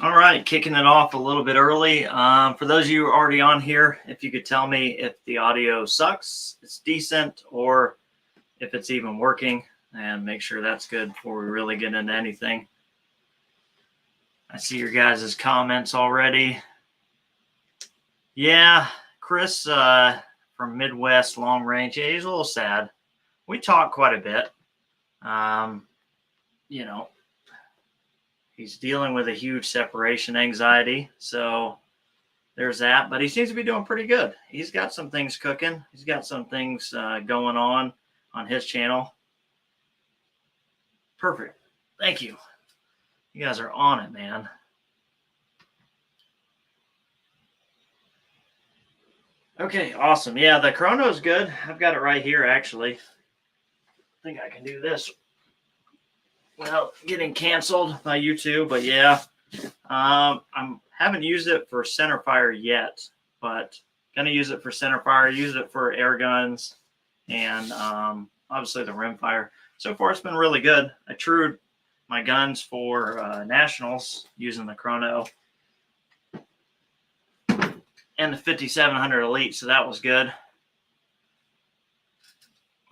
All right, kicking it off a little bit early. For those of you who are already on here, if you could tell me if the audio sucks, it's decent, or if it's even working, and make sure that's good before we really get into anything. I see your guys' comments already. Yeah, Chris from Midwest Long Range, yeah, he's a little sad. We talk quite a bit. You know, he's dealing with a huge separation anxiety. So there's that. But he seems to be doing pretty good. He's got some things cooking. He's got some things going on his channel. Perfect. Thank you. You guys are on it, man. Okay, awesome. Yeah, the chrono is good. I've got it right here, actually. I think I can do this without getting canceled by YouTube, but yeah. I haven't used it for centerfire yet, but gonna use it for centerfire, use it for air guns, and obviously the rimfire. So far, it's been really good. I trued my guns for nationals using the chrono and the 5700 Elite, so that was good.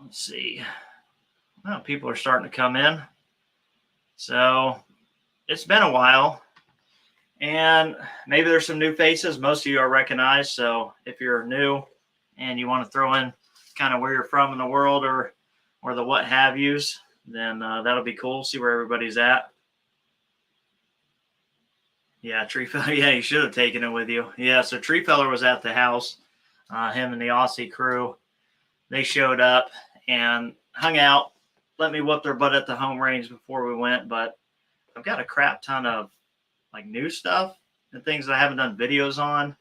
Let's see. Well, people are starting to come in. So it's been a while, and maybe there's some new faces. Most of you are recognized. So if you're new and you want to throw in kind of where you're from in the world or the what have yous, then that'll be cool. See where everybody's at. Yeah, Tree Feller. Yeah, you should have taken it with you. Yeah, so Tree Feller was at the house. Him and the Aussie crew, they showed up and hung out. Let me whoop their butt at the home range before we went. But I've got a crap ton of like new stuff and things that I haven't done videos on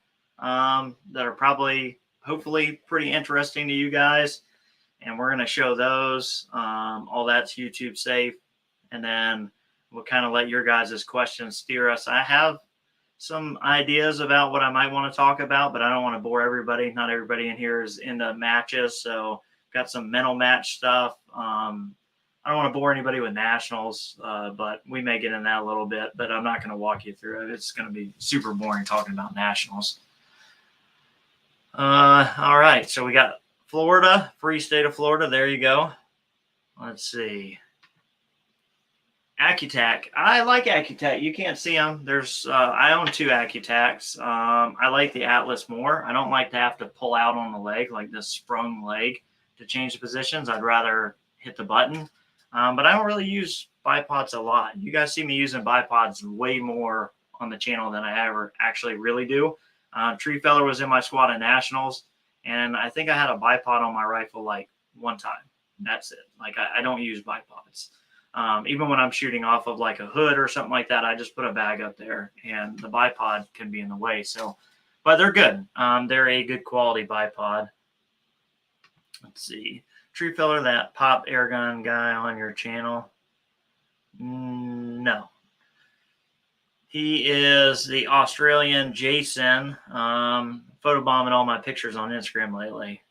that are probably, hopefully, pretty interesting to you guys. And we're going to show those. All that's YouTube safe. And then we'll kind of let your guys' questions steer us. I have some ideas about what I might want to talk about, but I don't want to bore everybody. Not everybody in here is into matches. So got some mental match stuff. I don't want to bore anybody with nationals, but we may get in that a little bit, but I'm not going to walk you through it. It's going to be super boring talking about nationals. All right. So we got Florida, free state of Florida. There you go. Let's see. Accutac. I like Accutac. You can't see them. There's, I own two Accutacs. I like the Atlas more. I don't like to have to pull out on the leg, like this sprung leg, to change the positions. I'd rather hit the button. But I don't really use bipods a lot. You guys see me using bipods way more on the channel than I ever actually really do. Tree Feller was in my squad at nationals, and I think I had a bipod on my rifle like one time. That's it. Like I don't use bipods. Even when I'm shooting off of like a hood or something like that, I just put a bag up there, and the bipod can be in the way. So, but they're good. They're a good quality bipod. Let's see. Tree Feller, that pop airgun guy on your channel? No. He is the Australian Jason, photobombing all my pictures on Instagram lately.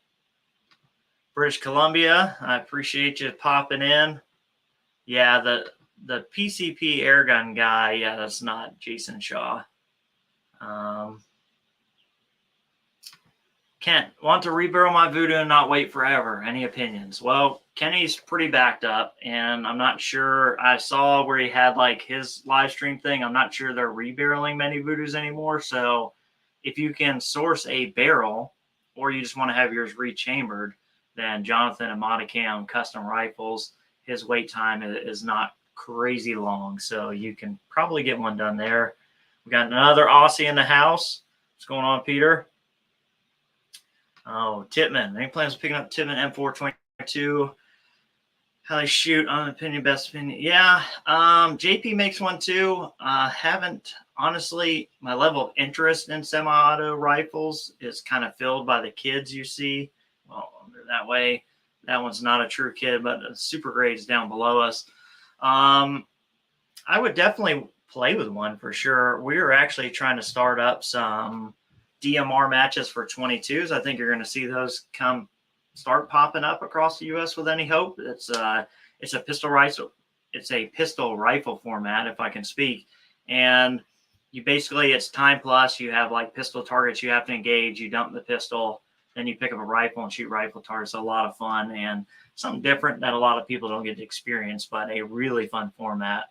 British Columbia, I appreciate you popping in. Yeah, the PCP airgun guy, yeah, that's not Jason Shaw. Kent, want to rebarrel my Voodoo and not wait forever. Any opinions? Well, Kenny's pretty backed up, and I'm not sure. I saw where he had like his live stream thing. I'm not sure they're rebarreling many Voodoos anymore. So if you can source a barrel, or you just want to have yours rechambered, then Jonathan and Modicam Custom Rifles, his wait time is not crazy long. So you can probably get one done there. We got another Aussie in the house. What's going on, Peter? Oh, Titman. Any plans on picking up Titman M422? How they shoot on opinion, best opinion. Yeah. JP makes one too. Haven't, honestly, my level of interest in semi-auto rifles is kind of filled by the kids you see. Well, they're that way. That one's not a true kid, but super grades down below us. I would definitely play with one for sure. We were actually trying to start up some DMR matches for 22s. I think you're going to see those start popping up across the U.S. with any hope. It's a pistol rifle. It's a pistol rifle format, if I can speak. And you basically, it's time plus. You have like pistol targets you have to engage. You dump the pistol, then you pick up a rifle and shoot rifle targets. A lot of fun and something different that a lot of people don't get to experience, but a really fun format.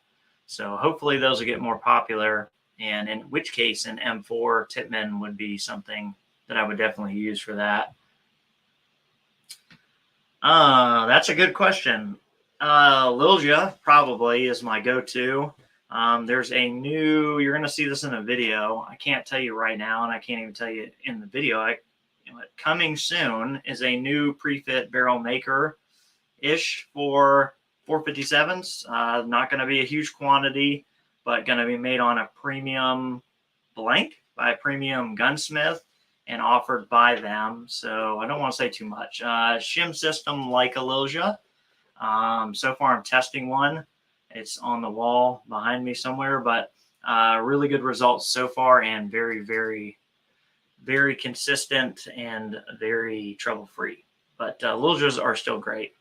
So hopefully those will get more popular. And in which case, an M4 Tipman would be something that I would definitely use for that. That's a good question. Lilja probably is my go-to. There's a new, you're going to see this in a video. I can't tell you right now, and I can't even tell you in the video. Coming soon is a new pre-fit barrel maker-ish for 457s. Not going to be a huge quantity, but going to be made on a premium blank by a premium gunsmith and offered by them. So I don't want to say too much. Shim system like a Lilja. So far I'm testing one. It's on the wall behind me somewhere, but really good results so far and very, very, very consistent and very trouble-free. But Liljas are still great.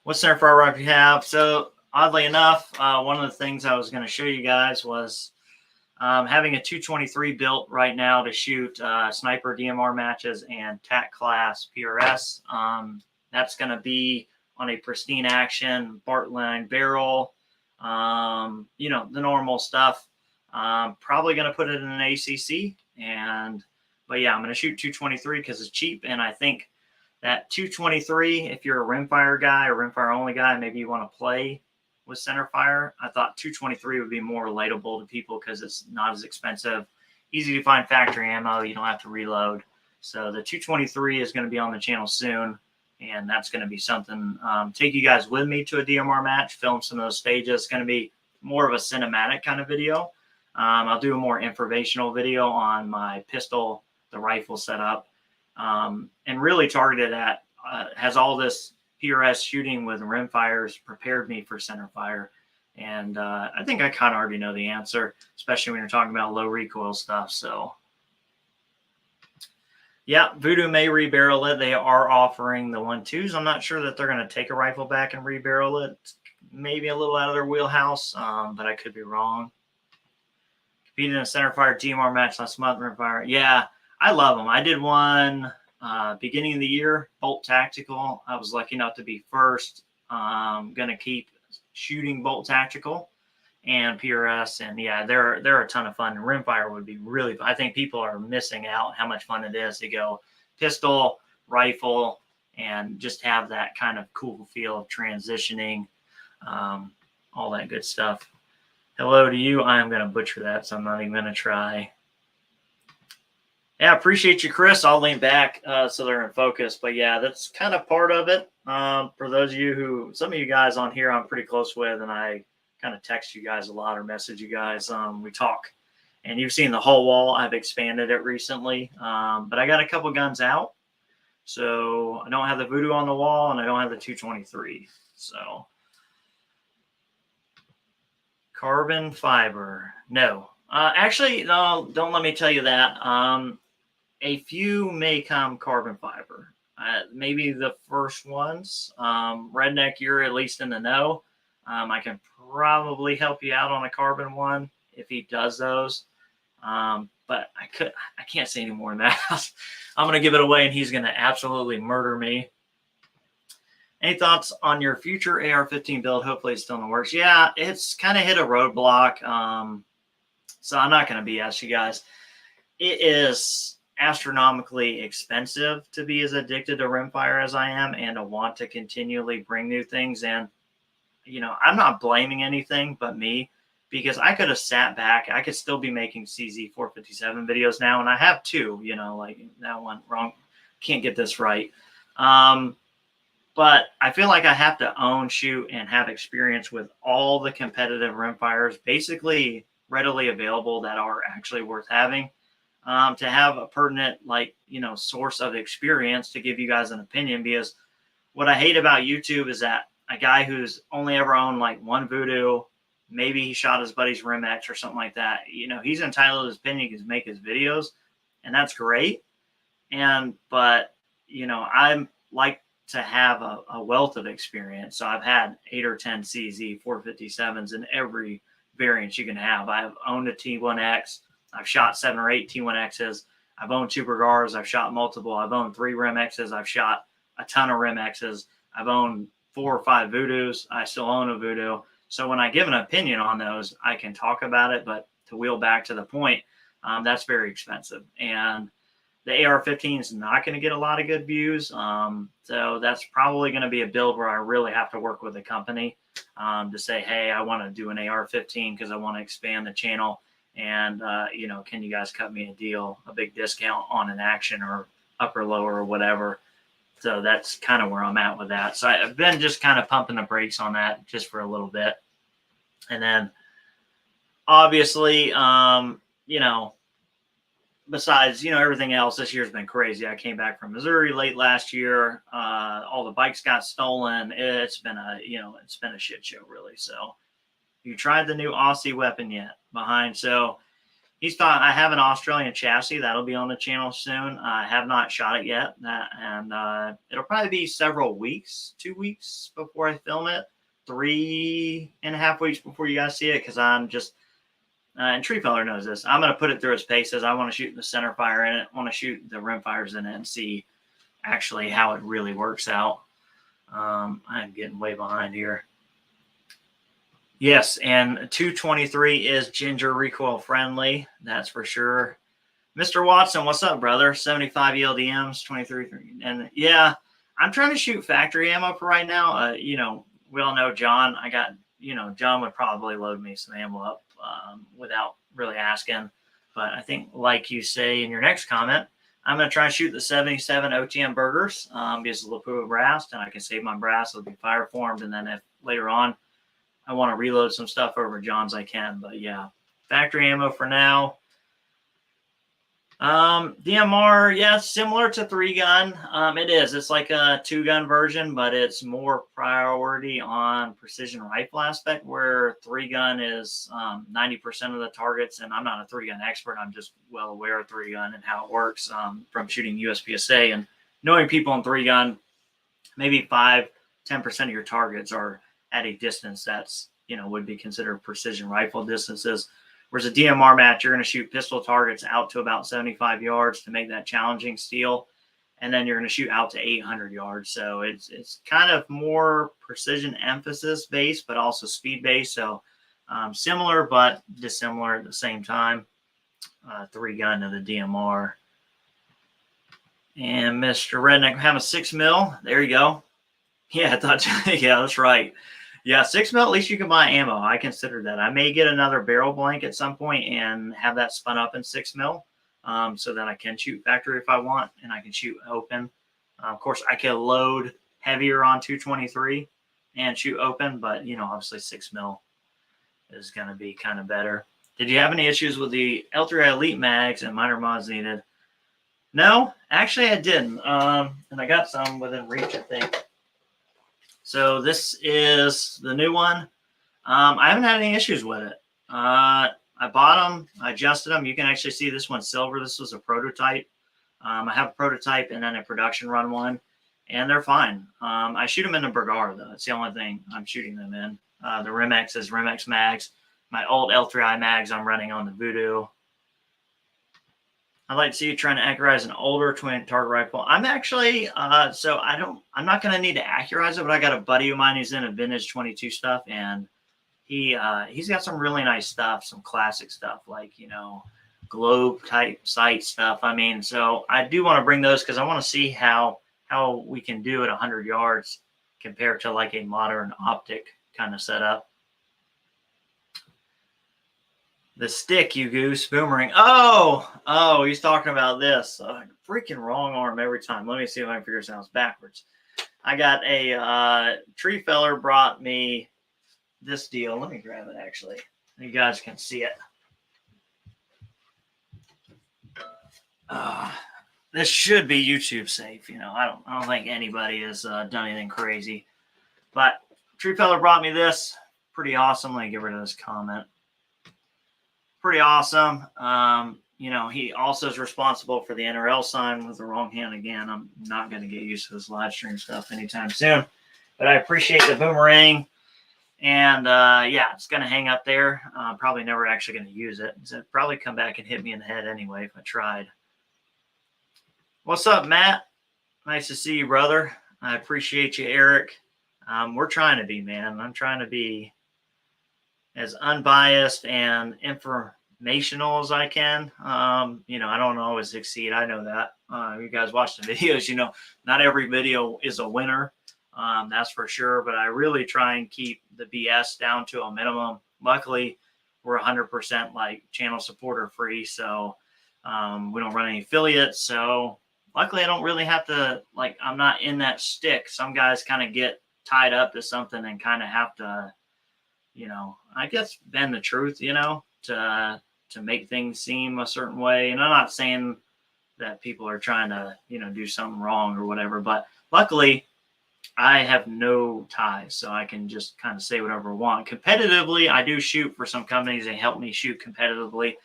What centerfire rifle you have? So oddly enough, one of the things I was going to show you guys was having a 223 built right now to shoot sniper DMR matches and TAC class PRS. That's going to be on a pristine action, Bartline barrel, you know, the normal stuff. Probably going to put it in an ACC. But yeah, I'm going to shoot 223 because it's cheap. And I think that 223, if you're a rimfire guy or rimfire only guy, maybe you want to play with centerfire. I thought 223 would be more relatable to people because it's not as expensive, easy to find factory ammo. You don't have to reload. So the 223 is going to be on the channel soon. And that's going to be something, take you guys with me to a DMR match, film some of those stages. It's going to be more of a cinematic kind of video. I'll do a more informational video on my pistol, the rifle setup, and really targeted at, has all this PRS shooting with rimfires prepared me for centerfire. And I think I kind of already know the answer, especially when you're talking about low recoil stuff. So yeah, Voodoo may rebarrel it. They are offering the 1.2s. I'm not sure that they're going to take a rifle back and rebarrel it. It's maybe a little out of their wheelhouse, but I could be wrong. Competed in a centerfire DMR match last month. Rimfire. Yeah, I love them. I did one beginning of the year, Bolt Tactical. I was lucky enough to be first. Going to keep shooting Bolt Tactical and PRS, and yeah, they're a ton of fun. Rimfire would be really fun. I think people are missing out how much fun it is to go pistol, rifle, and just have that kind of cool feel of transitioning, all that good stuff. Hello to you. I'm going to butcher that, so I'm not even going to try. Yeah, appreciate you, Chris. I'll lean back so they're in focus. But yeah, that's kind of part of it. For those of you who, some of you guys on here I'm pretty close with, and I kind of text you guys a lot or message you guys. We talk, and you've seen the whole wall. I've expanded it recently, but I got a couple guns out, so I don't have the Voodoo on the wall, and I don't have the 223. So carbon fiber, no. Actually, no. Don't let me tell you that. A few may come carbon fiber. Maybe the first ones. Redneck, you're at least in the know. I can probably help you out on a carbon one if he does those. But I can't say any more than that. I'm going to give it away and he's going to absolutely murder me. Any thoughts on your future AR-15 build? Hopefully it's still in the works. Yeah, it's kind of hit a roadblock. So I'm not going to BS you guys. It is astronomically expensive to be as addicted to rimfire as I am and to want to continually bring new things in. You know, I'm not blaming anything but me, because I could have sat back. I could still be making CZ 457 videos now, and I have two, you know, like that one wrong. Can't get this right. But I feel like I have to own, shoot, and have experience with all the competitive rimfires basically readily available that are actually worth having, to have a pertinent, like, you know, source of experience to give you guys an opinion. Because what I hate about YouTube is that a guy who's only ever owned like one Voodoo, maybe he shot his buddy's Rim-X or something like that, you know, he's entitled to his opinion, he can make his videos, and that's great. But, you know, I'm like to have a wealth of experience. So I've had 8 or 10 CZ 457s in every variants you can have. I've owned a T1X. I've shot 7 or 8 T1Xs. I've owned 2 Bergaras. I've shot multiple. I've owned 3 Rim Xs. I've shot a ton of Rim Xs. I've owned 4 or 5 Voodoos. I still own a Voodoo. So when I give an opinion on those, I can talk about it. But to wheel back to the point, that's very expensive. And the AR-15 is not going to get a lot of good views. So that's probably going to be a build where I really have to work with a company to say, hey, I want to do an AR-15 because I want to expand the channel. And, can you guys cut me a deal, a big discount on an action or upper, lower, or whatever. So that's kind of where I'm at with that. So I've been just kind of pumping the brakes on that just for a little bit. And then obviously, besides, everything else, this year's been crazy. I came back from Missouri late last year. All the bikes got stolen. It's been a shit show, really. So you tried the new Aussie weapon yet? So he's thought I have an Australian chassis that'll be on the channel soon. I have not shot it yet. And it'll probably be several weeks, 2 weeks before I film it, 3.5 weeks before you guys see it. Cause I'm just, and Treefeller knows this. I'm going to put it through its paces. I want to shoot the centerfire in it. I want to shoot the rimfires in it and see actually how it really works out. I'm getting way behind here. Yes, and 223 is ginger recoil friendly. That's for sure. Mr. Watson, what's up, brother? 75 ELDMs, 23. And yeah, I'm trying to shoot factory ammo for right now. We all know John. John would probably load me some ammo up without really asking. But I think, like you say in your next comment, I'm going to try and shoot the 77 OTM Bergers because of Lapua brass, and I can save my brass. It'll be fire formed. And then if later on I want to reload some stuff over John's, I can. But yeah, factory ammo for now. DMR, yeah, similar to 3-gun. It is. It's like a 2-gun version, but it's more priority on precision rifle aspect, where 3-gun is 90% of the targets. And I'm not a 3-gun expert. I'm just well aware of 3-gun and how it works from shooting USPSA and knowing people in 3-gun. Maybe 5-10% of your targets are at a distance that's, would be considered precision rifle distances. Whereas a DMR match, you're going to shoot pistol targets out to about 75 yards to make that challenging steel. And then you're going to shoot out to 800 yards. So it's kind of more precision emphasis based, but also speed based. So similar, but dissimilar at the same time. 3-gun to the DMR. And Mr. Redneck, have a 6 mil. There you go. Yeah, I thought, yeah, that's right. Yeah, 6 mil, at least you can buy ammo. I consider that. I may get another barrel blank at some point and have that spun up in 6 mil so that I can shoot factory if I want, and I can shoot open. Of course, I can load heavier on 223 and shoot open, but, obviously 6 mil is going to be kind of better. Did you have any issues with the L3 Elite mags and minor mods needed? No, actually I didn't. And I got some within reach, I think. So this is the new one. I haven't had any issues with it. I bought them. I adjusted them. You can actually see this one's silver. This was a prototype. I have a prototype and then a production run one, and they're fine. I shoot them in the Bergara, though. That's the only thing I'm shooting them in. The Rimex is Rimex mags. My old L3i mags I'm running on the Voodoo. I'd like to see you trying to accurate an older twin target rifle. I'm actually, I'm not going to need to accurate it, but I got a buddy of mine who's in a vintage 22 stuff, and he's got some really nice stuff, some classic stuff, like, globe type sight stuff. So I do want to bring those because I want to see how we can do it 100 yards compared to like a modern optic kind of setup. The stick, you goose, boomerang. Oh, he's talking about this. Freaking wrong arm every time. Let me see if I can figure this out. It's backwards. I got a tree feller brought me this deal. Let me grab it, actually. You guys can see it. This should be YouTube safe. I don't think anybody has done anything crazy. But tree feller brought me this. Pretty awesome. Let me get rid of this comment. Pretty awesome. He also is responsible for the NRL sign with the wrong hand again. I'm not going to get used to this live stream stuff anytime soon, but I appreciate the boomerang. And yeah, it's going to hang up there. Probably never actually going to use it. It'd probably come back and hit me in the head anyway if I tried. What's up, Matt? Nice to see you, brother. I appreciate you, Eric. We're trying to be, man. I'm trying to be as unbiased and informational as I can. You know, I don't always succeed. I know that. You guys watch the videos, you know, not every video is a winner. That's for sure. But I really try and keep the BS down to a minimum. Luckily, we're 100% like channel supporter free. So we don't run any affiliates. So luckily, I don't really have to, like, I'm not in that stick. Some guys kind of get tied up to something and kind of have to, you know, I guess bend the truth, you know, to make things seem a certain way. And I'm not saying that people are trying to, you know, do something wrong or whatever, but luckily I have no ties, so I can just kind of say whatever I want. Competitively, I do shoot for some companies. They help me shoot competitively,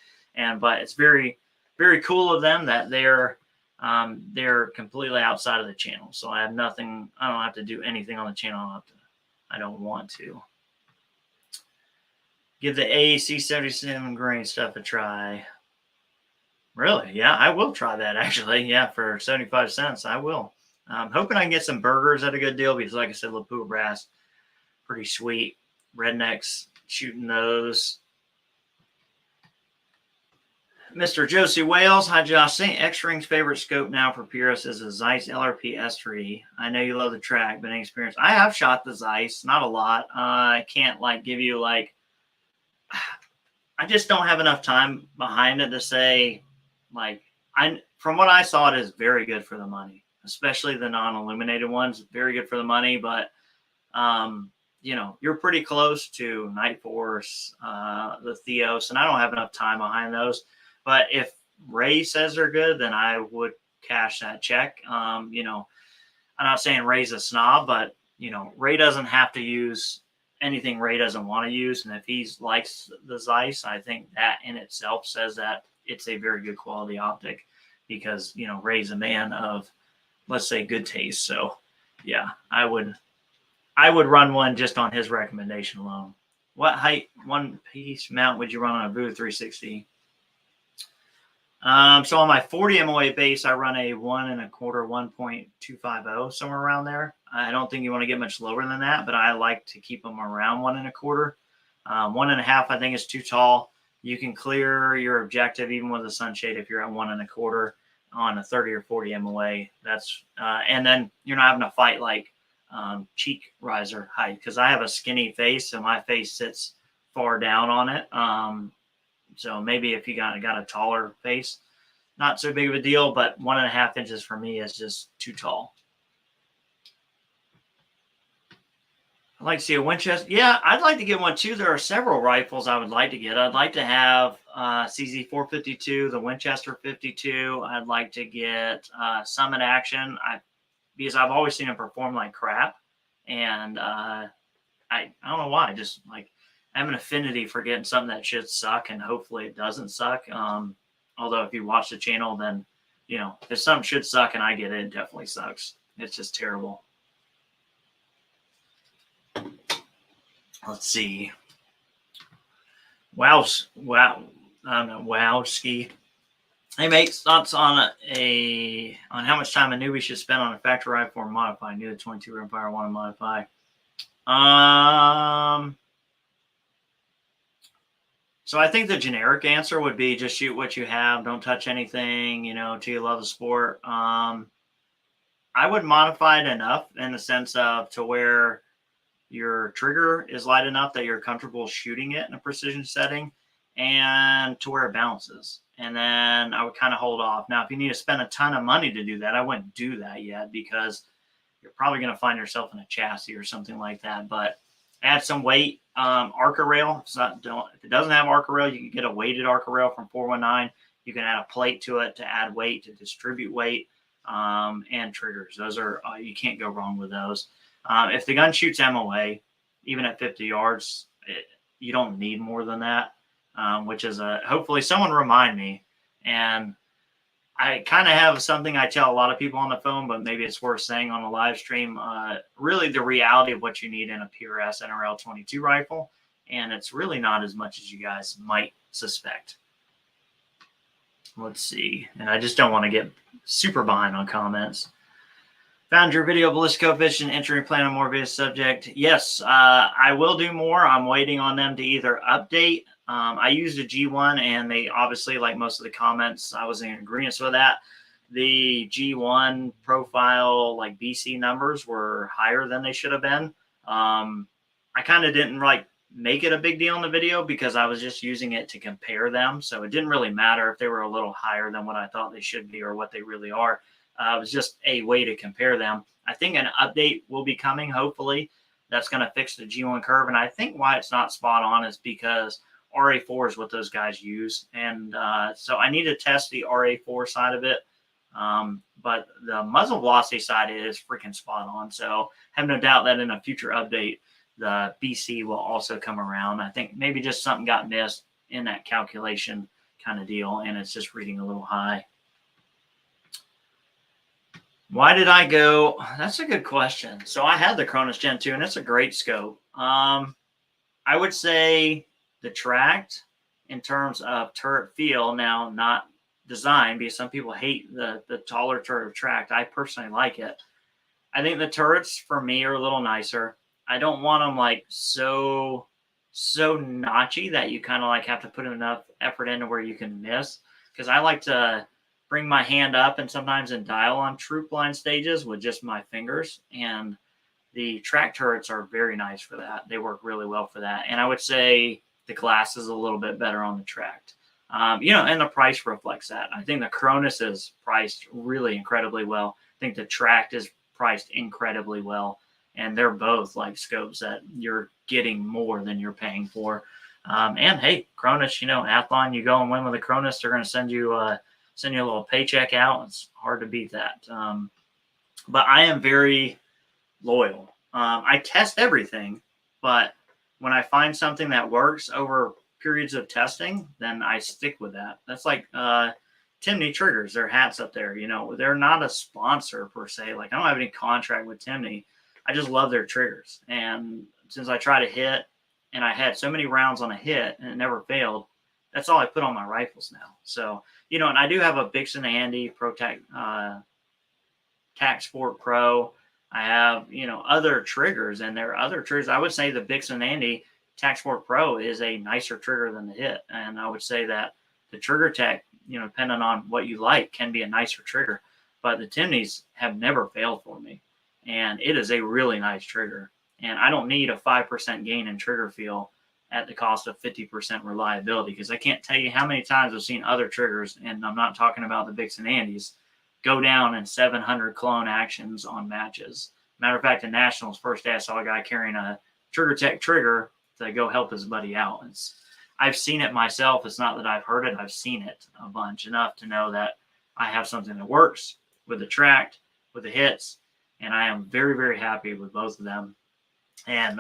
but it's very, very cool of them that they're completely outside of the channel. So I have nothing. I don't have to do anything on the channel. I don't want to. Give the AAC 77 grain stuff a try. Really? Yeah, I will try that actually. Yeah, for 75 cents, I will. I'm hoping I can get some burgers at a good deal because, like I said, Lapua brass, pretty sweet. Rednecks shooting those. Mr. Josie Wales, hi Josh. St. X-Ring's favorite scope now for purists is a Zeiss LRP S3. I know you love the track, but any experience? I have shot the Zeiss, not a lot. I can't like give you like. I just don't have enough time behind it to say, like, from what I saw, it is very good for the money, especially the non-illuminated ones. Very good for the money, but you know, you're pretty close to Night Force, the Theos, and I don't have enough time behind those. But if Ray says they're good, then I would cash that check. You know, I'm not saying Ray's a snob, but you know, Ray doesn't have to use anything Ray doesn't want to use. And if he likes the Zeiss, I think that in itself says that it's a very good quality optic because, you know, Ray's a man of, let's say, good taste. So yeah, I would run one just on his recommendation alone. What height one piece mount would you run on a Voo 360? So on my 40 MOA base, I run a 1 1/4, 1.250, somewhere around there. I don't think you want to get much lower than that, but I like to keep them around 1 1/4. 1 1/2, I think, is too tall. You can clear your objective even with a sunshade if you're at 1 1/4 on a 30 or 40 MOA. That's and then you're not having to fight like cheek riser height because I have a skinny face, so my face sits far down on it. So maybe if you got a taller face, not so big of a deal, but 1 1/2 inches for me is just too tall. I'd like to see a Winchester. Yeah, I'd like to get one too. There are several rifles I would like to get. I'd like to have CZ 452, the Winchester 52. I'd like to get Summit Action because I've always seen them perform like crap. And I don't know why. Just like I have an affinity for getting something that should suck, and hopefully it doesn't suck. Although if you watch the channel, then, you know, if something should suck and I get it, it definitely sucks. It's just terrible. Let's see. Wow. I don't know. Wowski. Hey, mate, thoughts on how much time a newbie should spend on a factory rifle or modify? New to 22 rimfire, want to modify. So I think the generic answer would be just shoot what you have. Don't touch anything, you know, till you love the sport. I would modify it enough in the sense of to where your trigger is light enough that you're comfortable shooting it in a precision setting and to where it bounces. And then I would kind of hold off. Now, if you need to spend a ton of money to do that, I wouldn't do that yet because you're probably going to find yourself in a chassis or something like that. But add some weight. Arca rail. If it doesn't have Arca rail, you can get a weighted Arca rail from 419. You can add a plate to it to add weight, to distribute weight, and triggers. Those are you can't go wrong with those. If the gun shoots MOA, even at 50 yards, you don't need more than that, which is hopefully someone remind me. And I kind of have something I tell a lot of people on the phone, but maybe it's worth saying on a live stream. Really, the reality of what you need in a PRS NRL 22 rifle, and it's really not as much as you guys might suspect. Let's see, and I just don't want to get super behind on comments. Found your video, ballistic coefficient, entering plan on more videos subject. Yes, I will do more. I'm waiting on them to either update. I used a G1, and they obviously, like most of the comments, I was in agreement with that. The G1 profile, like BC numbers, were higher than they should have been. I kind of didn't make it a big deal in the video because I was just using it to compare them. So it didn't really matter if they were a little higher than what I thought they should be or what they really are. It was just a way to compare them. I think an update will be coming, hopefully. That's going to fix the G1 curve. And I think why it's not spot on is because RA4 is what those guys use. And so I need to test the RA4 side of it. But the muzzle velocity side is freaking spot on. So I have no doubt that in a future update, the BC will also come around. I think maybe just something got missed in that calculation kind of deal, and it's just reading a little high. Why did I go? That's a good question. So I had the Cronus Gen 2, and it's a great scope. I would say the tracked in terms of turret feel, now not design, because some people hate the taller turret tracked. I personally like it. I think the turrets for me are a little nicer. I don't want them like so notchy that you kind of like have to put enough effort into where you can miss. Because I like to bring my hand up and sometimes in dial on troop line stages with just my fingers. And the track turrets are very nice for that. They work really well for that. And I would say the glass is a little bit better on the tracked. And the price reflects that. I think the Cronus is priced really incredibly well. I think the tracked is priced incredibly well. And they're both like scopes that you're getting more than you're paying for. And hey, Cronus, Athlon, you go and win with a Cronus, they're going to send you a little paycheck out. It's hard to beat that. But I am very loyal. I test everything, but when I find something that works over periods of testing, then I stick with that. That's like Timney triggers, their hats up there. They're not a sponsor per se. Like, I don't have any contract with Timney. I just love their triggers. And since I try to hit, and I had so many rounds on a hit and it never failed, that's all I put on my rifles now. So, and I do have a Bixen Andy Pro Tac Sport Pro. I have, other triggers, and there are other triggers. I would say the Bixen Andy Tac Sport Pro is a nicer trigger than the hit. And I would say that the Trigger Tech, depending on what you like, can be a nicer trigger. But the Timneys have never failed for me. And it is a really nice trigger. And I don't need a 5% gain in trigger feel at the cost of 50% reliability, because I can't tell you how many times I've seen other triggers, and I'm not talking about the Bixen Andys, go down in 700 clone actions on matches. Matter of fact, in Nationals, first day I saw a guy carrying a Trigger Tech trigger to go help his buddy out. I've seen it myself. It's not that I've heard it. I've seen it a bunch, enough to know that I have something that works with the tracked, with the hits, and I am very, very happy with both of them. And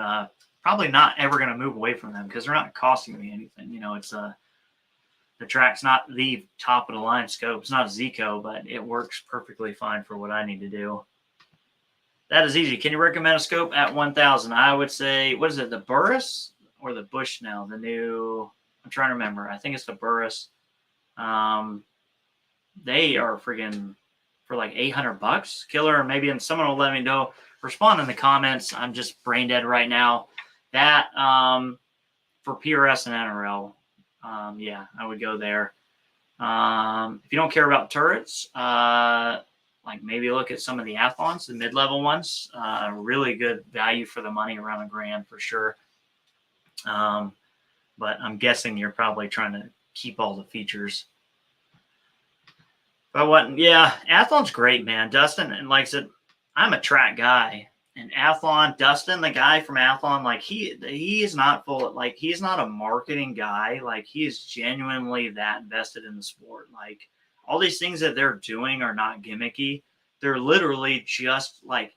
probably not ever going to move away from them because they're not costing me anything. It's the track's not the top of the line scope. It's not a Zico, but it works perfectly fine for what I need to do. That is easy. Can you recommend a scope at 1,000? I would say, what is it, the Burris or the Bushnell? The new, I'm trying to remember. I think it's the Burris. They are friggin' for like $800 killer. Maybe, and someone will let me know. Respond in the comments. I'm just brain dead right now. That for PRS and NRL, yeah, I would go there. If you don't care about turrets, like maybe look at some of the Athlons, the mid-level ones. Really good value for the money, around $1,000 for sure. But I'm guessing you're probably trying to keep all the features. But yeah, Athlon's great, man. Dustin, and like I said, I'm a track guy. And Athlon, Dustin, the guy from Athlon, like he is not he's not a marketing guy. Like, he is genuinely that invested in the sport. Like, all these things that they're doing are not gimmicky. They're literally just like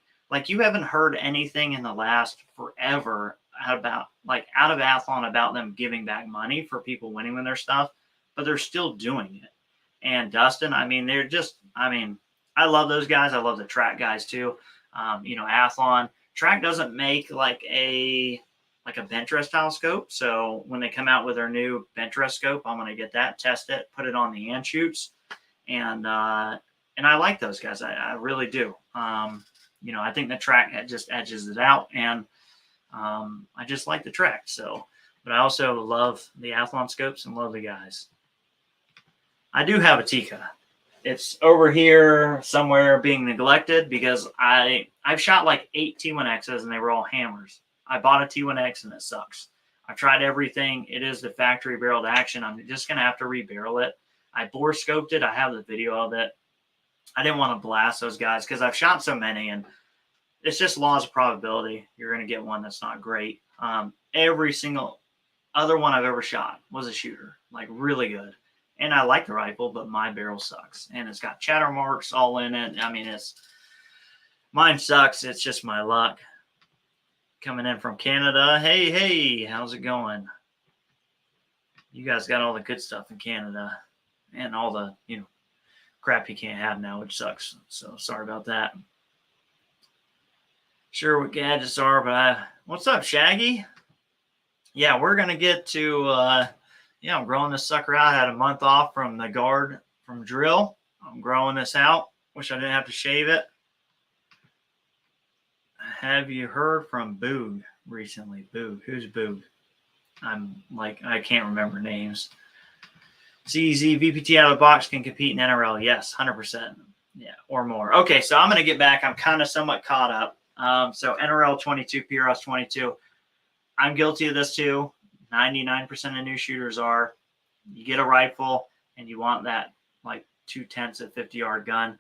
you haven't heard anything in the last forever about out of Athlon about them giving back money for people winning with their stuff, but they're still doing it. and Dustin. I mean, they're just, I mean, I love those guys. I love the track guys too. You know, Athlon track doesn't make like a bench rest style scope. So when they come out with their new bench rest scope, I'm going to get that, test it, put it on the Anschutz, and I like those guys. I really do. You know, I think the track just edges it out, and I just like the track. So, but I also love the Athlon scopes and love the guys. I do have a Tikka. It's over here somewhere being neglected because I've shot like 8 T1Xs and they were all hammers. I bought a T1X and it sucks. I've tried everything. It is the factory barreled action. I'm just going to have to rebarrel it. I bore scoped it. I have the video of it. I didn't want to blast those guys because I've shot so many, and it's just laws of probability. You're going to get one that's not great. Every single other one I've ever shot was a shooter, like really good. And I like the rifle, but my barrel sucks. And it's got chatter marks all in it. I mean, mine sucks. It's just my luck. Coming in from Canada. Hey, how's it going? You guys got all the good stuff in Canada and all the, you know, crap you can't have now, which sucks. So sorry about that. Sure what gadgets are, but what's up, Shaggy? Yeah, we're going to get to, yeah, I'm growing this sucker out. I had a month off from the guard from drill. I'm growing this out. Wish I didn't have to shave it. Have you heard from Boog recently? Boog. Who's Boog? I'm like, I can't remember names. CZ VPT out of the box can compete in NRL. Yes, 100%. Yeah, or more. Okay, so I'm going to get back. I'm kind of somewhat caught up. So NRL 22, PRS 22. I'm guilty of this too. 99% of new shooters are. You get a rifle and you want that like 2/10 at 50-yard gun,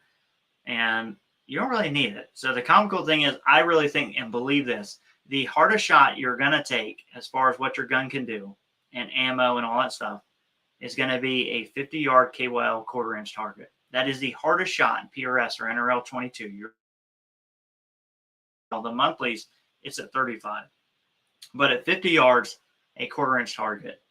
and you don't really need it. So the comical thing is, I really think and believe this: the hardest shot you're going to take as far as what your gun can do and ammo and all that stuff is going to be a 50-yard KYL quarter-inch target. That is the hardest shot in PRS or NRL 22. The monthlies, it's at 35. But at 50 yards, a quarter-inch target.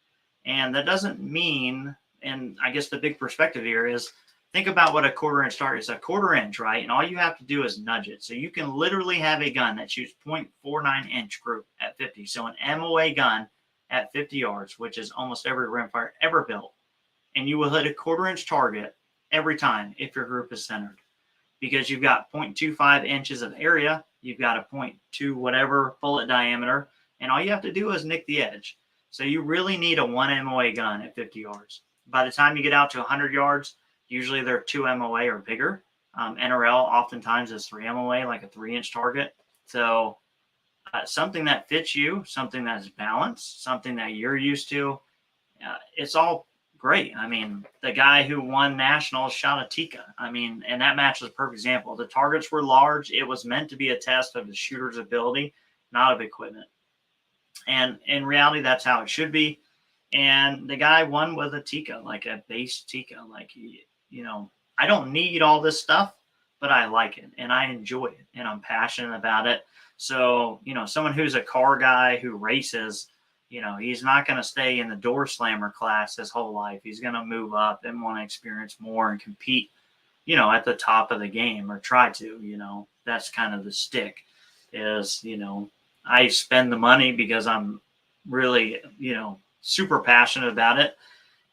And that doesn't mean, and I guess the big perspective here is, think about what a quarter-inch target is. A quarter-inch, right? And all you have to do is nudge it. So you can literally have a gun that shoots 0.49-inch group at 50. So an MOA gun at 50 yards, which is almost every rimfire ever built, and you will hit a quarter-inch target every time if your group is centered, because you've got 0.25 inches of area, you've got a 0.2 whatever bullet diameter, and all you have to do is nick the edge. So you really need a 1 MOA gun at 50 yards. By the time you get out to 100 yards, usually they're 2 MOA or bigger. NRL oftentimes is 3 MOA, like a 3-inch target. So something that fits you, something that's balanced, something that you're used to, it's all great. I mean, the guy who won nationals shot a Tikka. I mean, and that match was a perfect example. The targets were large. It was meant to be a test of the shooter's ability, not of equipment. And in reality, that's how it should be. And the guy won with a Tikka, like a base Tikka. Like, you know, I don't need all this stuff, but I like it and I enjoy it and I'm passionate about it. So, you know, someone who's a car guy who races, you know, he's not going to stay in the door slammer class his whole life. He's going to move up and want to experience more and compete, you know, at the top of the game, or try to, you know. That's kind of the stick is, you know, I spend the money because I'm really, you know, super passionate about it.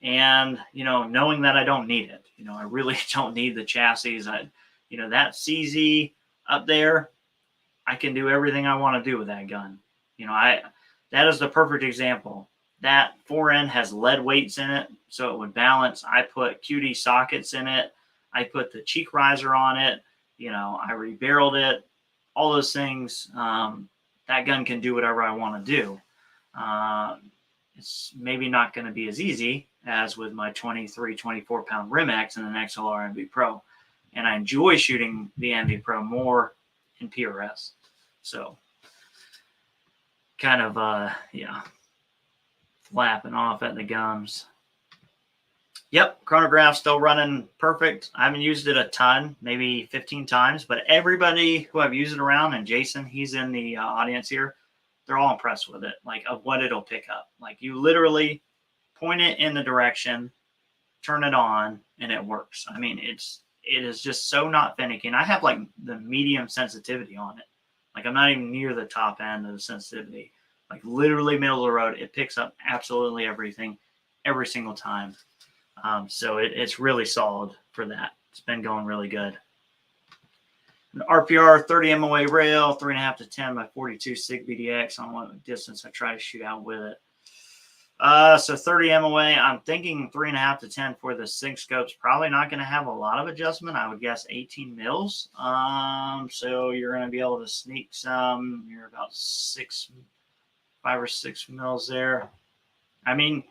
And, you know, knowing that I don't need it, you know, I really don't need the chassis. You know, that CZ up there, I can do everything I want to do with that gun. You know, that is the perfect example. That forend has lead weights in it, so it would balance. I put QD sockets in it. I put the cheek riser on it. You know, I rebarreled it. All those things. That gun can do whatever I want to do. It's maybe not going to be as easy as with my 23, 24-pound Rimex and an XLR MV Pro. And I enjoy shooting the MV Pro more in PRS. So kind of, yeah, flapping off at the gums. Yep, chronograph's still running perfect. I haven't used it a ton, maybe 15 times, but everybody who I've used it around, and Jason, he's in the audience here, they're all impressed with it, like of what it'll pick up. Like you literally point it in the direction turn it on, and it works. I mean, it is just so not finicky. And I have like the medium sensitivity on it. Like I'm not even near the top end of the sensitivity. Like literally middle of the road, it picks up absolutely everything every single time. So it's really solid for that. It's been going really good. An RPR 30 MOA rail, 3.5 to 10 by 42 SIG BDX on what distance I try to shoot out with it. So 30 MOA, I'm thinking 3.5 to 10 for the SIG scope's probably not going to have a lot of adjustment. I would guess 18 mils. So you're going to be able to sneak some. You're about 5 or 6 mils there. I mean,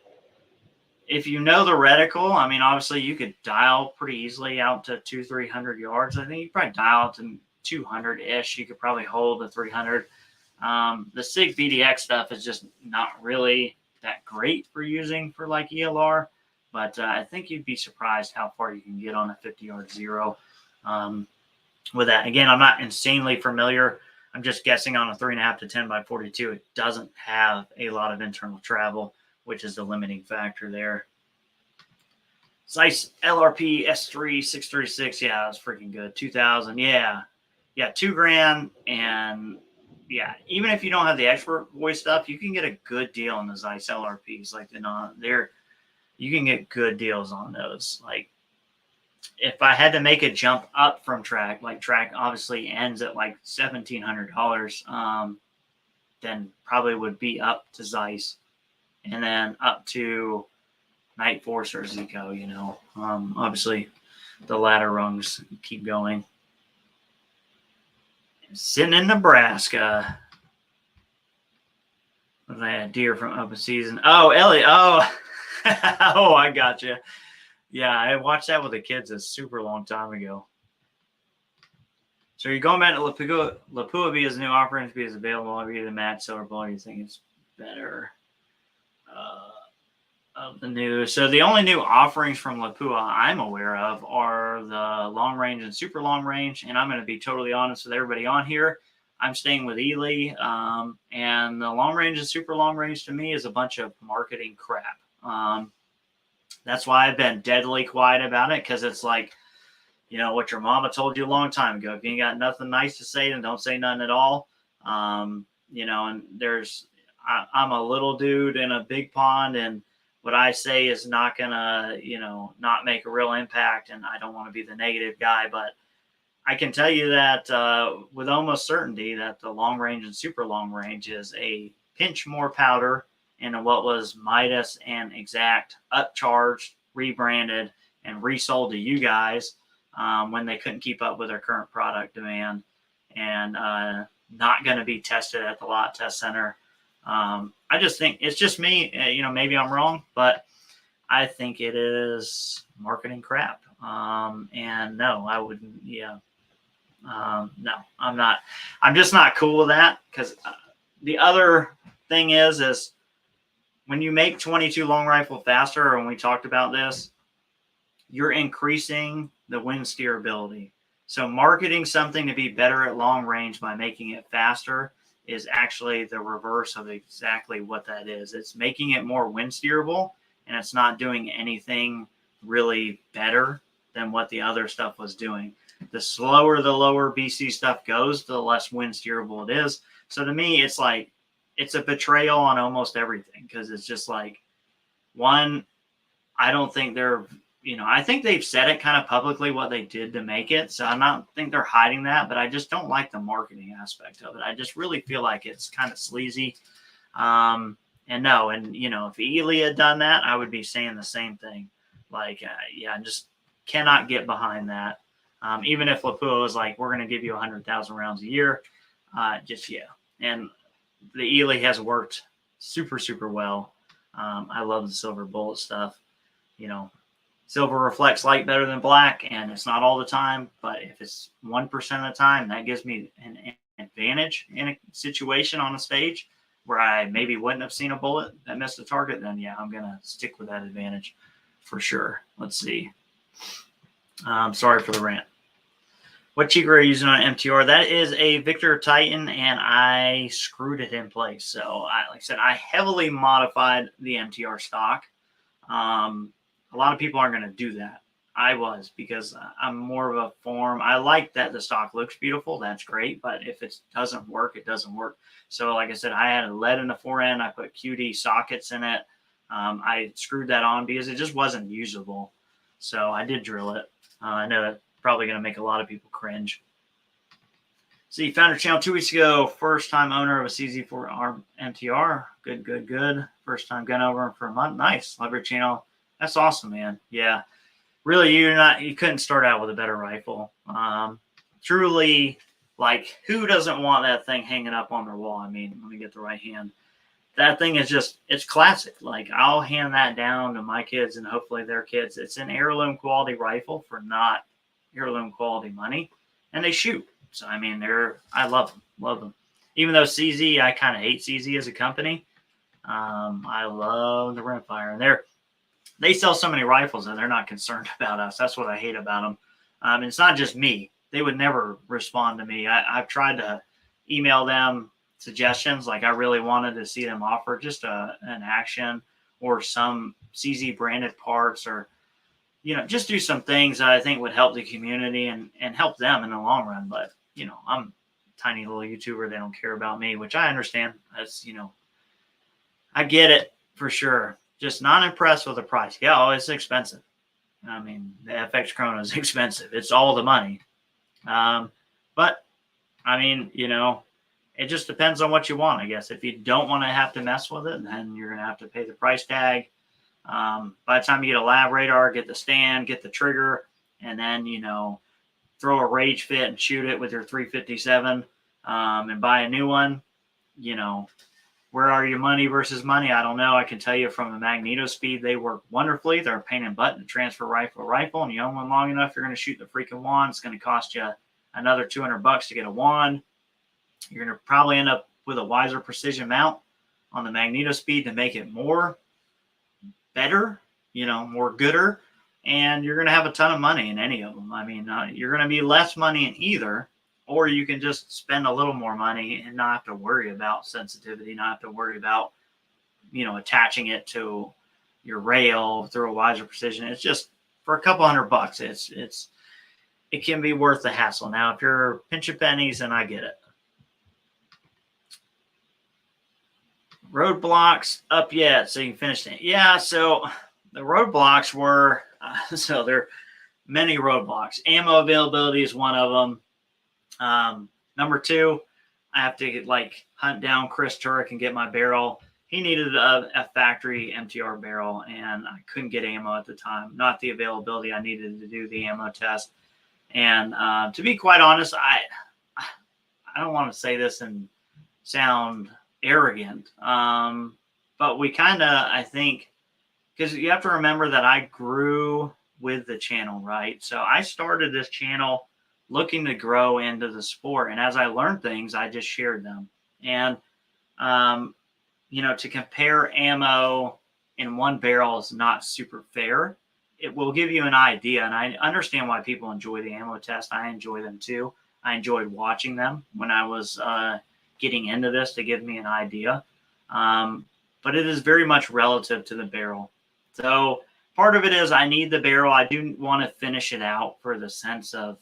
if you know the reticle, I mean, obviously you could dial pretty easily out to 200-300 yards. I think you probably dial out to 200-ish. You could probably hold the 300. The SIG BDX stuff is just not really that great for using for like ELR, but I think you'd be surprised how far you can get on a 50-yard zero with that. Again, I'm not insanely familiar. I'm just guessing on a 3.5 to 10 by 42. It doesn't have a lot of internal travel, which is the limiting factor there. Zeiss LRP S3 636. Yeah, that's freaking good. 2000. Yeah, $2,000. And yeah, even if you don't have the expert voice stuff, you can get a good deal on the Zeiss LRPs. Like you can get good deals on those. Like if I had to make a jump up from track, like track obviously ends at like $1,700, then probably would be up to Zeiss. And then up to Night Force or Zico, obviously the ladder rungs keep going. Sitting in Nebraska. Was I a deer from up a season? Oh, Elliot. Oh, oh, I got you. Yeah, I watched that with the kids a super long time ago. So you're going back to Lapua because new offerings be available every the match silver ball. You think it's better? Of the new. So the only new offerings from Lapua I'm aware of are the long range and super long range. And I'm going to be totally honest with everybody on here. I'm staying with Ely. And the long range and super long range to me is a bunch of marketing crap. That's why I've been deadly quiet about it, because it's like, what your mama told you a long time ago. If you ain't got nothing nice to say, then don't say nothing at all. And I'm a little dude in a big pond, and what I say is not gonna, not make a real impact. And I don't want to be the negative guy, but I can tell you that with almost certainty that the long range and super long range is a pinch more powder in what was Midas and Exact upcharged, rebranded, and resold to you guys when they couldn't keep up with their current product demand, and not going to be tested at the lot test center. I just think it's just me, maybe I'm wrong, but I think it is marketing crap. And no, I wouldn't. Yeah. No, I'm not. I'm just not cool with that, because the other thing is when you make 22 long rifle faster, or when we talked about this, you're increasing the wind steerability. So marketing something to be better at long range by making it faster is actually the reverse of exactly what that is. It's making it more wind steerable, and it's not doing anything really better than what the other stuff was doing. The slower the lower BC stuff goes, the less wind steerable it is. So to me, it's like, it's a betrayal on almost everything, because it's just like, one, I don't think they're, I think they've said it kind of publicly what they did to make it. So I don't think they're hiding that, but I just don't like the marketing aspect of it. I just really feel like it's kind of sleazy. And if Ely had done that, I would be saying the same thing. Like, I just cannot get behind that. Even if Lapua was like, we're going to give you 100,000 rounds a year, And the Ely has worked super, super well. I love the silver bullet stuff. Silver reflects light better than black, and it's not all the time, but if it's 1% of the time, that gives me an advantage in a situation on a stage where I maybe wouldn't have seen a bullet that missed a target. Then I'm going to stick with that advantage for sure. Let's see. Sorry for the rant. What cheeker are you using on MTR? That is a Victor Titan, and I screwed it in place. So, like I said, I heavily modified the MTR stock. a lot of people aren't going to do that. I was, because I'm more of a form. I like that the stock looks beautiful. That's great. But if it doesn't work, it doesn't work. So like I said, I had a lead in the fore end. I put QD sockets in it. I screwed that on because it just wasn't usable. So I did drill it. I know that's probably going to make a lot of people cringe. So you found your channel 2 weeks ago. First time owner of a CZ4 MTR. Good. First time gun over for a month. Nice. Love your channel. That's awesome, man. Yeah. Really, you couldn't start out with a better rifle. Truly, like, who doesn't want that thing hanging up on their wall? I mean, let me get the right hand. That thing is just, it's classic. Like, I'll hand that down to my kids and hopefully their kids. It's an heirloom quality rifle for not heirloom quality money, and they shoot. So, I mean, I love them. Even though CZ, I kind of hate CZ as a company. I love the rimfire, and they sell so many rifles and they're not concerned about us. That's what I hate about them. And it's not just me. They would never respond to me. I've tried to email them suggestions. Like, I really wanted to see them offer just an action or some CZ branded parts, or, just do some things that I think would help the community and help them in the long run. But, I'm a tiny little YouTuber. They don't care about me, which I understand. That's, I get it for sure. Just not impressed with the price. Yeah, oh, it's expensive. I mean, the FX Chrono is expensive. It's all the money. But, I mean, it just depends on what you want, I guess. If you don't want to have to mess with it, then you're going to have to pay the price tag. By the time you get a lab radar, get the stand, get the trigger, and then, throw a rage fit and shoot it with your 357 and buy a new one, where are your money versus money? I don't know. I can tell you from the magneto speed, they work wonderfully. They're a pain in the butt to transfer rifle to rifle, and you own one long enough, you're going to shoot the freaking wand. It's going to cost you another $200 to get a wand. You're going to probably end up with a wiser precision mount on the magneto speed to make it more better, more gooder, and you're going to have a ton of money in any of them. I mean, you're going to be less money in either, or you can just spend a little more money and not have to worry about sensitivity, not have to worry about, attaching it to your rail through a wiser precision. It's just for a couple $100. It can be worth the hassle. Now, if you're pinching pennies, then I get it. Roadblocks up yet, so you can finish it. Yeah, so the roadblocks were, so there are many roadblocks. Ammo availability is one of them. Number 2, I have to hunt down Chris Turek and get my barrel. He needed a factory MTR barrel, and I couldn't get ammo at the time. Not the availability I needed to do the ammo test. And to be quite honest, I don't want to say this and sound arrogant, but we kind of, I think, because you have to remember that I grew with the channel, right? So I started this channel looking to grow into the sport, and as I learned things, I just shared them. And to compare ammo in one barrel is not super fair. It will give you an idea, and I understand why people enjoy the ammo test. I enjoy them too. I enjoyed watching them when I was getting into this to give me an idea. But it is very much relative to the barrel. So part of it is I need the barrel. I do want to finish it out for the sense of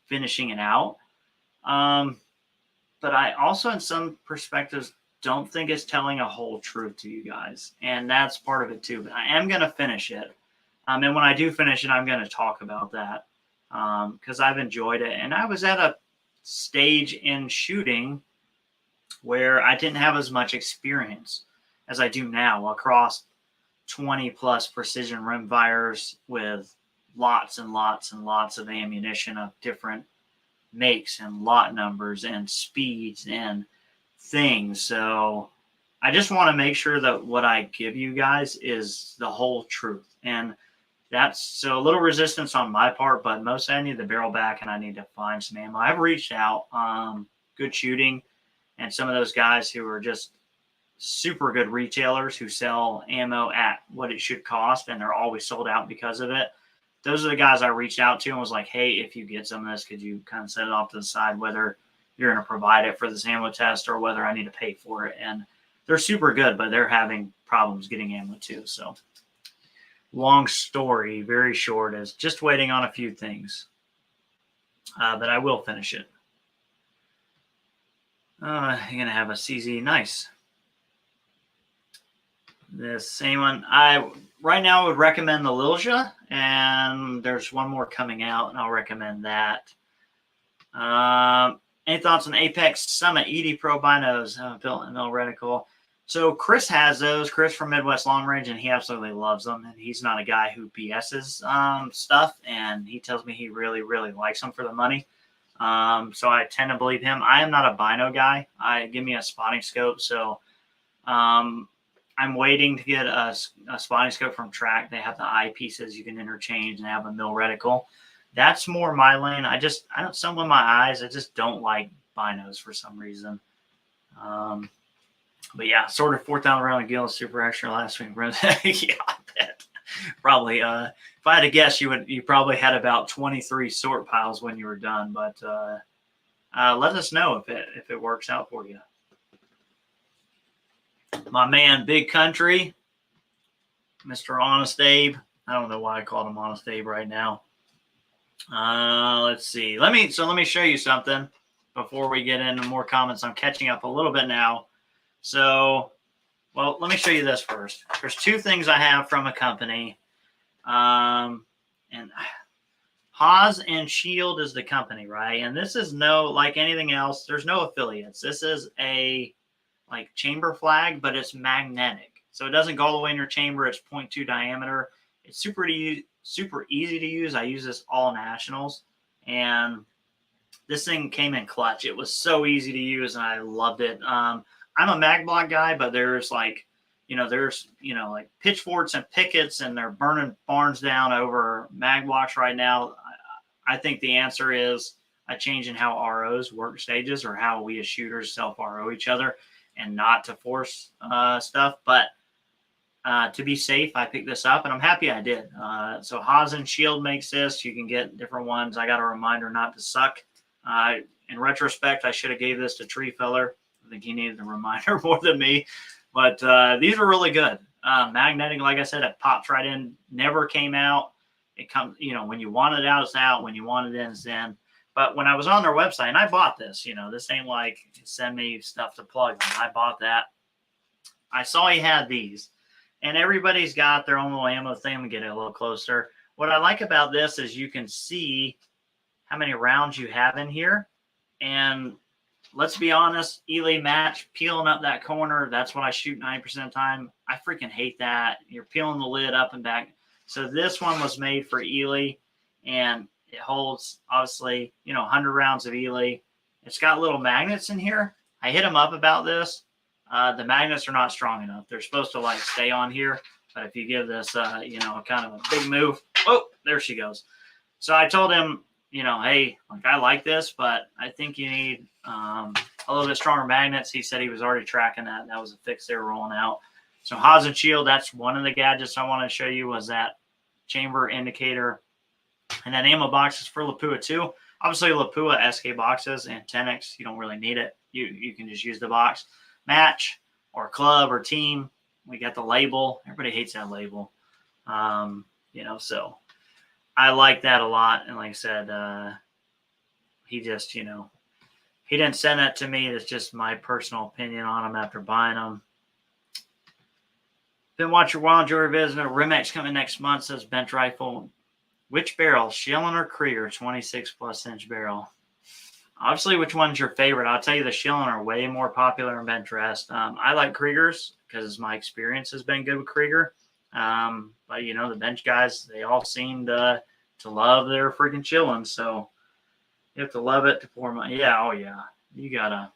finishing it out. But I also, in some perspectives, don't think it's telling a whole truth to you guys. And that's part of it too. But I am going to finish it. And when I do finish it, I'm going to talk about that because I've enjoyed it. And I was at a stage in shooting where I didn't have as much experience as I do now across 20 plus precision rimfires with lots and lots and lots of ammunition of different makes and lot numbers and speeds and things. So I just want to make sure that what I give you guys is the whole truth. And that's so a little resistance on my part, but mostly I need the barrel back and I need to find some ammo. I've reached out, good shooting, and some of those guys who are just super good retailers who sell ammo at what it should cost, and they're always sold out because of it. Those are the guys I reached out to and was like, hey, if you get some of this, could you kind of set it off to the side, whether you're going to provide it for this ammo test or whether I need to pay for it. And they're super good, but they're having problems getting ammo too. So long story, very short, is just waiting on a few things. But I will finish it. You're going to have a CZ. Nice. This same one. I right now would recommend the Lilja, and there's one more coming out, and I'll recommend that. Any thoughts on Apex Summit ED Pro binos built in reticle? So Chris has those. Chris from Midwest Long Range, and he absolutely loves them. And he's not a guy who BS's stuff, and he tells me he really, really likes them for the money. So I tend to believe him. I am not a bino guy. Give me a spotting scope. So I'm waiting to get a spotting scope from Track. They have the eyepieces you can interchange, and they have a mill reticle. That's more my lane. I don't, some of my eyes, I just don't like binos for some reason. But yeah, sort of 4,000 round gill super extra last week. Yeah, I bet. Probably. If I had to guess, you probably had about 23 sort piles when you were done. But let us know if it works out for you. My man, Big Country, Mr. Honest Abe. I don't know why I called him Honest Abe right now. Let's see. Let me show you something before we get into more comments. I'm catching up a little bit now. So, well, let me show you this first. There's two things I have from a company. And Haas and Shield is the company, right? And this is like anything else, there's no affiliates. This is a like chamber flag, but it's magnetic. So it doesn't go all the way in your chamber. It's 0.2 diameter. It's super easy to use. I use this all nationals, and this thing came in clutch. It was so easy to use, and I loved it. I'm a mag block guy, but there's like pitchforks and pickets, and they're burning barns down over mag blocks right now. I think the answer is a change in how ROs work stages, or how we as shooters self RO each other, and not to force stuff, but to be safe, I picked this up, and I'm happy I did. So Haas and Shield makes this. You can get different ones. I got a reminder not to suck. In retrospect, I should have gave this to Tree Feller. I think he needed the reminder more than me. But these are really good. Magnetic, like I said, it pops right in. Never came out. It comes, when you want it out, it's out. When you want it in, it's in. But when I was on their website, and I bought this, this ain't like send me stuff to plug them. I bought that. I saw he had these. And everybody's got their own little ammo thing. I'm going to get it a little closer. What I like about this is you can see how many rounds you have in here. And let's be honest, Ely match, peeling up that corner, that's what I shoot 90% of the time. I freaking hate that. You're peeling the lid up and back. So this one was made for Ely, and it holds, obviously, 100 rounds of Ely. It's got little magnets in here. I hit them up about this. The magnets are not strong enough. They're supposed to stay on here, but if you give this, kind of a big move, oh, there she goes. So I told him, hey, I like this, but I think you need a little bit stronger magnets. He said he was already tracking that. That was a fix they were rolling out. So Haas and Shield, that's one of the gadgets I want to show you, was that chamber indicator. And that ammo box is for Lapua too. Obviously, Lapua SK boxes and 10X, you don't really need it. You can just use the box. Match or club or team, we got the label. Everybody hates that label. So I like that a lot. And like I said, he just, he didn't send that to me. It's just my personal opinion on them after buying them. Been watching your while, enjoy revisiting. Rimex coming next month, says bench rifle. Which barrel, Schilling or Krieger? 26+ inch barrel. Obviously, which one's your favorite? I'll tell you, the Schilling are way more popular in bench rest. I like Kriegers because my experience has been good with Krieger. But, the bench guys, they all seem to love their freaking Schilling. So you have to love it to pour my – yeah, oh, yeah. You got to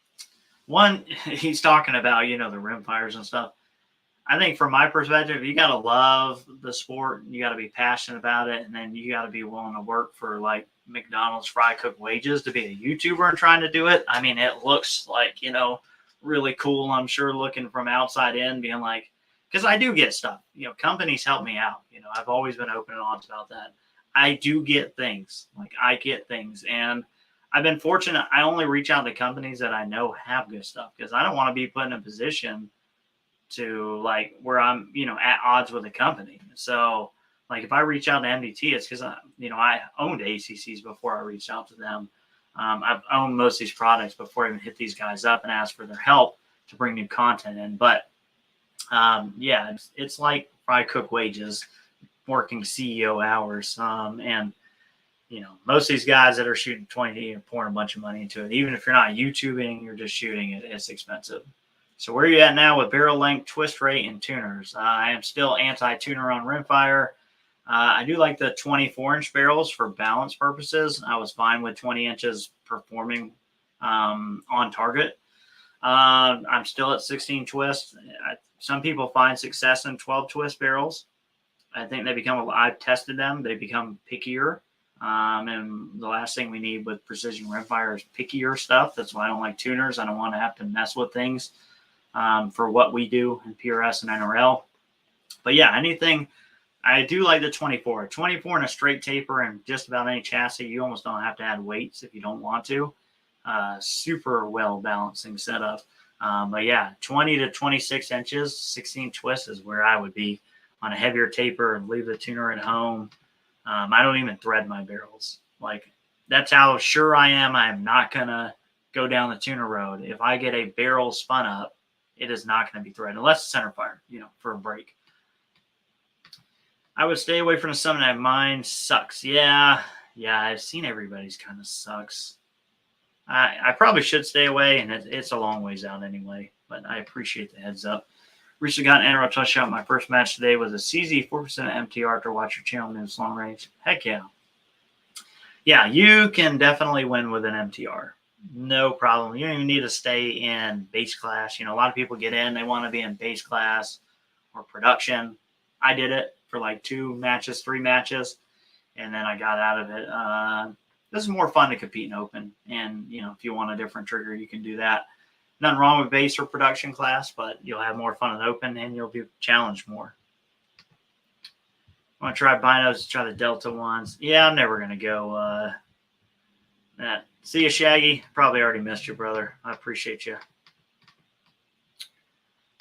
– one, he's talking about, the rimfires and stuff. I think from my perspective, you got to love the sport. You got to be passionate about it. And then you got to be willing to work for McDonald's fry cook wages to be a YouTuber and trying to do it. I mean, it looks like, really cool. I'm sure looking from outside in being like, because I do get stuff, companies help me out. I've always been open and honest about that. I do get things. I get things. And I've been fortunate. I only reach out to companies that I know have good stuff, because I don't want to be put in a position to like where I'm, at odds with the company. So like if I reach out to MDT, it's because I owned ACCs before I reached out to them. I've owned most of these products before I even hit these guys up and asked for their help to bring new content in. But it's like fry cook wages, working CEO hours. And most of these guys that are shooting 20 are pouring a bunch of money into it. Even if you're not YouTubing, you're just shooting it, it's expensive. So where are you at now with barrel length, twist rate, and tuners? I am still anti-tuner on rimfire. I do like the 24-inch barrels for balance purposes. I was fine with 20 inches performing on target. I'm still at 16 twists. Some people find success in 12 twist barrels. I think I've tested them. They become pickier. And the last thing we need with precision rimfire is pickier stuff. That's why I don't like tuners. I don't want to have to mess with things for what we do in PRS and NRL. But yeah, anything. I do like the 24. 24 in a straight taper and just about any chassis. You almost don't have to add weights if you don't want to. Super well balancing setup. But yeah, 20 to 26 inches, 16 twists is where I would be on a heavier taper and leave the tuner at home. I don't even thread my barrels. Like that's how sure I am. I'm not going to go down the tuner road. If I get a barrel spun up, it is not going to be threaded unless it's centerfire, for a break. I would stay away from the summon. Mine sucks. Yeah, I've seen everybody's kind of sucks. I probably should stay away, and it's a long ways out anyway, but I appreciate the heads up. Recently got an NRL touchdown. My first match today was a CZ 4% MTR to watch your channel news long range. Heck yeah. Yeah, you can definitely win with an MTR. No problem. You don't even need to stay in base class. A lot of people get in, they want to be in base class or production. I did it for like 2 matches, 3 matches, and then I got out of it. This is more fun to compete in open, and if you want a different trigger, you can do that. Nothing wrong with base or production class, but you'll have more fun in open, and you'll be challenged more. I want to try binos, try the Delta ones. Yeah, I'm never going to go that. See you, Shaggy. Probably already missed you, brother. I appreciate you.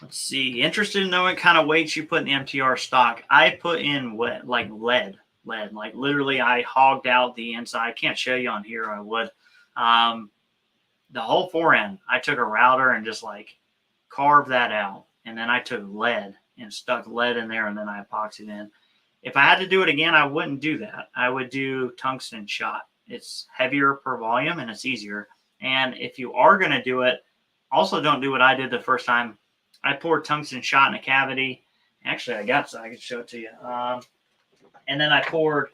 Let's see. Interested in knowing what kind of weights you put in the MTR stock. I put in like lead. Like literally I hogged out the inside. I can't show you on here. I would. The whole forend, I took a router and just like carved that out. And then I took lead and stuck lead in there, and then I epoxied in. If I had to do it again, I wouldn't do that. I would do tungsten shot. It's heavier per volume and it's easier. And if you are going to do it, also don't do what I did the first time. I poured tungsten shot in a cavity. Actually, I got so I can show it to you. And then I poured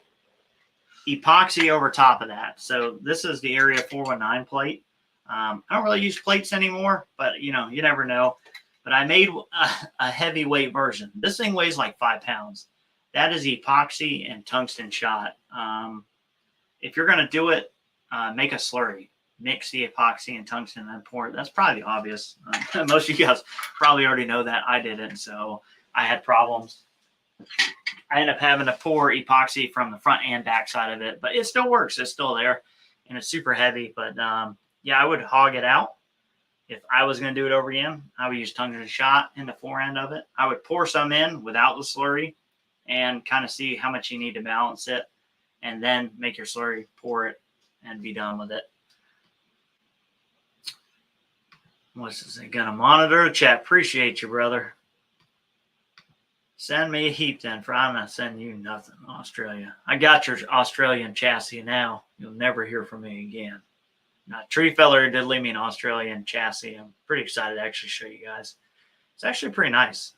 epoxy over top of that. So this is the Area 419 plate. I don't really use plates anymore, but you never know. But I made a heavyweight version. This thing weighs like 5 pounds. That is epoxy and tungsten shot. If you're going to do it, make a slurry. Mix the epoxy and tungsten and then pour it. That's probably obvious. Most of you guys probably already know that. I didn't, so I had problems. I ended up having to pour epoxy from the front and back side of it, but it still works. It's still there, and it's super heavy. But yeah, I would hog it out. If I was going to do it over again, I would use tungsten shot in the forend of it. I would pour some in without the slurry and kind of see how much you need to balance it, and then make your slurry, pour it, and be done with it. What's this? Gonna monitor the chat. Appreciate you, brother. Send me a heap then, for I'm not sending you nothing, Australia. I got your Australian chassis now. You'll never hear from me again. Now, Tree Feller did leave me an Australian chassis. I'm pretty excited to actually show you guys. It's actually pretty nice.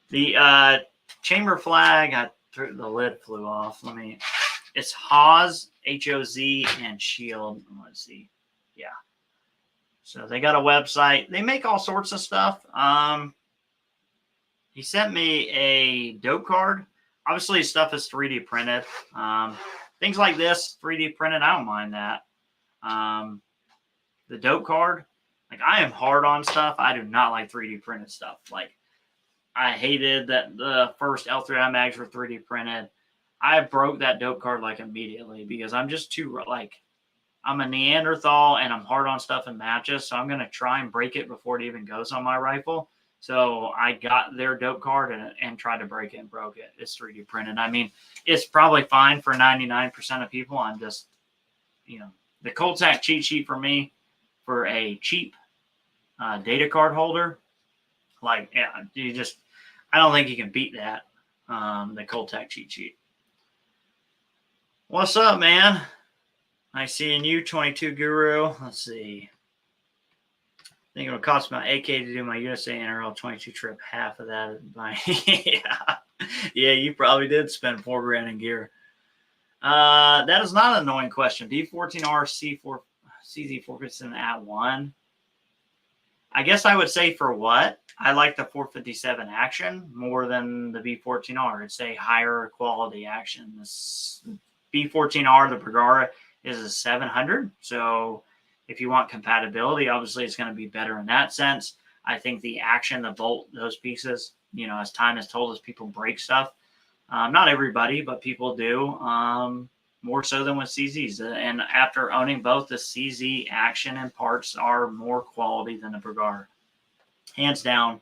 The chamber flag, the lid flew off. It's Haas, H-O-Z, and Shield. Let's see. Yeah. So they got a website. They make all sorts of stuff. He sent me a dope card. Obviously, his stuff is 3D printed. Things like this, 3D printed, I don't mind that. The dope card, like I am hard on stuff. I do not like 3D printed stuff. Like I hated that the first L3I mags were 3D printed. I broke that dope card like immediately because I'm just too like I'm a Neanderthal and I'm hard on stuff and matches, so I'm going to try and break it before it even goes on my rifle. So I got their dope card and tried to break it and broke it. It's 3D printed. I mean, it's probably fine for 99% of people. I'm just, the Coltac cheat sheet for me, for a cheap data card holder, I don't think you can beat that, the Coltac cheat sheet. What's up, man? Nice seeing you, 22 Guru. Let's see. I think it would cost about $8K to do my USA NRL 22 trip. Half of that is my yeah, you probably did spend $4,000 in gear. That is not an annoying question. B14R C4 CZ457 at 1. I guess I would say for what? I like the 457 action more than the B14R. It's a higher quality action. This B14R, the Bergara, is a 700. So if you want compatibility, obviously it's going to be better in that sense. I think the action, the bolt, those pieces, as time has told us, people break stuff. Not everybody, but people do, more so than with CZs. And after owning both, the CZ action and parts are more quality than the Bergara. Hands down,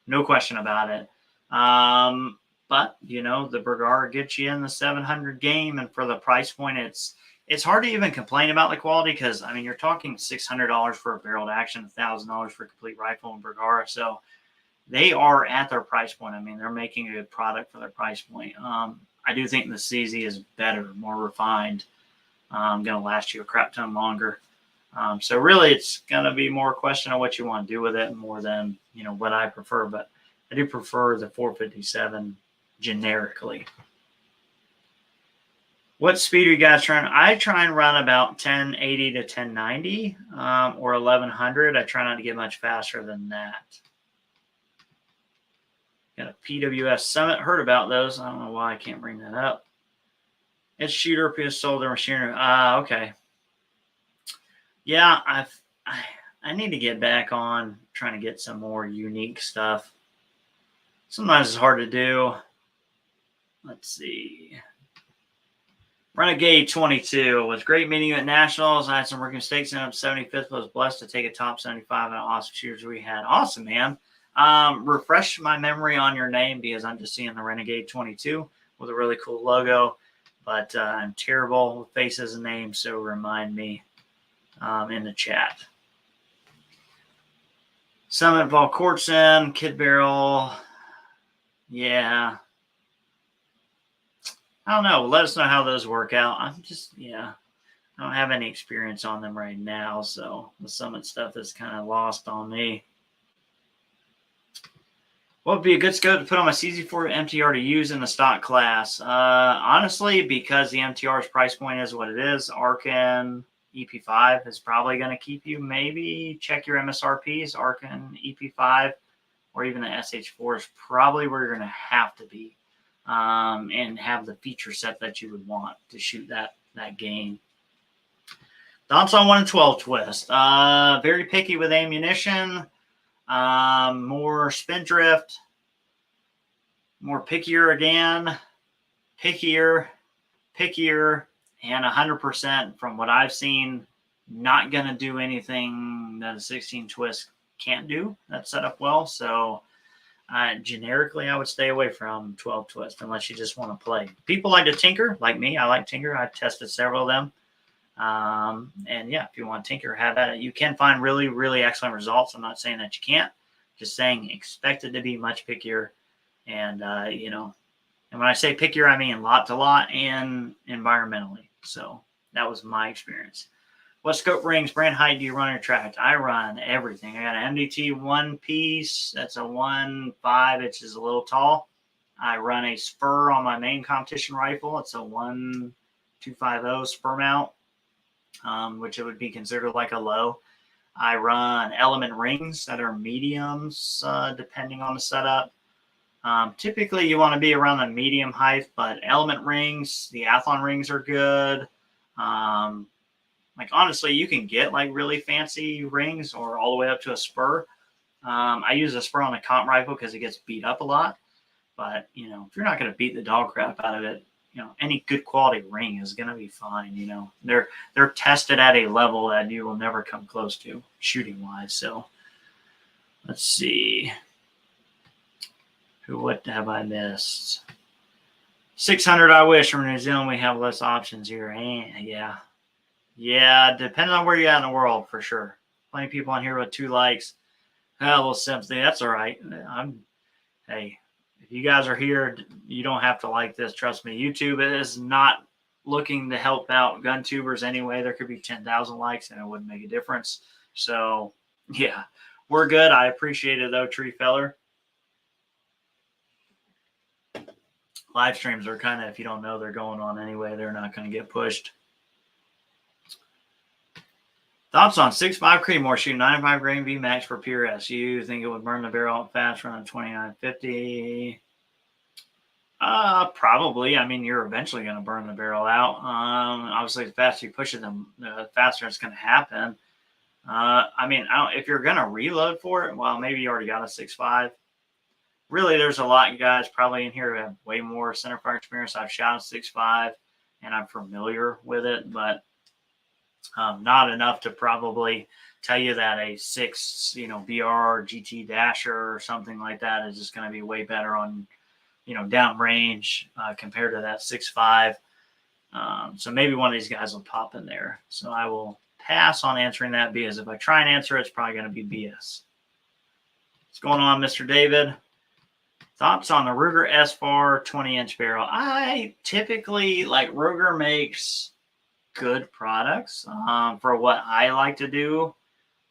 no question about it. But, the Bergara gets you in the 700 game, and for the price point, it's hard to even complain about the quality because, I mean, you're talking $600 for a barreled action, $1,000 for a complete rifle and Bergara. So they are at their price point. I mean, they're making a good product for their price point. I do think the CZ is better, more refined, going to last you a crap ton longer. So really, it's going to be more a question of what you want to do with it more than, what I prefer. But I do prefer the 457 generically. What speed are you guys trying? I try and run about 1080 to 1090 or 1100. I try not to get much faster than that. Got a PWS Summit. Heard about those. I don't know why I can't bring that up. It's shooter pistol. They're machinery. Okay. Yeah, I need to get back on trying to get some more unique stuff. Sometimes it's hard to do. Let's see. Renegade 22 was great meeting you at Nationals. I had some rookie mistakes in up 75th, but was blessed to take a top 75 and awesome shooters we had. Awesome, man. Refresh my memory on your name because I'm just seeing the Renegade 22 with a really cool logo, but I'm terrible with faces and names, so remind me in the chat. Summit Valkortsen, Kid Barrel. Yeah. I don't know. Let us know how those work out. I don't have any experience on them right now, so the Summit stuff is kind of lost on me. What would be a good scope to put on my CZ4 MTR to use in the stock class? Honestly, because the MTR's price point is what it is, Arkin EP5 is probably going to keep you. Maybe check your MSRPs. Arkin EP5 or even the SH4 is probably where you're going to have to be. And have the feature set that you would want to shoot that game. Thoughts on 112 twist? Very picky with ammunition. More spindrift. More pickier again. Pickier. And 100% from what I've seen, not going to do anything that a 16 twist can't do. That's set up well. So generically, I would stay away from 12 twist unless you just want to play. People like to tinker, like me. I like tinker. I've tested several of them. And yeah, if you want to tinker, have at it. You can find really, really excellent results. I'm not saying that you can't. Just saying expect it to be much pickier. And, and when I say pickier, I mean lot to lot and environmentally. So that was my experience. What scope rings, brand height do you run on your track? I run everything. I got an MDT one piece. That's a 1.5, which is a little tall. I run a spur on my main competition rifle. It's a 1.250 spur mount, which it would be considered like a low. I run element rings that are mediums, depending on the setup. Typically, you want to be around the medium height, but element rings, the Athlon rings are good. Honestly, you can get really fancy rings or all the way up to a spur. I use a spur on a comp rifle because it gets beat up a lot. But, if you're not going to beat the dog crap out of it, any good quality ring is going to be fine. They're tested at a level that you will never come close to shooting wise. So let's see. What have I missed? 600, I wish. From New Zealand, we have less options here. Yeah, depending on where you're at in the world, for sure. Plenty of people on here with 2 likes. A little sympathy. That's all right. Hey, if you guys are here, you don't have to like this. Trust me. YouTube is not looking to help out gun tubers anyway. There could be 10,000 likes and it wouldn't make a difference. So, yeah, we're good. I appreciate it, though, Tree Feller. Live streams are kind of, if you don't know they're going on anyway, they're not going to get pushed. Thoughts on 6.5 Creedmoor shooting 95 grain VMAX for PRS? You think it would burn the barrel out fast around 2950? Probably. I mean, you're eventually going to burn the barrel out. Obviously, the faster you push it, the faster it's going to happen. I mean, if you're going to reload for it, well, maybe you already got a 6.5. Really, there's a lot of guys probably in here who have way more centerfire experience. I've shot a 6.5, and I'm familiar with it, but not enough to probably tell you that a 6, BR GT Dasher or something like that is just going to be way better on, downrange compared to that 6.5. So maybe one of these guys will pop in there. So I will pass on answering that because if I try and answer it, it's probably going to be BS. What's going on, Mr. David? Thoughts on the Ruger S4 20-inch barrel? I typically, Ruger makes good products for what I like to do.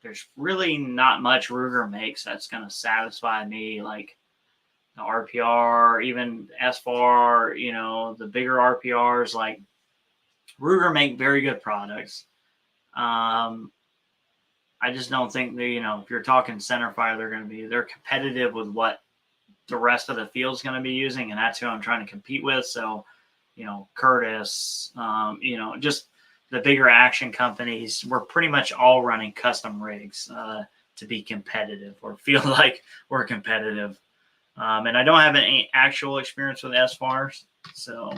There's really not much Ruger makes that's going to satisfy me, like the RPR, even S4, the bigger RPRs. Like Ruger make very good products. I just don't think they, if you're talking centerfire, they're competitive with what the rest of the field's going to be using, and that's who I'm trying to compete with. So, Curtis, just the bigger action companies, we're pretty much all running custom rigs to be competitive or feel like we're competitive. And I don't have any actual experience with SFARs. So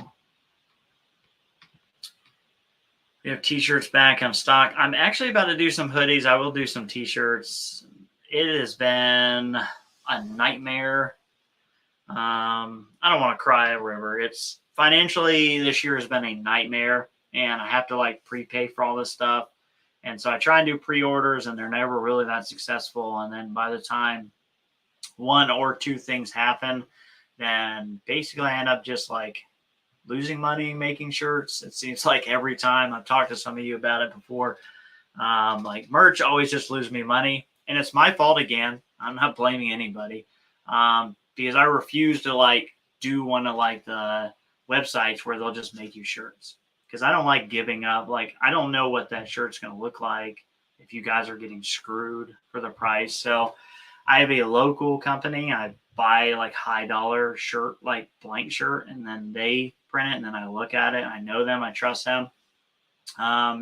we have t-shirts back on stock. I'm actually about to do some hoodies. I will do some t-shirts. It has been a nightmare. I don't want to cry a river. It's financially, this year has been a nightmare, and I have to prepay for all this stuff. And so I try and do pre-orders, and they're never really that successful. And then by the time 1 or 2 things happen, then basically I end up just losing money making shirts. It seems like every time. I've talked to some of you about it before. Merch always just loses me money, and it's my fault again. I'm not blaming anybody. Because I refuse to do one of the websites where they'll just make you shirts, because I don't like giving up. I don't know what that shirt's going to look like if you guys are getting screwed for the price. So I have a local company. I buy high dollar shirt, blank shirt, and then they print it, and then I look at it. I know them. I trust them.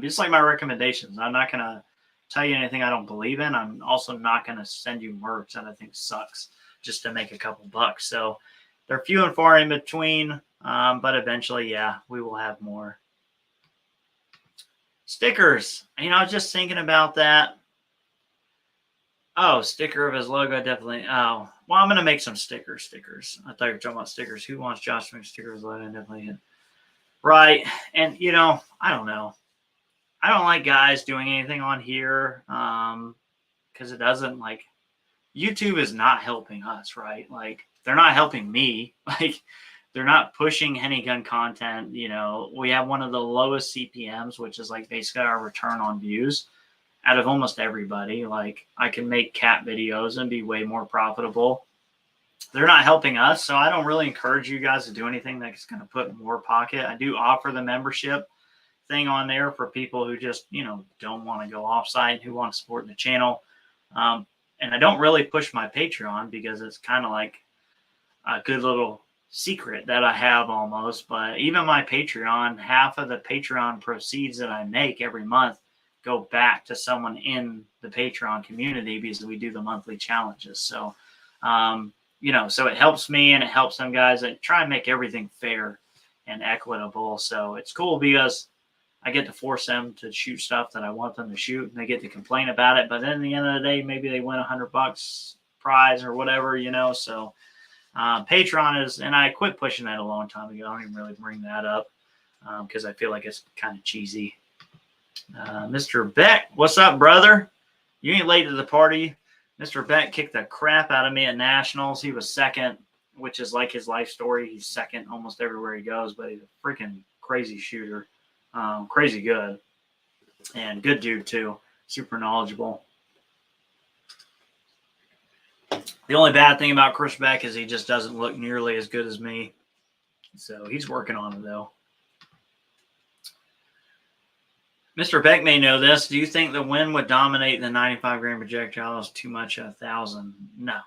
Just like my recommendations. I'm not going to tell you anything I don't believe in. I'm also not going to send you merch that I think sucks just to make a couple bucks. So they're few and far in between, but eventually, yeah, we will have more. Stickers. I was just thinking about that. Oh, sticker of his logo, definitely. Oh, well, I'm going to make some stickers. I thought you were talking about stickers. Who wants Josh to make stickers of his logo? Definitely. Right. And, I don't know. I don't like guys doing anything on here because it doesn't, YouTube is not helping us, right? They're not helping me. They're not pushing any gun content. We have one of the lowest CPMs, which is basically our return on views out of almost everybody. I can make cat videos and be way more profitable. They're not helping us, so I don't really encourage you guys to do anything that's going to put more pocket. I do offer the membership thing on there for people who just, don't want to go off-site, who want to support the channel. And I don't really push my Patreon because it's kind of like a good little secret that I have almost. But even my Patreon, half of the Patreon proceeds that I make every month go back to someone in the Patreon community because we do the monthly challenges. So, so it helps me and it helps them guys that try and make everything fair. and equitable. So it's cool because I get to force them to shoot stuff that I want them to shoot, and they get to complain about it. But then at the end of the day, maybe they win $100 prize or whatever, you know. So Patreon is, and I quit pushing that a long time ago. I don't even really bring that up because I feel like it's kind of cheesy. Mr. Beck, what's up, brother? You ain't late to the party. Mr. Beck kicked the crap out of me at Nationals. He was second, which is like his life story. He's second almost everywhere he goes, but he's a freaking crazy shooter. Crazy good. And good dude, too. Super knowledgeable. The only bad thing about Chris Beck is he just doesn't look nearly as good as me. So he's working on it, though. Mr. Beck may know this. Do you think the wind would dominate the 95-gram projectile is too much at 1,000? No.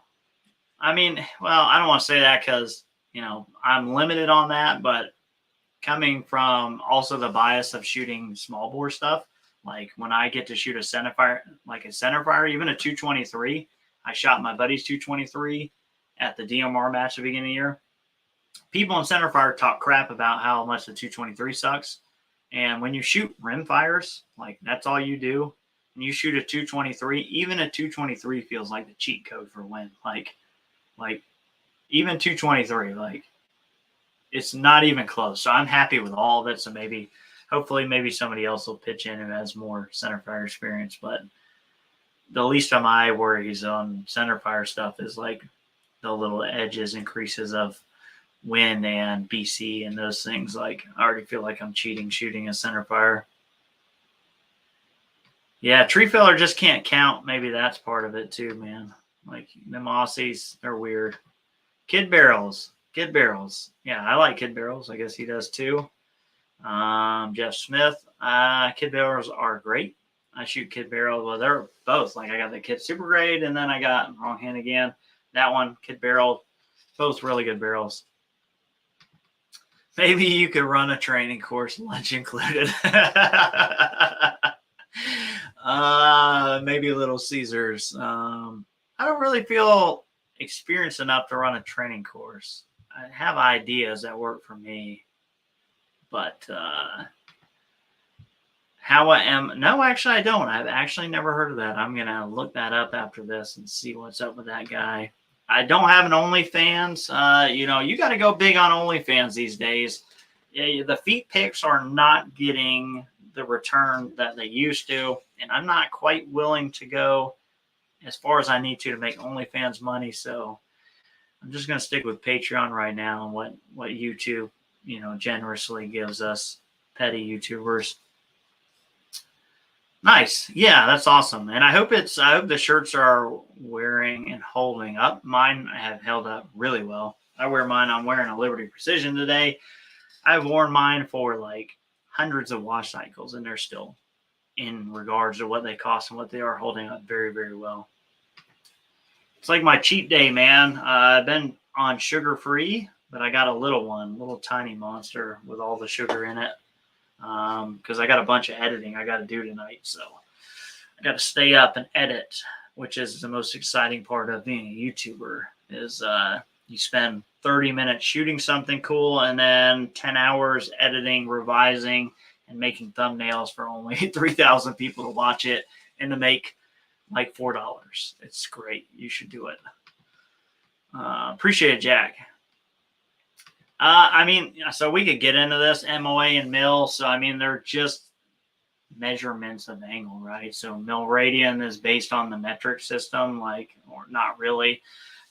I mean, well, I don't want to say that because, you know, I'm limited on that, but coming from also the bias of shooting small bore stuff, like when I get to shoot a centerfire, like a centerfire, even a 223, I shot my buddy's 223 at the DMR match at the beginning of the year. People in centerfire talk crap about how much the 223 sucks. And when you shoot rimfires, like that's all you do, and you shoot a 223, even a 223 feels like the cheat code for win. Like even 223, like it's not even close. So I'm happy with all of it. So hopefully somebody else will pitch in who has more centerfire experience. But the least of my worries on centerfire stuff is like the little edges, increases of win and BC and those things. Like I already feel like I'm cheating shooting a centerfire. Yeah, tree feller just can't count. Maybe that's part of it too, man. Like them Aussies, they're weird. Kid barrels. Yeah, I like kid barrels. I guess he does too. Jeff Smith. Kid barrels are great. I shoot kid barrel. Well, they're both. Like I got the kid super grade, and then I got wrong hand again. That one, kid barrel. Both really good barrels. Maybe you could run a training course, lunch included. Maybe Little Caesars. I don't really feel experienced enough to run a training course. I have ideas that work for me, but how I am? No, actually, I don't. I've actually never heard of that. I'm gonna look that up after this and see what's up with that guy. I don't have an OnlyFans. You know, you got to go big on OnlyFans these days. Yeah, the feet pics are not getting the return that they used to, and I'm not quite willing to go as far as I need to make OnlyFans money. So I'm just going to stick with Patreon right now and what YouTube, you know, generously gives us petty YouTubers. Nice. Yeah, that's awesome. And I hope the shirts are wearing and holding up. Mine have held up really well. I wear mine. I'm wearing a Liberty Precision today. I've worn mine for like hundreds of wash cycles, and they're still, in regards to what they cost and what they are, holding up very, very well. It's like my cheat day, man. I've been on sugar-free, but I got a little tiny monster with all the sugar in it. Because I got a bunch of editing I got to do tonight. So I got to stay up and edit, which is the most exciting part of being a YouTuber is you spend 30 minutes shooting something cool and then 10 hours editing, revising, and making thumbnails for only 3,000 people to watch it and to make like $4. It's great. You should do it. Appreciate it, Jack. I mean, so we could get into this MOA and mil. So, I mean, they're just measurements of angle, right? So mil radian is based on the metric system, like, or not really.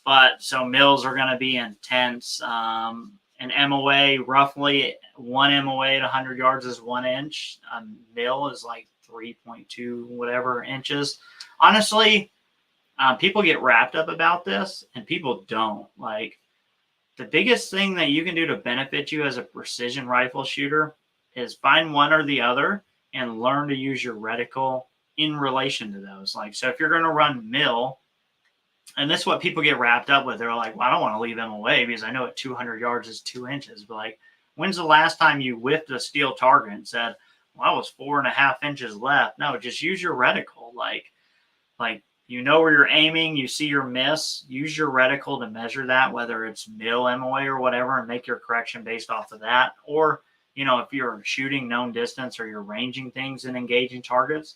But so mils are going to be intense. An MOA, roughly one MOA at 100 yards is 1 inch. A mil is like 3.2 whatever inches. Honestly, people get wrapped up about this and people don't. Like, the biggest thing that you can do to benefit you as a precision rifle shooter is find one or the other and learn to use your reticle in relation to those. Like, so if you're going to run mil, and this is what people get wrapped up with, they're like, well, I don't want to leave them away because I know at 200 yards is 2 inches. But like, when's the last time you whiffed a steel target and said, well, I was 4.5 inches left? No, just use your reticle. Like, you know where you're aiming, you see your miss, use your reticle to measure that, whether it's mil, MOA, or whatever, and make your correction based off of that. Or, if you're shooting known distance or you're ranging things and engaging targets,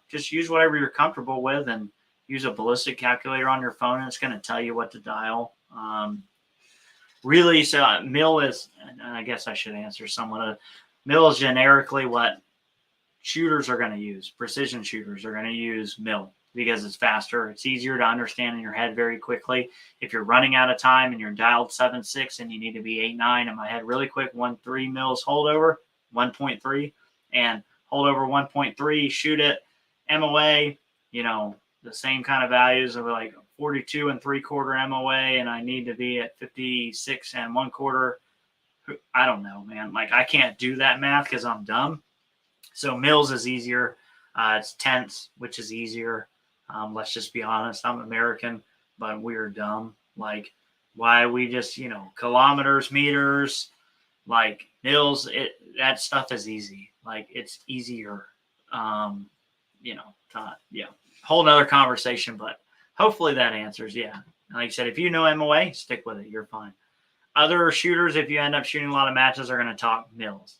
just use whatever you're comfortable with and use a ballistic calculator on your phone, and it's going to tell you what to dial. Really, so mil is, and I guess I should answer somewhat, mil is generically what shooters are going to use. Precision shooters are going to use mil because it's faster. It's easier to understand in your head very quickly. If you're running out of time and you're dialed 7.6 and you need to be 8.9 in my head really quick, 1.3 mils holdover, 1.3, and holdover 1.3, shoot it, MOA, the same kind of values of like 42 3/4 MOA, and I need to be at 56 1/4. I don't know, man. Like, I can't do that math because I'm dumb. So mils is easier. It's tenths, which is easier. Let's just be honest. I'm American, but we're dumb. Like, why we just, kilometers, meters, like mils, that stuff is easy. Like, it's easier. Whole nother conversation, but hopefully that answers. Yeah. Like I said, if you know MOA, stick with it. You're fine. Other shooters, if you end up shooting a lot of matches, are going to talk mils.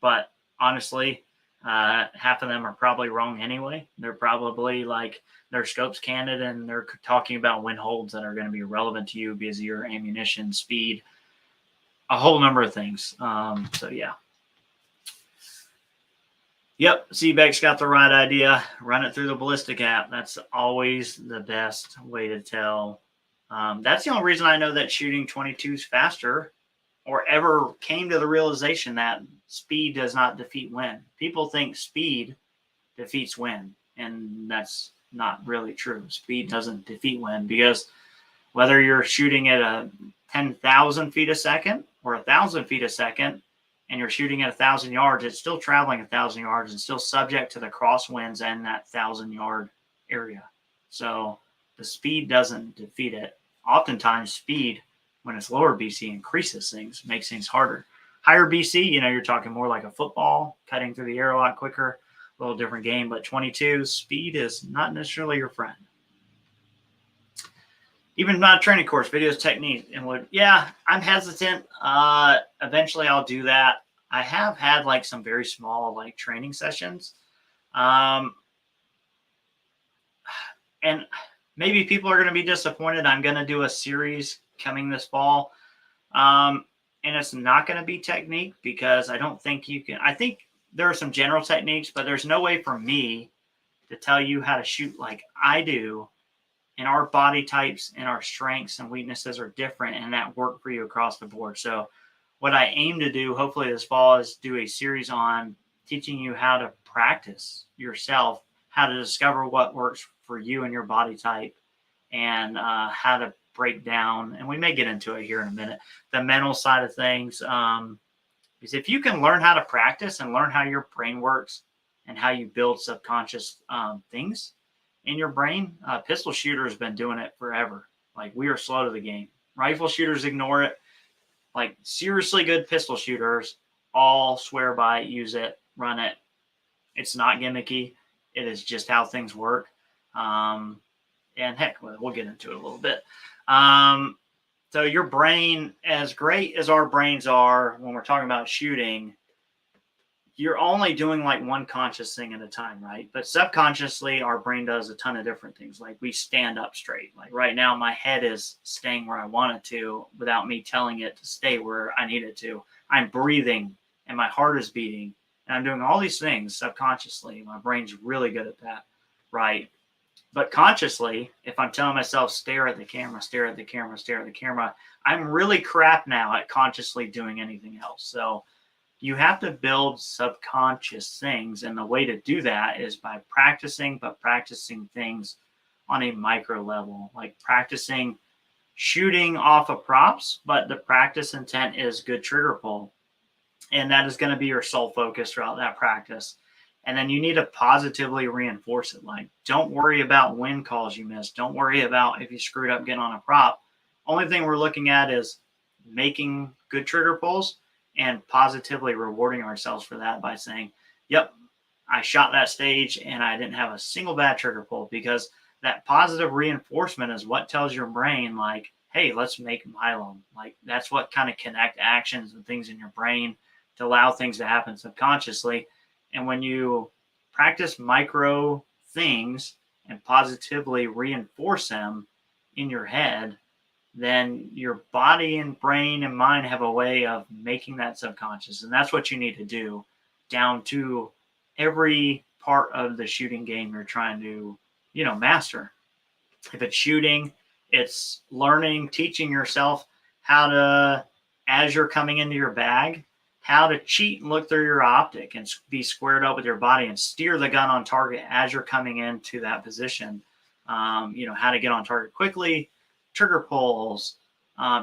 But honestly, half of them are probably wrong anyway. They're probably like their scope's candid and they're talking about wind holds that are going to be relevant to you because of your ammunition, speed, a whole number of things. So yeah. Yep, CBEC's got the right idea. Run it through the ballistic app. That's always the best way to tell. That's the only reason I know that shooting 22 is faster, or ever came to the realization that speed does not defeat wind. People think speed defeats wind, and that's not really true. Speed doesn't defeat wind, because whether you're shooting at a 10,000 feet a second or 1,000 feet a second, and you're shooting at 1,000 yards, it's still traveling 1,000 yards and still subject to the crosswinds and that 1,000-yard area. So the speed doesn't defeat it. Oftentimes, speed, when it's lower BC, increases things, makes things harder. Higher BC, you're talking more like a football, cutting through the air a lot quicker, a little different game. But 22, speed is not necessarily your friend. Even not training course, videos, technique, and I'm hesitant. Eventually I'll do that. I have had like some very small like training sessions. And maybe people are going to be disappointed. I'm going to do a series coming this fall. And it's not going to be technique, because I don't think you can. I think there are some general techniques, but there's no way for me to tell you how to shoot like I do. And our body types and our strengths and weaknesses are different, and that work for you across the board. So what I aim to do, hopefully this fall, is do a series on teaching you how to practice yourself, how to discover what works for you and your body type, and how to break down, and we may get into it here in a minute, the mental side of things. Because if you can learn how to practice and learn how your brain works and how you build subconscious things in your brain, pistol shooter has been doing it forever. Like, we are slow to the game. Rifle shooters ignore it. Like, seriously good pistol shooters all swear by it, use it, run it. It's not gimmicky. It is just how things work. And heck, we'll get into it a little bit. So your brain, as great as our brains are when we're talking about shooting, you're only doing like one conscious thing at a time, right? But subconsciously, our brain does a ton of different things. Like, we stand up straight. Like right now, my head is staying where I want it to without me telling it to stay where I need it to. I'm breathing and my heart is beating, and I'm doing all these things subconsciously. My brain's really good at that, right? But consciously, if I'm telling myself, stare at the camera, stare at the camera, stare at the camera, I'm really crap now at consciously doing anything else. So you have to build subconscious things, and the way to do that is by practicing, but practicing things on a micro level, like practicing shooting off of props, but the practice intent is good trigger pull. And that is going to be your sole focus throughout that practice. And then you need to positively reinforce it. Like, don't worry about wind calls you missed. Don't worry about if you screwed up getting on a prop. Only thing we're looking at is making good trigger pulls and positively rewarding ourselves for that by saying, yep, I shot that stage and I didn't have a single bad trigger pull, because that positive reinforcement is what tells your brain, like, hey, let's make Mylum. Like, that's what kind of connect actions and things in your brain to allow things to happen subconsciously. And when you practice micro things and positively reinforce them in your head, then your body and brain and mind have a way of making that subconscious. And that's what you need to do down to every part of the shooting game you're trying to, master. If it's shooting, it's learning, teaching yourself how to, as you're coming into your bag, how to cheat and look through your optic and be squared up with your body and steer the gun on target as you're coming into that position. How to get on target quickly, trigger pulls,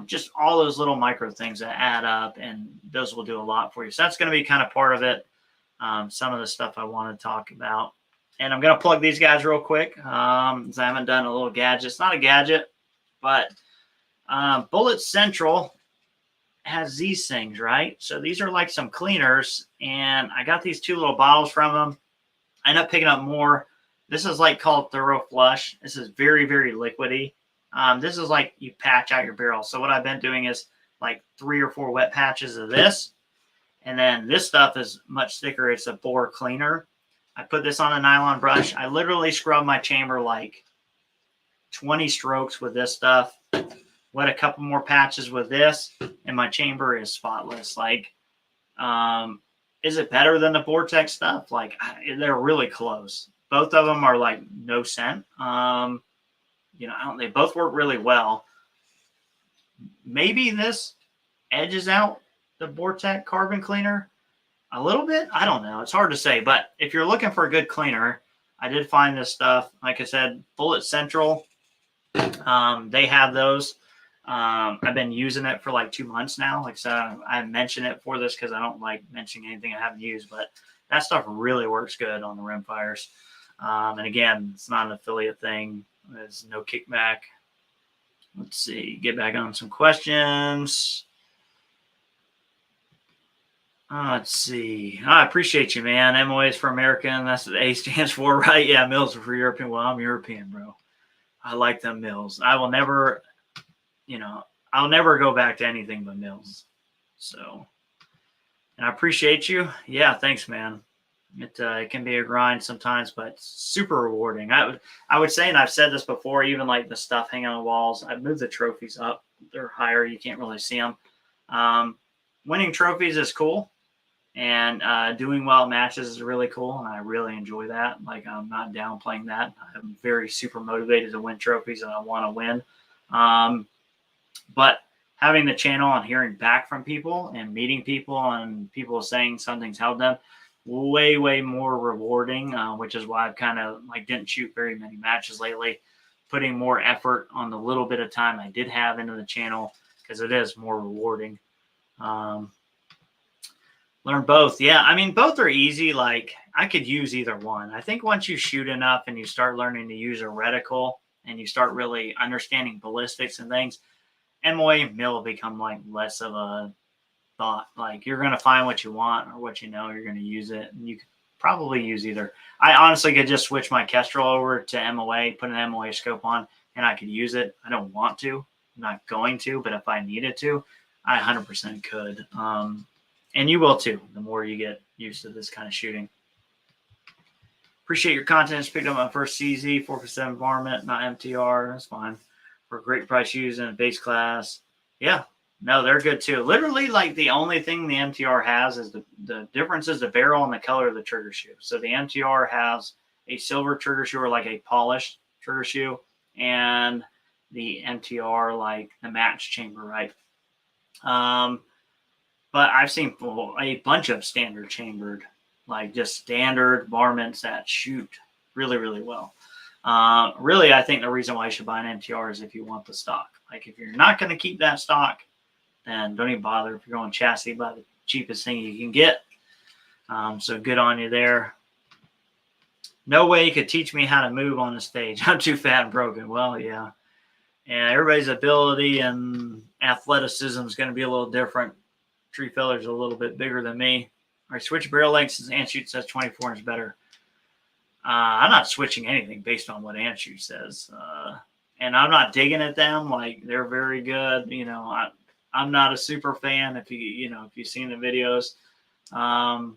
just all those little micro things that add up, and those will do a lot for you. So that's going to be kind of part of it. Some of the stuff I want to talk about. And I'm going to plug these guys real quick, because I haven't done a little gadget. It's not a gadget, but Bullet Central has these things, right? So these are like some cleaners, and I got these 2 little bottles from them. I ended up picking up more. This is like called Thorough Flush. This is very, very liquidy. This is like you patch out your barrel. So what I've been doing is like 3 or 4 wet patches of this. And then this stuff is much thicker. It's a bore cleaner. I put this on a nylon brush. I literally scrub my chamber like 20 strokes with this stuff. Wet a couple more patches with this, and my chamber is spotless. Like, is it better than the Vortex stuff? Like, they're really close. Both of them are like no scent. They both work really well. Maybe this edges out the Vortex carbon cleaner a little bit. I don't know. It's hard to say. But if you're looking for a good cleaner, I did find this stuff. Like I said, Bullet Central. They have those. I've been using it for like 2 months now. Like I said, I mention it for this because I don't like mentioning anything I haven't used. But that stuff really works good on the rimfires. And again, it's not an affiliate thing. There's no kickback. Let's see. Get back on some questions. Let's see. I appreciate you, man. MOA is for American. That's what A stands for, right? Yeah, mills are for European. Well, I'm European, bro. I like them mills. I will never, I'll never go back to anything but mills. So, and I appreciate you. Yeah, thanks, man. It can be a grind sometimes, but super rewarding. I would say, and I've said this before, even like the stuff hanging on the walls, I've moved the trophies up. They're higher. You can't really see them. Winning trophies is cool, and doing well at matches is really cool, and I really enjoy that. Like, I'm not downplaying that. I'm very super motivated to win trophies, and I want to win. But having the channel and hearing back from people and meeting people and people saying something's helped them, way, way more rewarding, which is why I've kind of didn't shoot very many matches lately, putting more effort on the little bit of time I did have into the channel, because it is more rewarding. Learn both. Yeah, I mean, both are easy. Like, I could use either one. I think once you shoot enough and you start learning to use a reticle and you start really understanding ballistics and things, MOA and mill will become like less of a thought. Like, you're going to find what you want or what you're going to use it, and you could probably use either. I honestly could just switch my Kestrel over to MOA, put an MOA scope on, and I could use it. I don't want to. I'm not going to, but if I needed to, I 100% could. And you will too, the more you get used to this kind of shooting. Appreciate your content. Just picked up my first CZ 4x7 varmint, not MTR. That's fine. For a great price using a base class. Yeah, no, they're good too. Literally, like, the only thing the MTR has is the difference is the barrel and the color of the trigger shoe. So the MTR has a silver trigger shoe, or like a polished trigger shoe, and the MTR, like the match chamber, right? But I've seen a bunch of standard chambered, like just standard varmints that shoot really, really well. Really, I think the reason why you should buy an MTR is if you want the stock. Like, if you're not going to keep that stock, then don't even bother. If you're going chassis, buy the cheapest thing you can get. So good on you there. No way you could teach me how to move on the stage. I'm too fat and broken. Well, yeah. And everybody's ability and athleticism is going to be a little different. Tree feller's a little bit bigger than me. All right, switch barrel lengths since Anschutz says 24 is better. I'm not switching anything based on what Anschutz says. And I'm not digging at them. Like, they're very good. You know, I'm not a super fan. If you've seen the videos, I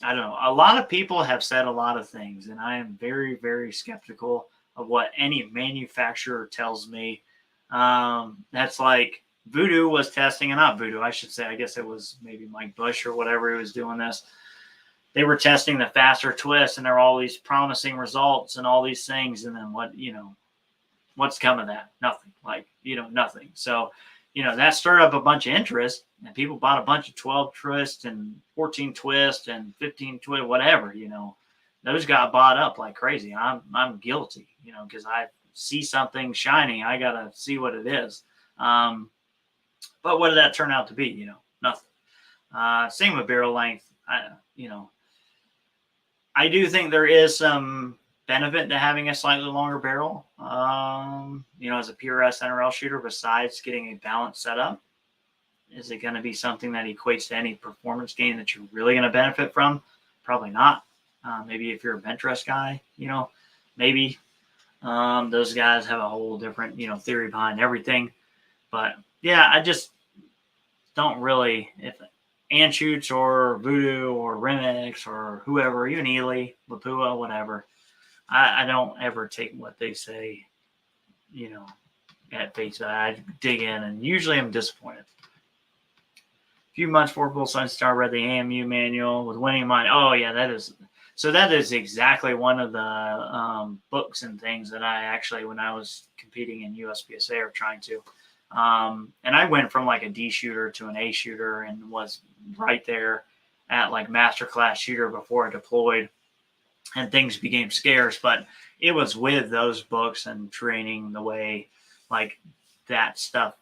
don't know. A lot of people have said a lot of things, and I am very, very skeptical of what any manufacturer tells me. That's like Voodoo was testing, and not Voodoo, I should say. I guess it was maybe Mike Bush or whatever who was doing this. They were testing the faster twist, and there were all these promising results and all these things. And then what's come of that? Nothing. Like, nothing. So, that stirred up a bunch of interest, and people bought a bunch of 12 twist and 14 twist and 15 twist, whatever, those got bought up like crazy. I'm guilty, because I see something shiny. I got to see what it is. But what did that turn out to be? Nothing. Same with barrel length. I do think there is some benefit to having a slightly longer barrel, as a PRS NRL shooter, besides getting a balanced setup. Is it going to be something that equates to any performance gain that you're really going to benefit from? Probably not. Maybe if you're a bench rest guy, maybe those guys have a whole different, theory behind everything. But yeah, I just don't really, if Anschutz or Voodoo or Remix or whoever, even Ely, Lapua, whatever, I don't ever take what they say, at face value. I dig in, and usually I'm disappointed. A few months before Full Sun Star, read the AMU manual with winning in mind. Oh yeah, that is exactly one of the books and things that I actually, when I was competing in USPSA or trying to, and I went from like a D shooter to an A shooter and was right there at like masterclass shooter before I deployed, and things became scarce. But it was with those books and training the way like that stuff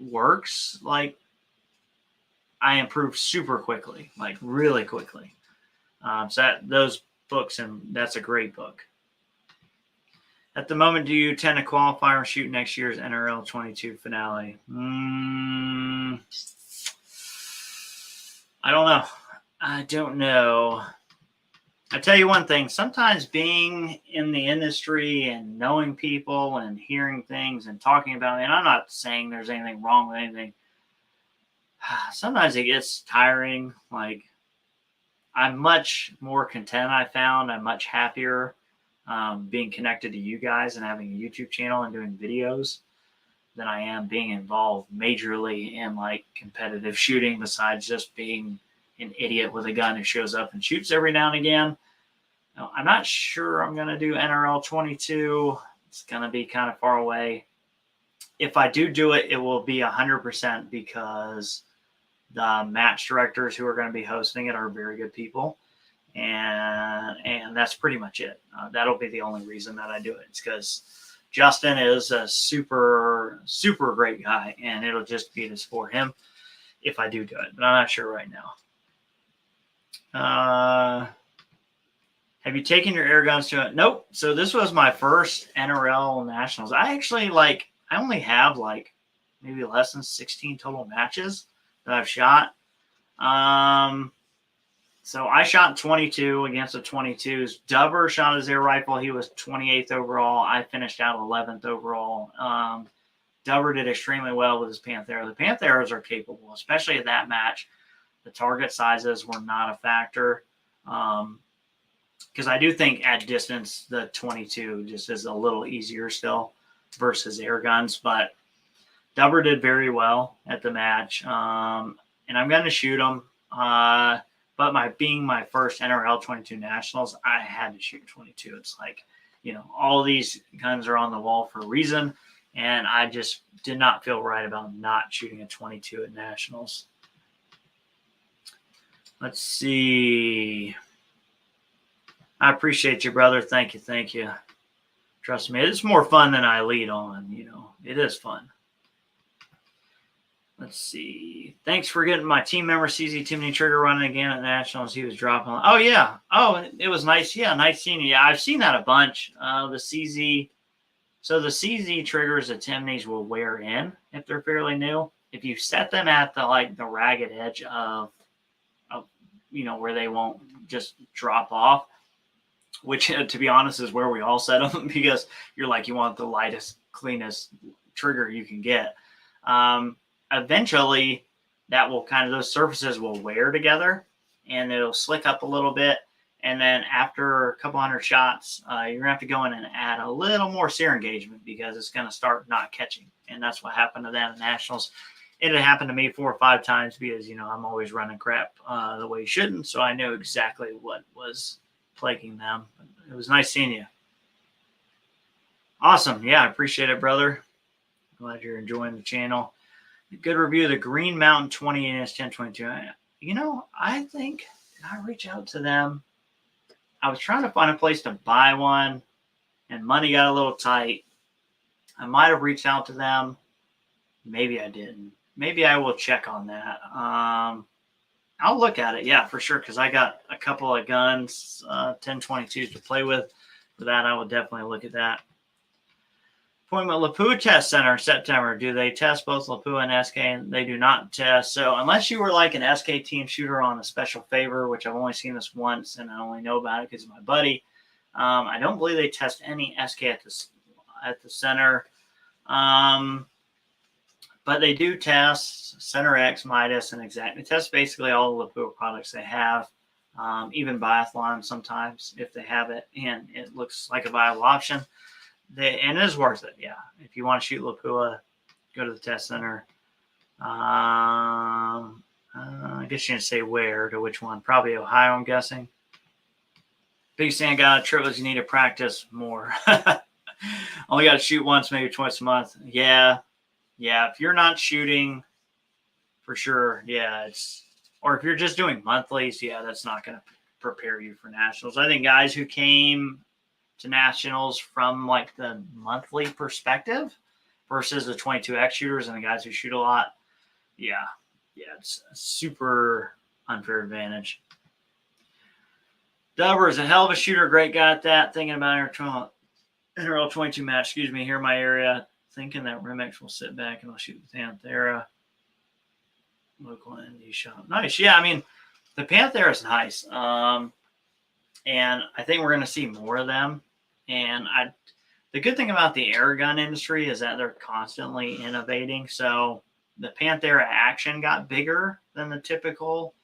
works. Like, I improved super quickly, like really quickly. So those books, and that's a great book. At the moment, do you tend to qualify or shoot next year's NRL 22 finale? I don't know. I tell you one thing, sometimes being in the industry and knowing people and hearing things and talking about it, and I'm not saying there's anything wrong with anything. Sometimes it gets tiring. Like, I'm much more content, I found. I'm much happier being connected to you guys and having a YouTube channel and doing videos than I am being involved majorly in like competitive shooting, besides just being an idiot with a gun who shows up and shoots every now and again. Now, I'm not sure I'm going to do NRL 22. It's going to be kind of far away. If I do it, it will be 100% because the match directors who are going to be hosting it are very good people. And that's pretty much it. That'll be the only reason that I do it. It's because Justin is a super, super great guy, and it'll just be to support him if I do it. But I'm not sure right now. Have you taken your air guns to it? Nope. So this was my first NRL Nationals. I only have like maybe less than 16 total matches that I've shot. So I shot 22 against the 22s. Dubber shot his air rifle. He was 28th overall. I finished out 11th overall. Dubber did extremely well with his Panthera. The Pantheras are capable, especially at that match. The target sizes were not a factor. Because I do think at distance, the 22 just is a little easier still versus air guns. But Dubber did very well at the match. And I'm going to shoot him. But being my first NRL 22 Nationals, I had to shoot 22. It's like, all these guns are on the wall for a reason. And I just did not feel right about not shooting a 22 at Nationals. Let's see. I appreciate you, brother. Thank you. Trust me, it's more fun than I lead on. It is fun. Let's see. Thanks for getting my team member CZ Timney trigger running again at Nationals. He was dropping. Oh, yeah. Oh, it was nice. Yeah, nice seeing you. Yeah, I've seen that a bunch. The CZ. So the CZ triggers at Timneys will wear in if they're fairly new. If you set them at the ragged edge of where they won't just drop off, which to be honest is where we all set them because you're like, you want the lightest, cleanest trigger you can get. Eventually that will those surfaces will wear together and it'll slick up a little bit. And then after a couple hundred shots, you're gonna have to go in and add a little more sear engagement because it's gonna start not catching. And that's what happened to them at Nationals. It had happened to me 4 or 5 times because, I'm always running crap the way you shouldn't. So I knew exactly what was plaguing them. It was nice seeing you. Awesome. Yeah, I appreciate it, brother. Glad you're enjoying the channel. Good review of the Green Mountain 20 NS1022. I think, did I reach out to them? I was trying to find a place to buy one and money got a little tight. I might have reached out to them. Maybe I didn't. Maybe I will check on that. I'll look at it. Yeah, for sure. Because I got a couple of guns, 1022s to play with. For that, I will definitely look at that. Appointment Lapua Test Center in September. Do they test both Lapua and SK? And they do not test. So unless you were like an SK team shooter on a special favor, which I've only seen this once and I only know about it because of my buddy, I don't believe they test any SK at the center. But they do test Center X, Midas, and Exact. They test basically all the Lapua products they have, even Biathlon sometimes if they have it and it looks like a viable option. And it is worth it, yeah. If you want to shoot Lapua, go to the test center. I guess you can say where to which one. Probably Ohio, I'm guessing. Big Sand God, triplets, you need to practice more. Only got to shoot once, maybe twice a month. Yeah. If you're not shooting, for sure, yeah. Or if you're just doing monthlies, yeah, that's not going to prepare you for nationals. I think guys who came to nationals from like the monthly perspective versus the 22X shooters and the guys who shoot a lot. Yeah, it's a super unfair advantage. Dubber is a hell of a shooter. Great guy at that. Thinking about NRL 22 match, here in my area. Thinking that Rimex will sit back and I'll shoot the Panthera. Local indie shop. Nice. Yeah, I mean, the Panthera is nice. And I think we're going to see more of them. And the good thing about the air gun industry is that they're constantly innovating. So the Panthera action got bigger than the typical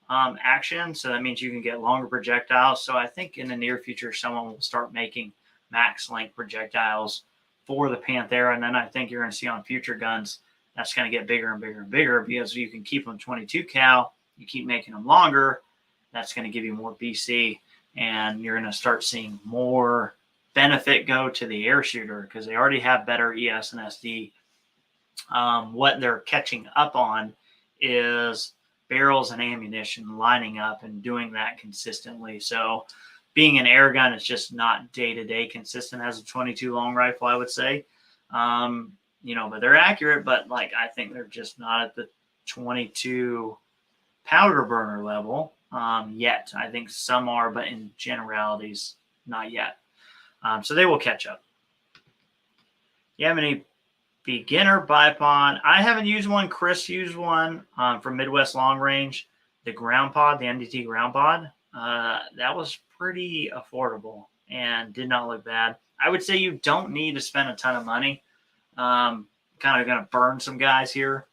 action. So that means you can get longer projectiles. So I think in the near future, someone will start making max length projectiles for the Panthera. And then I think you're going to see on future guns, that's going to get bigger and bigger and bigger because you can keep them 22 cal. You keep making them longer. That's going to give you more BC. And you're going to start seeing more benefit go to the air shooter because they already have better ES and SD. What they're catching up on is barrels and ammunition lining up and doing that consistently. So being an air gun is just not day-to-day consistent as a 22 long rifle, I would say. But they're accurate, but like I think they're just not at the 22 powder burner level yet. I think some are, but in generalities, not yet. So they will catch up. You have any beginner bipod? I haven't used one. Chris used one from Midwest Long Range, the ground pod, the MDT ground pod. That was pretty affordable and did not look bad. I would say you don't need to spend a ton of money. Kind of going to burn some guys here.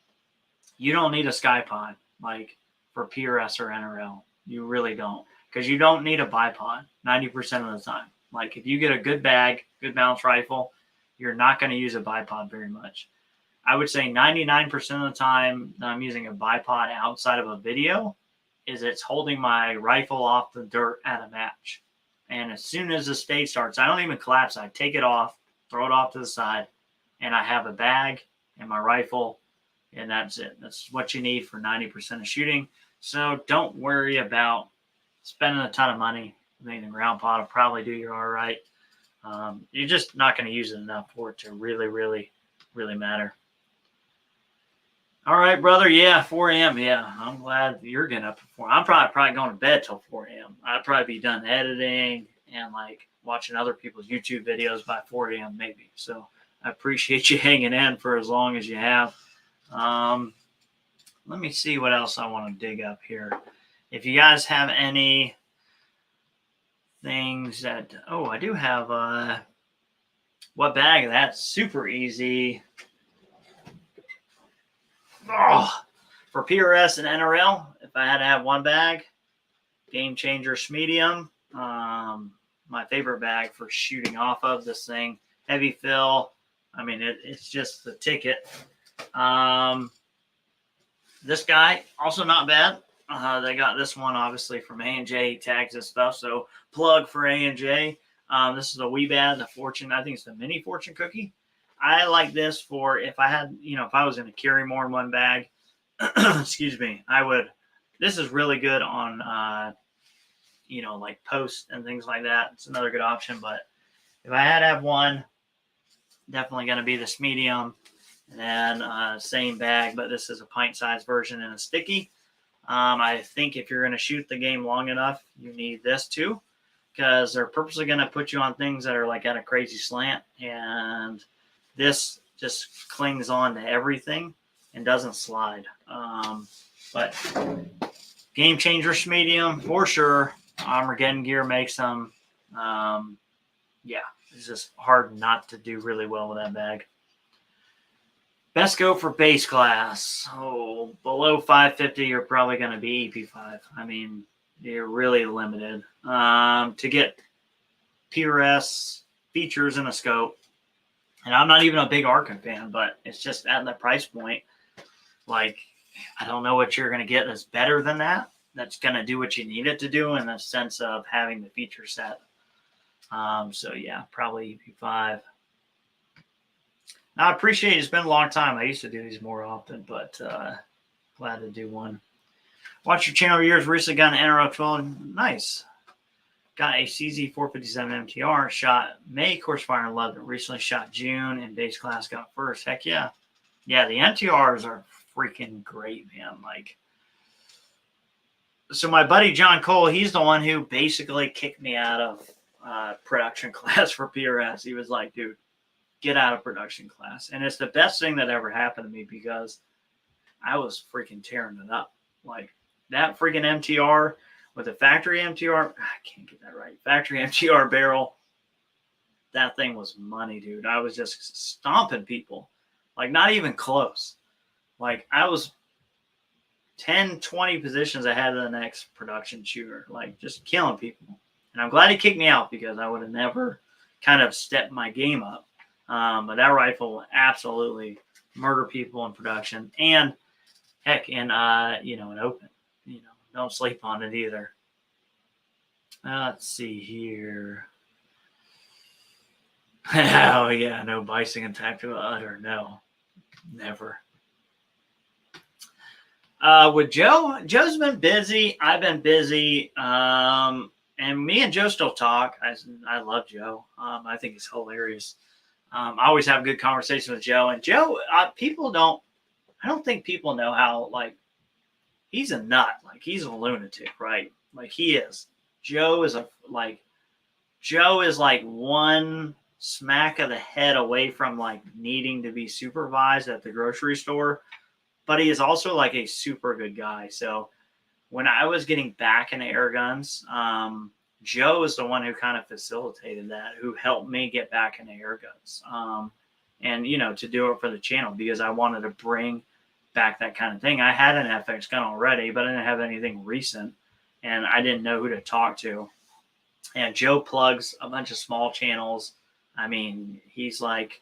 You don't need a SkyPod like for PRS or NRL. You really don't, because you don't need a bipod 90% of the time. Like if you get a good bag, good balance rifle, you're not going to use a bipod very much. I would say 99% of the time that I'm using a bipod outside of a video is it's holding my rifle off the dirt at a match. And as soon as the stage starts, I don't even collapse. I take it off, throw it off to the side, and I have a bag and my rifle, and that's it. That's what you need for 90% of shooting. So don't worry about spending a ton of money. I think the ground pod will probably do you all right. You're just not going to use it enough for it to really, really, really matter. All right, brother. Yeah, 4 a.m. Yeah, I'm glad you're getting up at 4. I'm probably going to bed till 4 a.m. I'd probably be done editing and like watching other people's YouTube videos by 4 a.m. maybe. So I appreciate you hanging in for as long as you have. Let me see what else I want to dig up here. if you guys have any things that, oh, I do have, what bag? That's super easy. Oh, for PRS and NRL, if I had to have one bag, Game Changers Medium. My favorite bag for shooting off of this thing. Heavy fill. I mean, it's just the ticket. This guy, also not bad. They got this one, obviously, from A&J tags and stuff. So plug for A&J. This is a wee bad, the Fortune. I think it's the mini Fortune cookie. I like this for if I had, if I was going to carry more in one bag, excuse me, I would. This is really good on, like post and things like that. It's another good option. But if I had to have one, definitely going to be this medium. And then same bag, but this is a pint-sized version and a sticky. I think if you're going to shoot the game long enough, you need this too, because they're purposely going to put you on things that are like at a crazy slant. And this just clings on to everything and doesn't slide. But Game Changers Medium, for sure. Armageddon Gear makes them. Yeah, it's just hard not to do really well with that bag. Best go for base class. Oh, below 550, you're probably going to be EP5. I mean, you're really limited. To get PRS features in a scope, and I'm not even a big Arkham fan, but it's just at that price point. Like, I don't know what you're going to get that's better than that. That's going to do what you need it to do in the sense of having the feature set. So, yeah, probably EP5. I appreciate it. It's been a long time. I used to do these more often, but glad to do one. Watch your channel years. Recently got an NRL 12. Nice. Got a CZ 457 MTR. Shot May, course fire, and loved it. Recently shot June, and base class got first. Heck yeah. Yeah, the MTRs are freaking great, man. Like, so my buddy John Cole, he's the one who basically kicked me out of production class for PRS. He was like, dude, get out of production class. And it's the best thing that ever happened to me because I was freaking tearing it up. Like that freaking MTR with a factory MTR, I can't get that right. Factory MTR barrel. That thing was money, dude. I was just stomping people. Like not even close. Like I was 10, 20 positions ahead of the next production shooter. Like just killing people. And I'm glad he kicked me out because I would have never kind of stepped my game up. But that rifle will absolutely murder people in production and heck in an open. Don't sleep on it either. Let's see here. Oh yeah, no bicycle and tactical udder. No, never. With Joe's been busy. I've been busy. And me and Joe still talk. I love Joe. I think he's hilarious. I always have good conversations with Joe. And Joe, I don't think people know how, like, he's a nut. Like, he's a lunatic, right? Like, he is. Joe is like one smack of the head away from, like, needing to be supervised at the grocery store. But he is also, like, a super good guy. So when I was getting back into air guns, Joe is the one who kind of facilitated that, who helped me get back into air guns. And, to do it for the channel because I wanted to bring back that kind of thing. I had an FX gun already, but I didn't have anything recent and I didn't know who to talk to. And Joe plugs a bunch of small channels. I mean, he's like,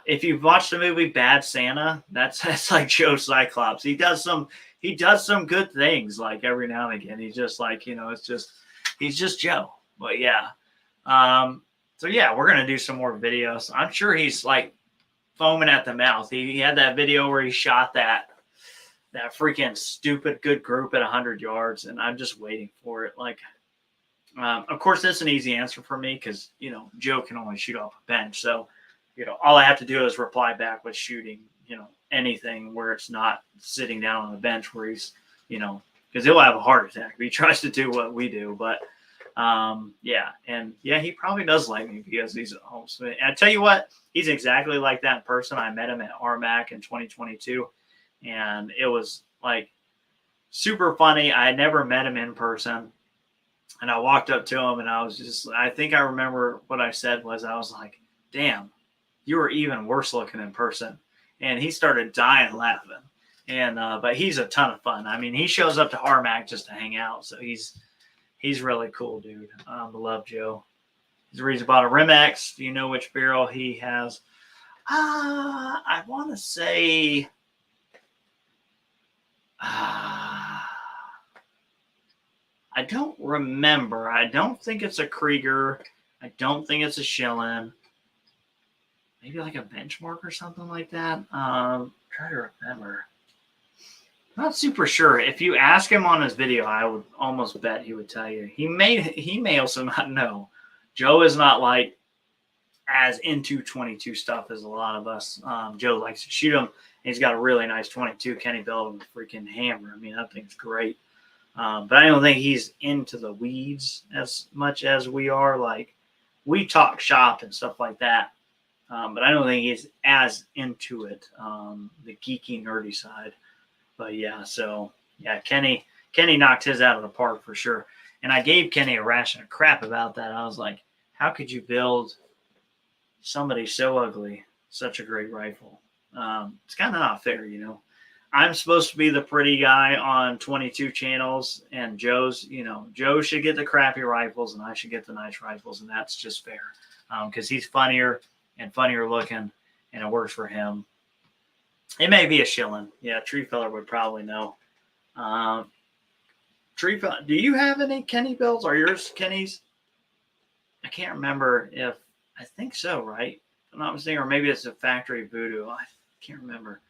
if you've watched the movie Bad Santa, that's like Joe Cyclops. He does some good things like every now and again. He's just like, he's just Joe. But yeah. So yeah, we're going to do some more videos. I'm sure he's like foaming at the mouth. He had that video where he shot that freaking stupid good group at 100 yards. And I'm just waiting for it. Like, of course, that's an easy answer for me because, Joe can only shoot off a bench. So, all I have to do is reply back with shooting, anything where it's not sitting down on the bench where he's, because he'll have a heart attack if he tries to do what we do. But yeah. And yeah, he probably does like me because he's at home. And I tell you what, he's exactly like that in person. I met him at RMAC in 2022. And it was like, super funny. I had never met him in person. And I walked up to him and I was just, I think I remember what I said was, I was like, damn, you were even worse looking in person. And he started dying laughing. And, but he's a ton of fun. I mean, he shows up to Harmac just to hang out. So he's really cool, dude. I love Joe. He's the reason about a Rimex. Do you know which barrel he has? I want to say, I don't remember. I don't think it's a Krieger. I don't think it's a Schillen. Maybe like a Benchmark or something like that. Try to remember. Not super sure. If you ask him on his video, I would almost bet he would tell you. He may also not know. Joe is not like as into 22 stuff as a lot of us. Joe likes to shoot them. He's got a really nice 22. Kenny built him a freaking hammer. I mean, that thing's great. But I don't think he's into the weeds as much as we are. Like, we talk shop and stuff like that. But I don't think he's as into it, the geeky, nerdy side. But yeah, so yeah, Kenny knocked his out of the park for sure. And I gave Kenny a ration of crap about that. I was like, how could you build somebody so ugly such a great rifle? It's kind of not fair, you know. I'm supposed to be the pretty guy on 22 channels, and Joe should get the crappy rifles, and I should get the nice rifles, and that's just fair. Because he's funnier and funnier looking, and it works for him. It may be a Schillen. Yeah, Tree Feller would probably know. Tree Feller, do you have any Kenny builds? Are yours Kenny's? I can't remember if, I think so, right? If I'm not mistaken, or maybe it's a factory voodoo. I can't remember.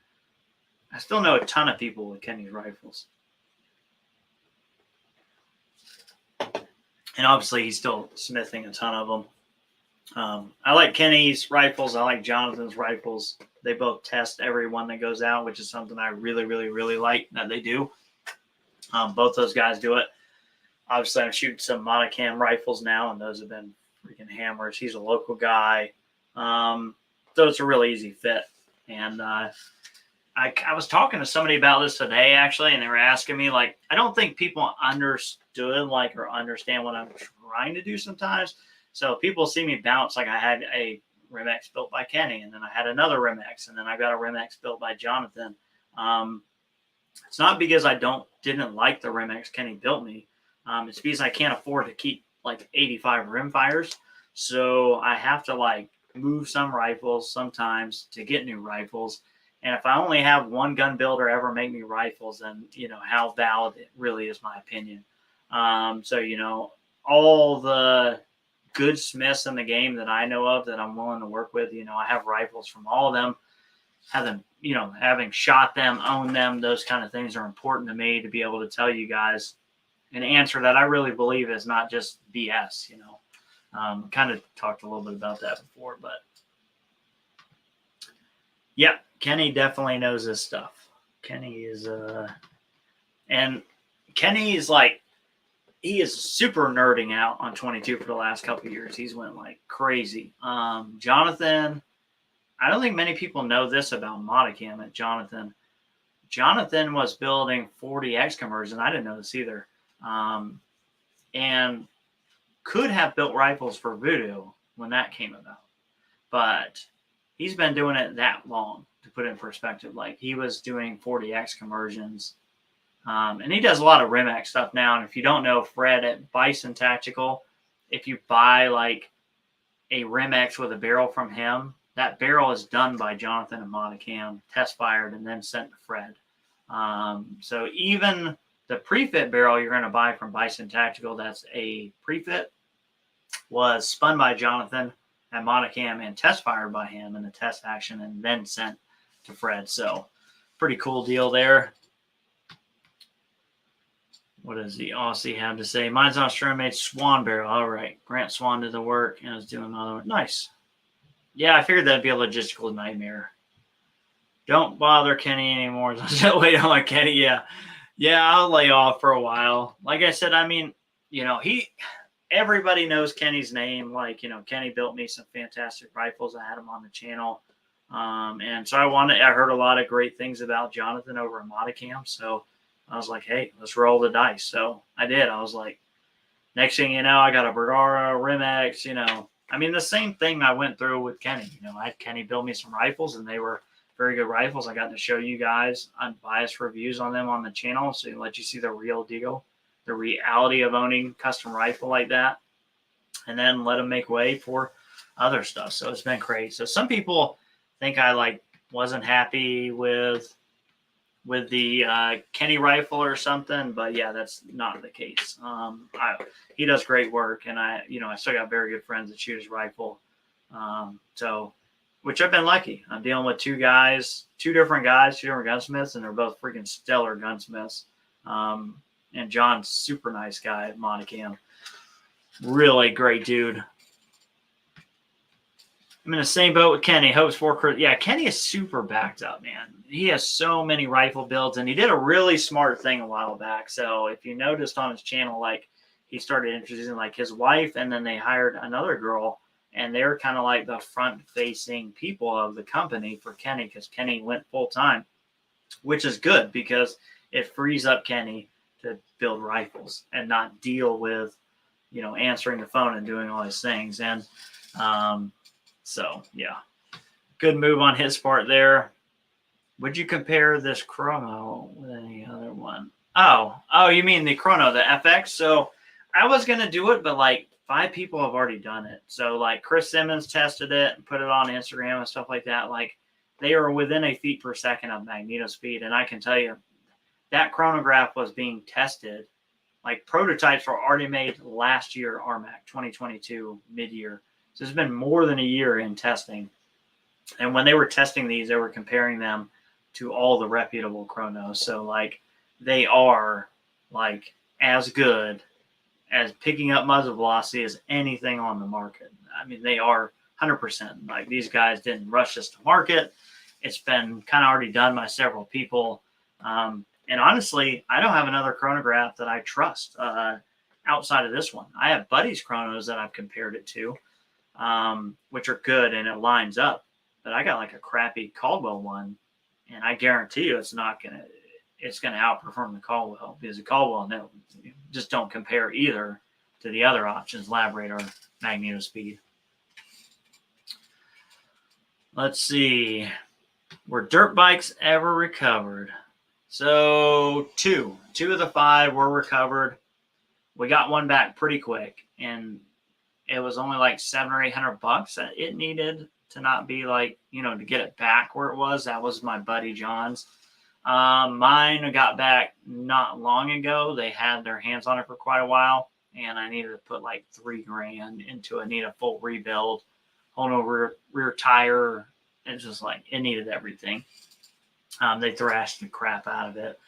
I still know a ton of people with Kenny's rifles. And obviously, he's still smithing a ton of them. I like Kenny's rifles. I like Jonathan's rifles. They both test every one that goes out, which is something I really, really, really like that they do. Both those guys do it. Obviously, I'm shooting some monocam rifles now, and those have been freaking hammers. He's a local guy. So it's a really easy fit. And I was talking to somebody about this today, actually, and they were asking me, like, I don't think people understood, like, or understand what I'm trying to do sometimes. So people see me bounce, like I had a Rimex built by Kenny, and then I had another Rimex, and then I got a Rimex built by Jonathan. It's not because I didn't like the Rimex Kenny built me. It's because I can't afford to keep like 85 rimfires. So I have to like move some rifles sometimes to get new rifles. And if I only have one gun builder ever make me rifles, then, you know, how valid it really is my opinion. So, you know, all the good smiths in the game that I know of that I'm willing to work with, you know, I have rifles from all of them. Having shot them, owned them, those kind of things are important to me to be able to tell you guys an answer that I really believe is not just BS, you know. Kind of talked a little bit about that before, but yeah, Kenny definitely knows his stuff. Kenny is and Kenny is like, he is super nerding out on 22 for the last couple of years. He's went like crazy. Jonathan, I don't think many people know this about Modicam at Jonathan. Jonathan was building 40X conversions. I didn't know this either. And could have built rifles for Voodoo when that came about. But he's been doing it that long, to put it in perspective. Like, he was doing 40X conversions. And he does a lot of Rimex stuff now. And if you don't know, Fred at Bison Tactical, if you buy like a Rimex with a barrel from him, that barrel is done by Jonathan and Modicam, test fired, and then sent to Fred. So even the pre-fit barrel you're going to buy from Bison Tactical, that's a pre-fit, was spun by Jonathan at Modicam and test fired by him in the test action and then sent to Fred. So pretty cool deal there. What does the Aussie have to say? Mine's on Australian made Swan barrel. All right. Grant Swan did the work and I was doing another one. Nice. Yeah, I figured that'd be a logistical nightmare. Don't bother Kenny anymore. Wait on Kenny. Yeah. Yeah, I'll lay off for a while. Like I said, I mean, you know, everybody knows Kenny's name. Like, you know, Kenny built me some fantastic rifles. I had him on the channel. And so I heard a lot of great things about Jonathan over at Modicam. So I was like, hey, let's roll the dice. So I did. I was like, next thing you know, I got a Bergara, Rimex, I mean, the same thing I went through with Kenny. I had Kenny build me some rifles, and they were very good rifles. I got to show you guys unbiased reviews on them on the channel, so let you see the real deal, the reality of owning custom rifle like that, and then let them make way for other stuff. So it's been great. So some people think I wasn't happy with the Kenny rifle or something, but yeah, that's not the case. He does great work, and I still got very good friends that shoot his rifle. So, which I've been lucky. I'm dealing with two different gunsmiths, and they're both freaking stellar gunsmiths. And John's super nice guy at Monocam. Really great dude. I'm in the same boat with Kenny. Hopes for yeah, Kenny is super backed up, man. He has so many rifle builds, and he did a really smart thing a while back. So if you noticed on his channel, he started introducing his wife, and then they hired another girl, and they're kind of like the front-facing people of the company for Kenny, because Kenny went full-time, which is good because it frees up Kenny to build rifles and not deal with, answering the phone and doing all these things. And so, yeah, good move on his part there. Would you compare this Chrono with any other one? Oh, you mean the Chrono, the FX? So I was going to do it, but 5 people have already done it. So Chris Simmons tested it and put it on Instagram and stuff like that. They are within a feet per second of magneto speed. And I can tell you that chronograph was being tested. Prototypes were already made last year, RMAC 2022 mid-year. So it's been more than a year in testing. And when they were testing these, they were comparing them to all the reputable chronos. So they are as good as picking up muzzle velocity as anything on the market. I mean, they are 100%. These guys didn't rush this to market. It's been kind of already done by several people. And honestly, I don't have another chronograph that I trust outside of this one. I have buddies' chronos that I've compared it to, which are good and it lines up. But I got a crappy Caldwell one, and I guarantee you it's gonna outperform the Caldwell, because the Caldwell just don't compare either to the other options, lab radar, magneto speed. Let's see. Were dirt bikes ever recovered? So two of the 5 were recovered. We got one back pretty quick, and it was only $700 or $800 that it needed to not be to get it back where it was. That was my buddy John's. Mine got back not long ago. They had their hands on it for quite a while, and I needed to put $3,000 into it. Need a full rebuild, whole new rear tire. It's just it needed everything. They thrashed the crap out of it.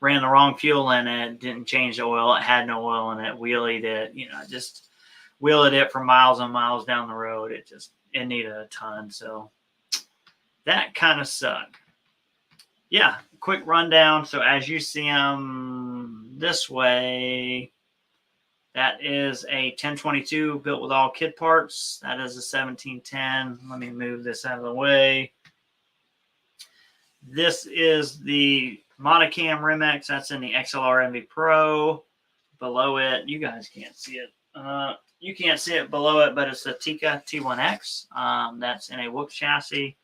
Ran the wrong fuel in it, didn't change the oil. It had no oil in it. Wheelied it, just wheeled it for miles and miles down the road. It needed a ton. So that kind of sucked. Yeah, quick rundown. So as you see them this way, that is a 1022 built with all kit parts. That is a 1710. Let me move this out of the way. This is the Monocam Rimex. That's in the XLR MV Pro. Below it, you guys can't see it. You can't see it below it, but it's the Tika T1X. That's in a Wook chassis.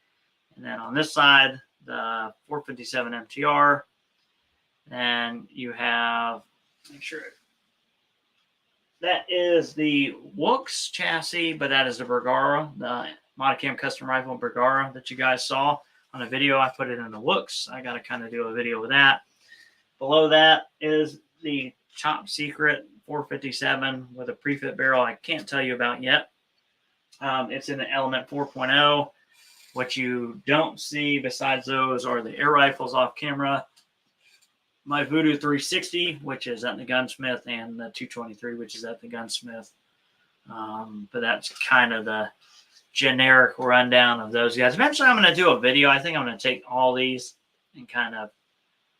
And then on this side, the 457 MTR. And you have, make sure, that is the Wooks chassis, but that is the Bergara, the Monocam custom rifle Bergara that you guys saw on a video. I put it in the Wooks. I got to kind of do a video with that. Below that is the top secret 457 with a pre-fit barrel I can't tell you about yet. It's in the Element 4.0. What you don't see besides those are the air rifles off camera, my Voodoo 360, which is at the gunsmith, and the 223, which is at the gunsmith. But that's kind of the generic rundown of those guys. Eventually, I'm going to do a video. I think I'm going to take all these and kind of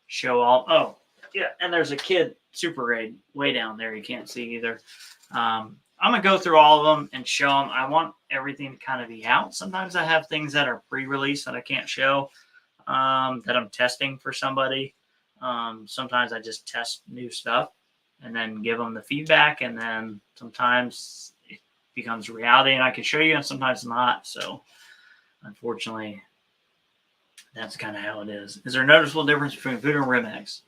show all. Oh, yeah, and there's a Kid Super Raid way down there. You can't see either. I'm going to go through all of them and show them. I want everything to kind of be out. Sometimes I have things that are pre-release that I can't show, that I'm testing for somebody. Sometimes I just test new stuff and then give them the feedback, and then sometimes it becomes reality and I can show you, and sometimes not. So unfortunately, that's kind of how it is. Is there a noticeable difference between Voodoo and Rimex?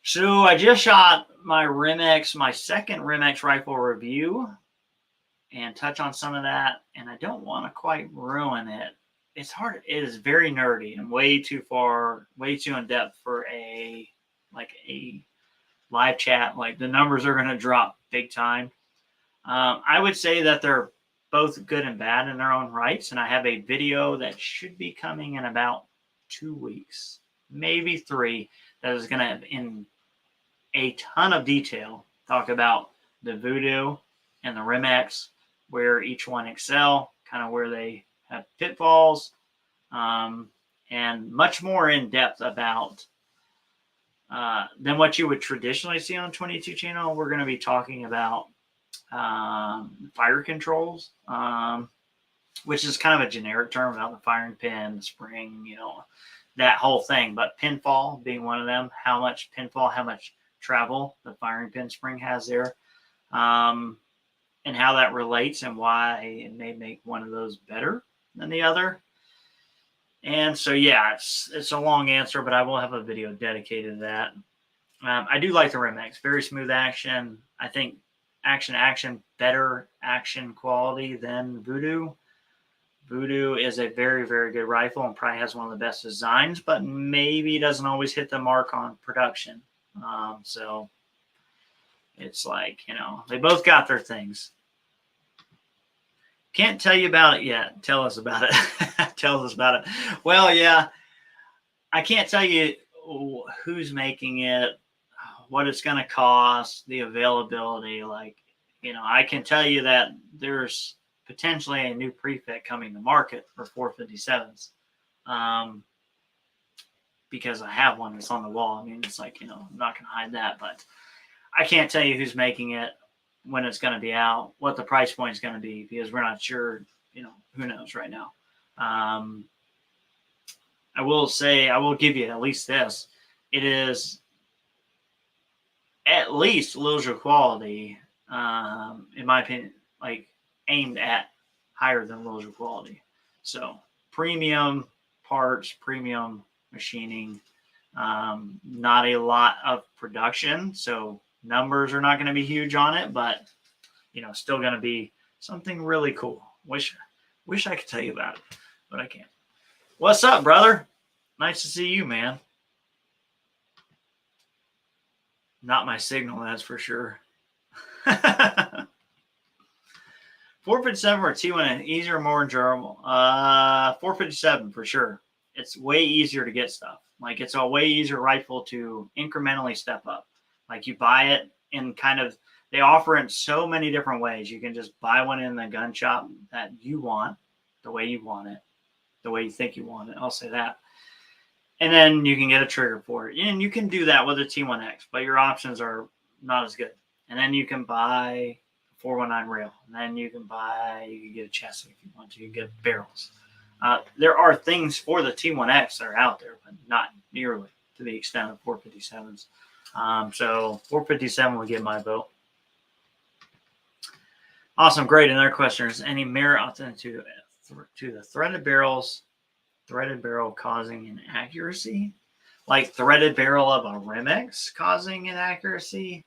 So I just shot my Rimex, my second Rimex rifle review, and touch on some of that. And I don't want to quite ruin it. It's hard. It is very nerdy and way too far, way too in depth for a live chat. Like, the numbers are going to drop big time. I would say that they're both good and bad in their own rights. And I have a video that should be coming in about 2 weeks, maybe 3, that is going to, in a ton of detail, talk about the Voodoo and the Rimex, where each one excel, kind of where they have pitfalls, and much more in depth about than what you would traditionally see on 22 channel. We're going to be talking about fire controls, which is kind of a generic term about the firing pin, the spring, that whole thing. But pinfall being one of them, how much pinfall, how much travel the firing pin spring has there, and how that relates and why it may make one of those better than the other. And so, yeah, it's a long answer, but I will have a video dedicated to that. I do like the Rimex. Very smooth action. I think action, better action quality than Voodoo. Voodoo is a very, very good rifle and probably has one of the best designs, but maybe doesn't always hit the mark on production. So it's like, they both got their things. Can't tell you about it yet. Tell us about it. Tell us about it. Well, yeah, I can't tell you who's making it, what it's going to cost, the availability. I can tell you that there's potentially a new prefit coming to market for 457s. Because I have one that's on the wall. I mean, it's like, I'm not going to hide that, but I can't tell you who's making it, when it's going to be out, what the price point is going to be, because we're not sure, who knows right now. I will give you at least this. It is at least Lilja quality, in my opinion, aimed at higher than Lilja quality. So premium parts, premium machining, not a lot of production. So numbers are not going to be huge on it, but still going to be something really cool. Wish I could tell you about it, but I can't. What's up, brother? Nice to see you, man. Not my signal, that's for sure. 457 or T1, easier, more enjoyable. 457 for sure. It's way easier to get stuff. It's a way easier rifle to incrementally step up. You buy it and they offer it in so many different ways. You can just buy one in the gun shop that you want, the way you want it, the way you think you want it. I'll say that. And then you can get a trigger for it. And you can do that with a T1X, but your options are not as good. And then you can buy a 419 rail. And then you can get a chassis if you want to. You can get barrels. There are things for the T1X that are out there, but not nearly to the extent of 457s. So 457 will get my vote. Awesome. Great. Another question. Is any merit authentic to the threaded barrel causing inaccuracy? Threaded barrel of a Rimex causing inaccuracy?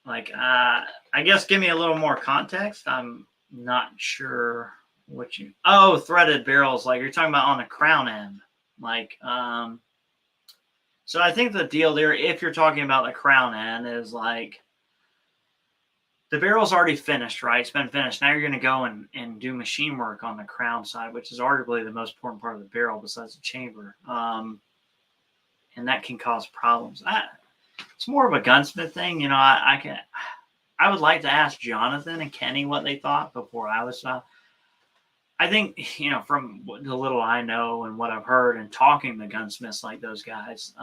I guess give me a little more context. I'm not sure what you... Oh, threaded barrels. You're talking about on the crown end. So I think the deal there, if you're talking about the crown end, is the barrel's already finished, right? It's been finished. Now you're going to go and do machine work on the crown side, which is arguably the most important part of the barrel besides the chamber. And that can cause problems. It's more of a gunsmith thing. I would like to ask Jonathan and Kenny what they thought before I was... I think, from the little I know and what I've heard and talking to gunsmiths like those guys,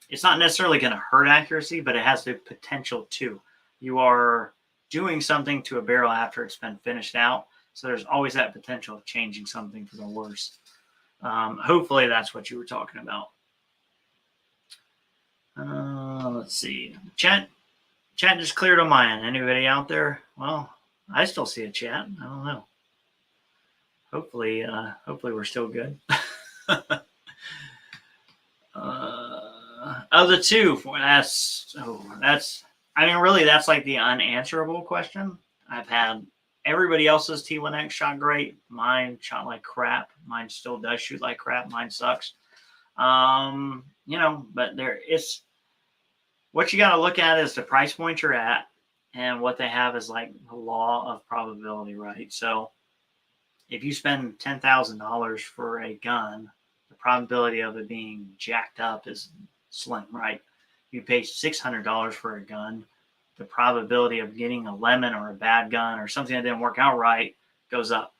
it's not necessarily going to hurt accuracy, but it has the potential to. You are doing something to a barrel after it's been finished out, so there's always that potential of changing something for the worse. Hopefully that's what you were talking about. Let's see. Chat just cleared on my end. Anybody out there? Well, I still see a chat. I don't know. Hopefully we're still good. Of the two, that's like the unanswerable question. I've had everybody else's T1X shot great. Mine shot like crap. Mine still does shoot like crap. Mine sucks. But what you got to look at is the price point you're at, and what they have is like the law of probability, right? So if you spend $10,000 for a gun, the probability of it being jacked up is slim, right? If you pay $600 for a gun, the probability of getting a lemon or a bad gun or something that didn't work out right goes up.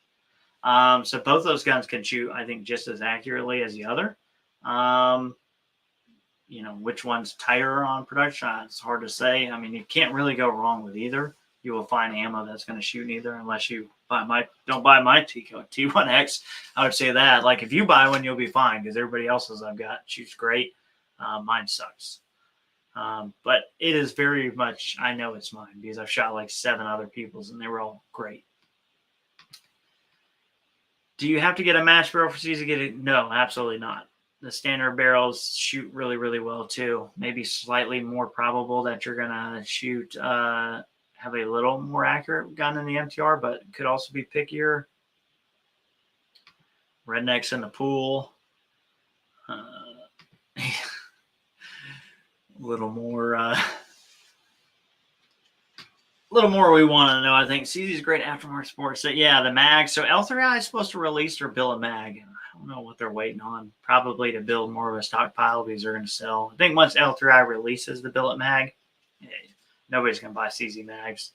So both those guns can shoot, I think, just as accurately as the other. Which one's tighter on production? It's hard to say. I mean, you can't really go wrong with either. You will find ammo that's going to shoot either, unless you don't buy my T1X. I would say that. Like, if you buy one, you'll be fine, because everybody else's I've got shoots great. Mine sucks. But it is very much, I know it's mine, because I've shot like 7 other people's, and they were all great. Do you have to get a match barrel for season to get it? No, absolutely not. The standard barrels shoot really, really well too. Maybe slightly more probable that you're going to shoot, have a little more accurate gun in the MTR, but it could also be pickier. Rednecks in the pool. A little more we want to know, I think. CZ's great aftermarket sports. So, yeah, the mag. So L3I is supposed to release their bill of mag. I don't know what they're waiting on. Probably to build more of a stockpile, because they're going to sell. I think once L3I releases the billet mag, nobody's going to buy CZ mags.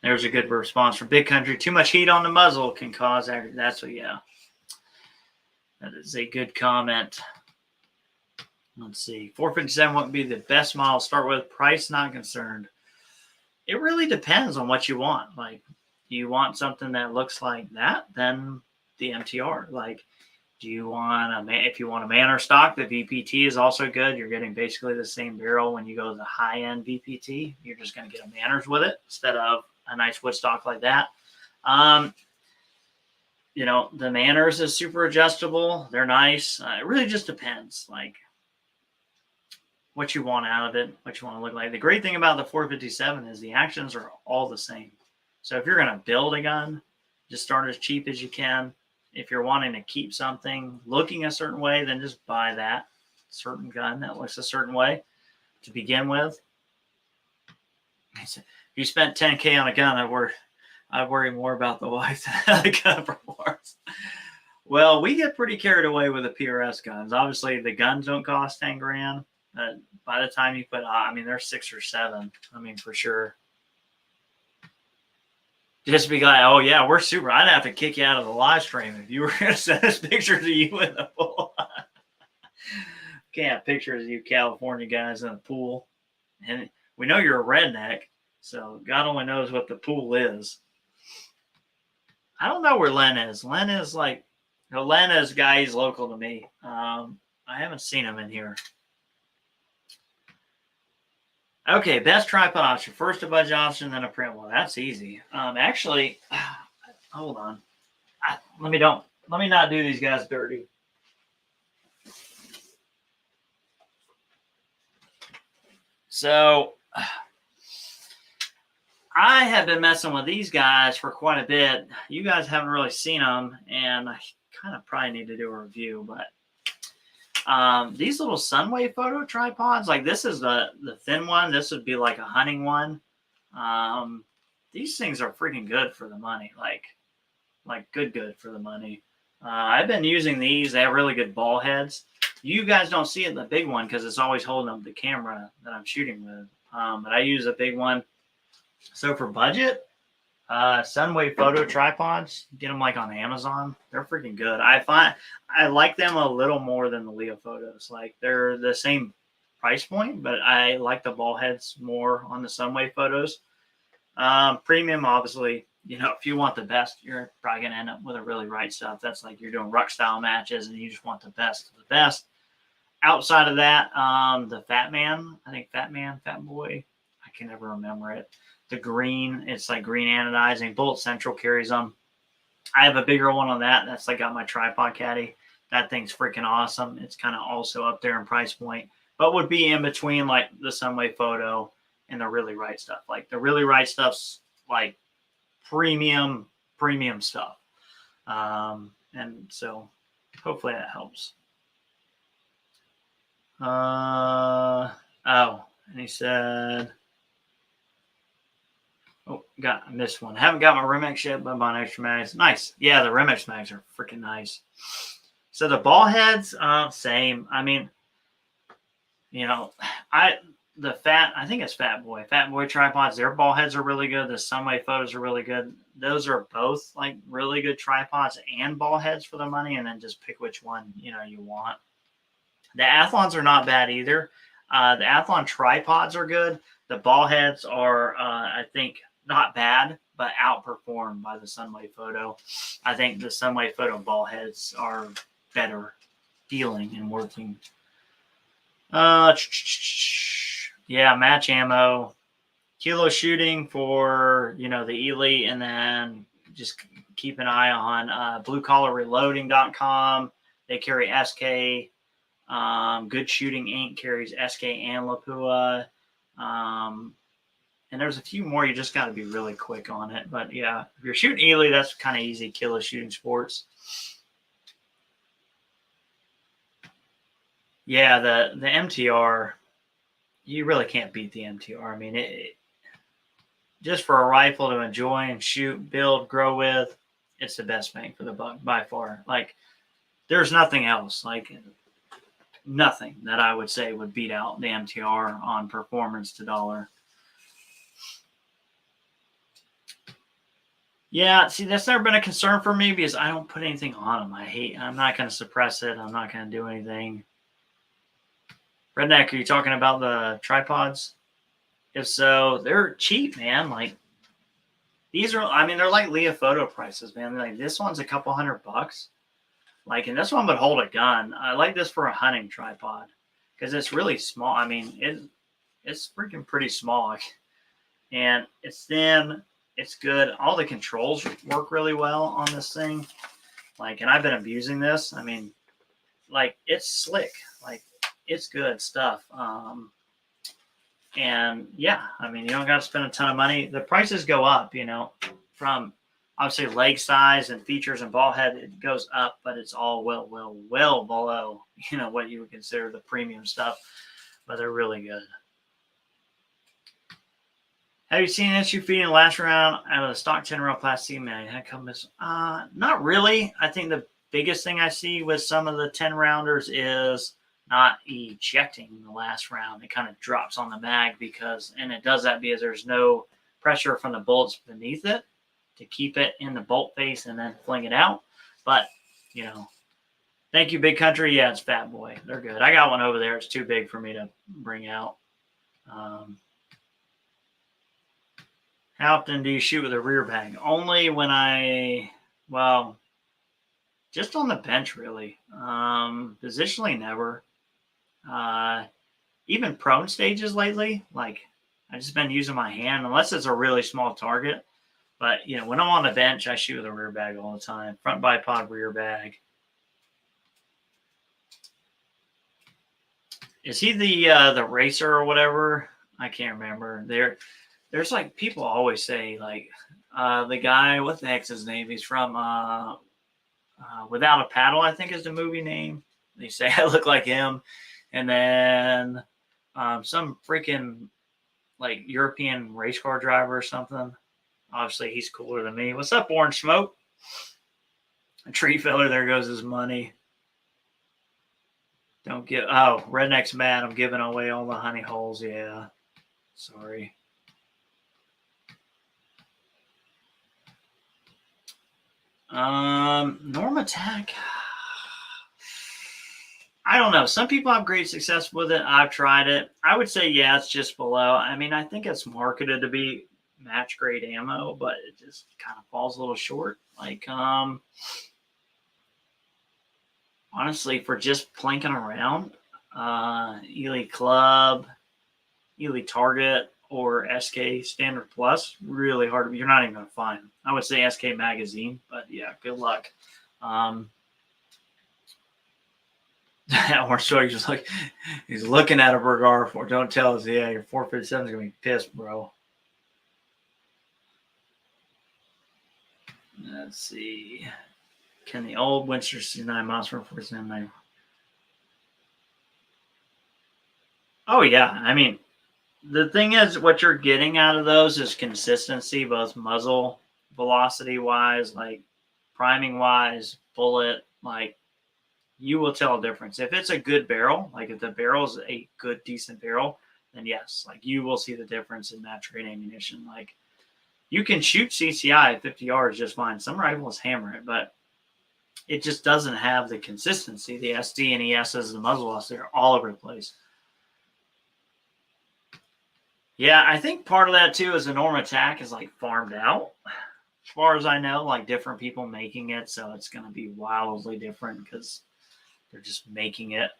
There's a good response from Big Country. Too much heat on the muzzle can cause that's what, yeah. That is a good comment. Let's see. 457 wouldn't be the best model to start with. Price not concerned. It really depends on what you want. Like, you want something that looks like that, then the MTR. Like, if you want a Manor stock, the VPT is also good. You're getting basically the same barrel when you go to the high-end VPT. You're just going to get a Manors with it instead of a nice wood stock like that. The Manors is super adjustable. They're nice. It really just depends, like, what you want out of it, what you want to look like. The great thing about the 457 is the actions are all the same. So if you're going to build a gun, just start as cheap as you can. If you're wanting to keep something looking a certain way, then just buy that certain gun that looks a certain way to begin with. If you spent $10K on a gun, I worry more about the wife than the gun performance. Well, we get pretty carried away with the PRS guns. Obviously, the guns don't cost 10 grand. By the time you put, they're 6 or 7. For sure. Just be like, oh yeah, we're super. I'd have to kick you out of the live stream if you were going to send us pictures of you in the pool. Can't have pictures of you California guys in the pool. And we know you're a redneck, so God only knows what the pool is. I don't know where Len is. Len is a guy, he's local to me. I haven't seen him in here. Okay, best tripod option. First a budget option, then a print one. That's easy. Actually, hold on. Let me not do these guys dirty. So I have been messing with these guys for quite a bit. You guys haven't really seen them, and I kind of probably need to do a review, but these little Sunway photo tripods, like this is the thin one. This would be like a hunting one. These things are freaking good for the money. Like good for the money. I've been using these. They have really good ball heads. You guys don't see it in the big one because it's always holding up the camera that I'm shooting with. But I use a big one. So for budget, Sunway photo tripods, get them like on Amazon. They're freaking good. I like them a little more than the Leo photos. Like they're the same price point, but I like the ball heads more on the Sunway photos. Premium, obviously, if you want the best, you're probably going to end up with a really right stuff. That's like you're doing ruck style matches and you just want the best of the best. Outside of that, the Fat Boy, I can never remember it. The green, it's like green anodizing. Bullet Central carries them. I have a bigger one on that. That's like got my tripod caddy. That thing's freaking awesome. It's kind of also up there in price point, but would be in between like the Sunway Photo and the Really Right stuff. Like the Really Right stuff's like premium stuff. And so hopefully that helps. And he said, I missed one. I haven't got my Rimex yet, but I'm on extra mags. Nice. Yeah, the Rimex mags are freaking nice. So the ball heads, same. I mean, I think it's Fat Boy tripods. Their ball heads are really good. The Sunway Photos are really good. Those are both like really good tripods and ball heads for the money, and then just pick which one you want. The Athlons are not bad either. The Athlon tripods are good. The ball heads are, I think, not bad, but outperformed by the Sunway Photo. I think the Sunway Photo ball heads are better feeling and working. Yeah, match ammo, kilo shooting for the Elite, and then just keep an eye on bluecollarreloading.com. They carry SK. Good Shooting Inc. carries SK and Lapua. And there's a few more. You just got to be really quick on it. But yeah, if you're shooting Ely, that's kind of easy. Kilo Shooting Sports. Yeah, the MTR, you really can't beat the MTR. I mean, just for a rifle to enjoy and shoot, build, grow with, it's the best bang for the buck by far. Like, there's nothing else. Like, nothing that I would say would beat out the MTR on performance to dollar. Yeah, see, that's never been a concern for me because I don't put anything on them. I'm not going to suppress it. I'm not going to do anything. Redneck, are you talking about the tripods? If so, they're cheap, man. Like, these are, they're like Leah Photo prices, man. Like, this one's a couple $100. Like, and this one would hold a gun. I like this for a hunting tripod because it's really small. I mean, it's freaking pretty small. And it's thin. It's good. All the controls work really well on this thing. Like, and I've been abusing this. I mean, like, it's slick. Like, it's good stuff. And yeah, I mean, you don't got to spend a ton of money. The prices go up, from obviously leg size and features and ball head, it goes up, but it's all well below, what you would consider the premium stuff, but they're really good. Have you seen issue feeding last round out of the stock 10-round plastic man? Not really. I think the biggest thing I see with some of the 10-rounders is not ejecting the last round. It kind of drops on the mag and it does that because there's no pressure from the bullets beneath it to keep it in the bolt face and then fling it out. But, thank you, Big Country. Yeah, it's Fat Boy. They're good. I got one over there. It's too big for me to bring out. How often do you shoot with a rear bag? Only when just on the bench, really. Positionally, never. Even prone stages lately, like, I've just been using my hand, unless it's a really small target. But, when I'm on the bench, I shoot with a rear bag all the time. Front bipod, rear bag. Is he the racer or whatever? I can't remember. There's like, people always say, like, the guy, what the heck's his name? He's from Without a Paddle, I think is the movie name. They say I look like him. And then some freaking, like, European race car driver or something. Obviously, he's cooler than me. What's up, Orange Smoke? A tree filler, there goes his money. Redneck's mad. I'm giving away all the honey holes. Yeah. Sorry. Norm Attack. I don't know. Some people have great success with it. I've tried it. I would say, yeah, it's just below. I mean, I think it's marketed to be match grade ammo, but it just kind of falls a little short. Like, honestly, for just planking around, Ely Club, Ely Target, or SK Standard Plus, really hard. You're not even going to find them. I would say SK Magazine, but yeah, good luck. Orange Story just like he's looking at a Bergara for. Don't tell us, yeah, your 457 is gonna be pissed, bro. Let's see. Can the old Winchester 69 miles from 479? Oh yeah, I mean, the thing is, what you're getting out of those is consistency, both muzzle velocity wise, like priming wise, bullet, like you will tell a difference. If it's a good barrel, like if the barrel is a good, decent barrel, then yes, like you will see the difference in match grade ammunition. Like you can shoot CCI at 50 yards just fine. Some rifles hammer it, but it just doesn't have the consistency. The SD and ESs, the muzzle velocity, they're all over the place. Yeah, I think part of that too is the Norm Attack is like farmed out. As far as I know, like different people making it, so it's going to be wildly different because they're just making it.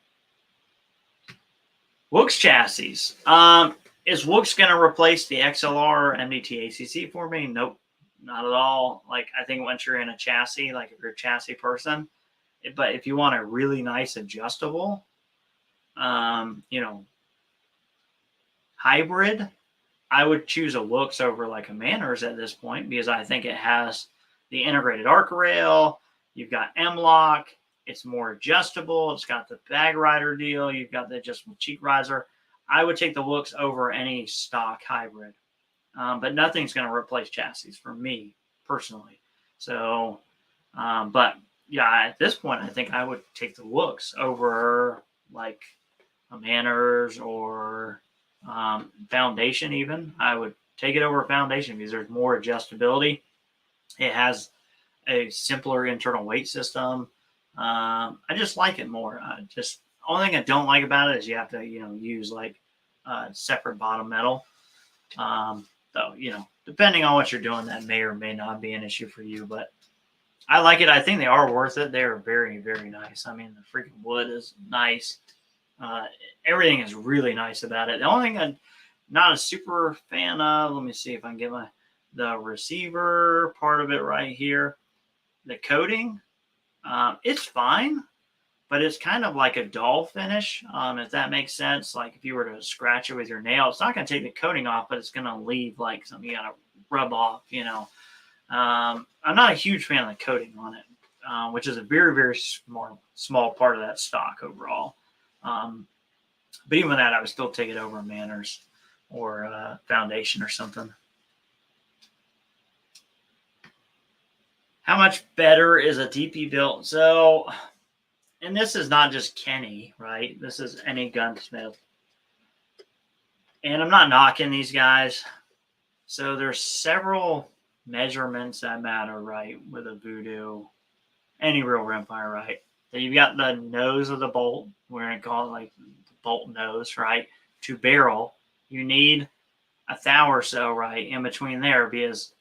Wook's chassis. Is Wook's going to replace the XLR MDT ACC for me? Nope, not at all. Like I think once you're in a chassis, like if you're a chassis person, but if you want a really nice adjustable, hybrid, I would choose a Wook's over like a Manners at this point because I think it has the integrated arc rail. You've got M-Lock. It's more adjustable. It's got the bag rider deal. You've got the adjustable cheek riser. I would take the Wook's over any stock hybrid. But nothing's going to replace chassis for me personally. So, but yeah, at this point, I think I would take the Wook's over like a Manners or Foundation even. I would take it over Foundation because there's more adjustability. It has a simpler internal weight system. I just like it more. Just only thing I don't like about it is you have to, use like separate bottom metal. Though, depending on what you're doing, that may or may not be an issue for you, but I like it. I think they are worth it. They are very, very nice. I mean, the freaking wood is nice. Everything is really nice about it. The only thing I'm not a super fan of, let me see if I can get the receiver part of it right here. The coating, it's fine, but it's kind of like a dull finish, if that makes sense. Like if you were to scratch it with your nail, it's not going to take the coating off, but it's going to leave like something you got to rub off, I'm not a huge fan of the coating on it, which is a very, very small part of that stock overall. But even that, I would still take it over Manners or Foundation or something. How much better is a TP built? So, and this is not just Kenny, right? This is any gunsmith. And I'm not knocking these guys. So there's several measurements that matter, right, with a Voodoo, any real rimfire, right? So you've got the nose of the bolt. We're going to call it like the bolt nose, right? To barrel, you need a thou or so, right, in between there because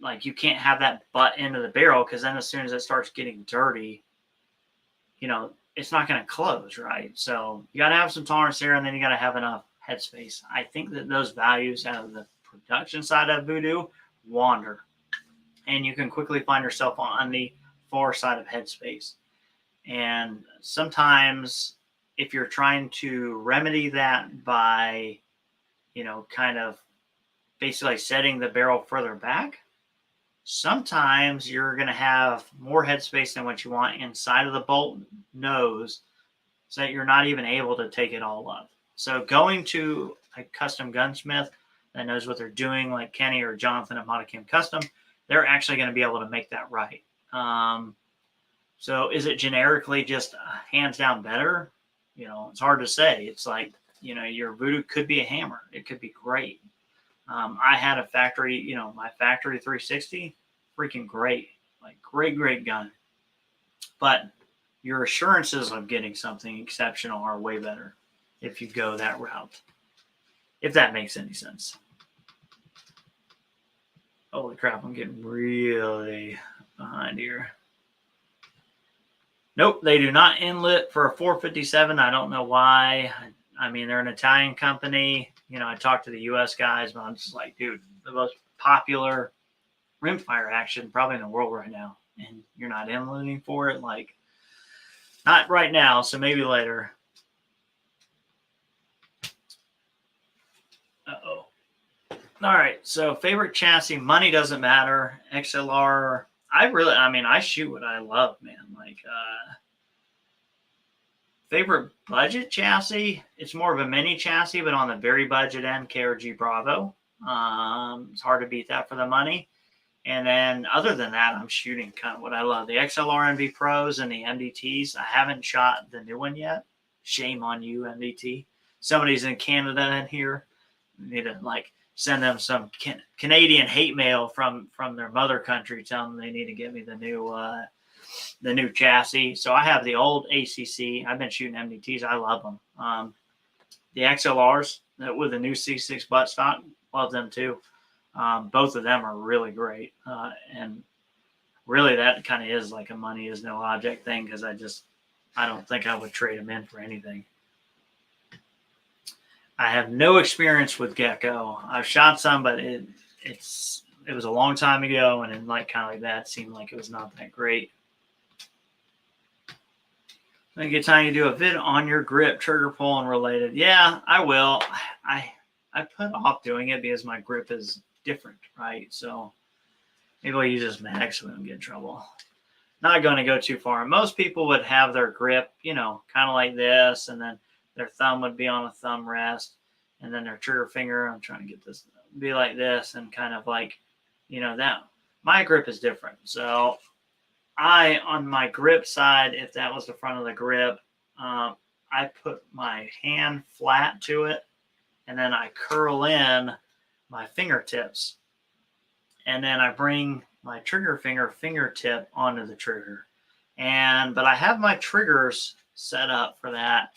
like you can't have that butt into the barrel because then as soon as it starts getting dirty, it's not going to close, right? So you got to have some tolerance there, and then you got to have enough headspace. I think that those values out of the production side of Voodoo wander, and you can quickly find yourself on the far side of headspace. And sometimes if you're trying to remedy that by, kind of basically setting the barrel further back, sometimes you're going to have more headspace than what you want inside of the bolt nose so that you're not even able to take it all up. So going to a custom gunsmith that knows what they're doing, like Kenny or Jonathan at Modicam Custom, they're actually going to be able to make that right. So is it generically just hands down better? It's hard to say. It's like, your Voodoo could be a hammer. It could be great. I had a factory, my factory 360, freaking great, like great gun. But your assurances of getting something exceptional are way better if you go that route, if that makes any sense. Holy crap, I'm getting really behind here. Nope, they do not inlet for a 457. I don't know why. I mean, they're an Italian company. You know, I talked to the US guys, but I'm just like, dude, the most popular rimfire action probably in the world right now. And you're not inletting for it? Like, not right now, so maybe later. Uh-oh. All right, so favorite chassis, money doesn't matter. XLR, I shoot what I love, man. Like, favorite budget chassis, it's more of a mini chassis, but on the very budget end, KRG Bravo. It's hard to beat that for the money. And then other than that, I'm shooting kind of what I love. The XLR MV Pros and the MDTs. I haven't shot the new one yet. Shame on you, MDT. Somebody's in Canada in here. I need to like send them some Canadian hate mail from their mother country, telling them they need to get me the new chassis. So I have the old ACC. I've been shooting MDTs. I love them. The XLRs with the new C6 buttstock, love them too. Both of them are really great. And really that kind of is like a money is no object thing, because I don't think I would trade them in for anything. I have no experience with Gecko. I've shot some, but it was a long time ago, and then like kind of like that seemed like it was not that great. I think it's time to do a vid on your grip, trigger pull, and related. Yeah, I will. I put off doing it because my grip is different, right? So maybe I'll use this mag so we don't get in trouble. Not going to go too far. Most people would have their grip, you know, kind of like this, and then their thumb would be on a thumb rest, and then their trigger finger, I'm trying to get this, be like this, and kind of like, you know, that. My grip is different. So on my grip side, if that was the front of the grip, I put my hand flat to it, and then I curl in my fingertips, and then I bring my trigger fingertip onto the trigger. But I have my triggers set up for that,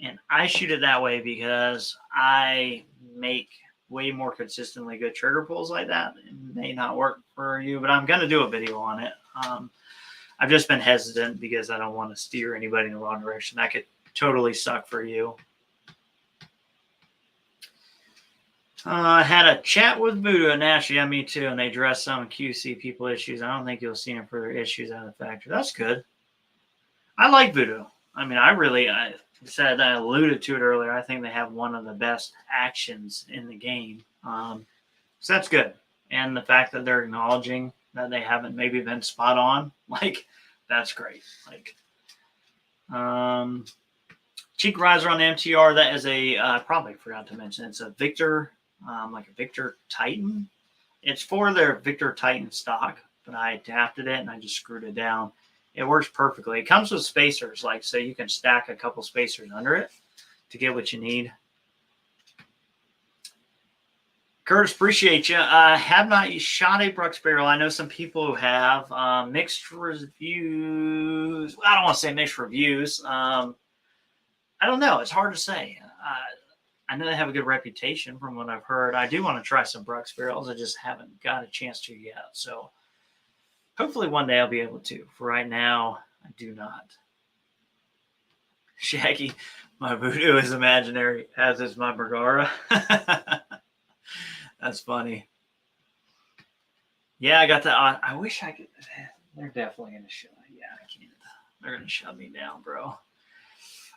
and I shoot it that way because I make way more consistently good trigger pulls like that. It may not work for you, but I'm going to do a video on it. I've just been hesitant because I don't want to steer anybody in the wrong direction. That could totally suck for you. I had a chat with Voodoo and Nash. Yeah, me too. And they addressed some QC people issues. I don't think you'll see them further issues out of the factory. That's good. I like Voodoo. I mean, I said I alluded to it earlier. I think they have one of the best actions in the game. So that's good. And the fact that they're acknowledging that they haven't maybe been spot on, like, that's great. Like, cheek riser on the MTR. That is I probably forgot to mention, it's a Victor, like a Victor Titan. It's for their Victor Titan stock, but I adapted it and I just screwed it down. It works perfectly. It comes with spacers, like, so you can stack a couple spacers under it to get what you need. Curtis, appreciate you. I have not shot a Brux barrel. I know some people who have mixed reviews. I don't want to say mixed reviews. I don't know. It's hard to say. I know they have a good reputation from what I've heard. I do want to try some Brux barrels. I just haven't got a chance to yet. So hopefully one day I'll be able to. For right now, I do not. Shaggy, my Voodoo is imaginary, as is my Bergara. That's funny. Yeah, I got the. I wish I could. They're definitely going to show. Yeah, I can't. They're going to shut me down, bro.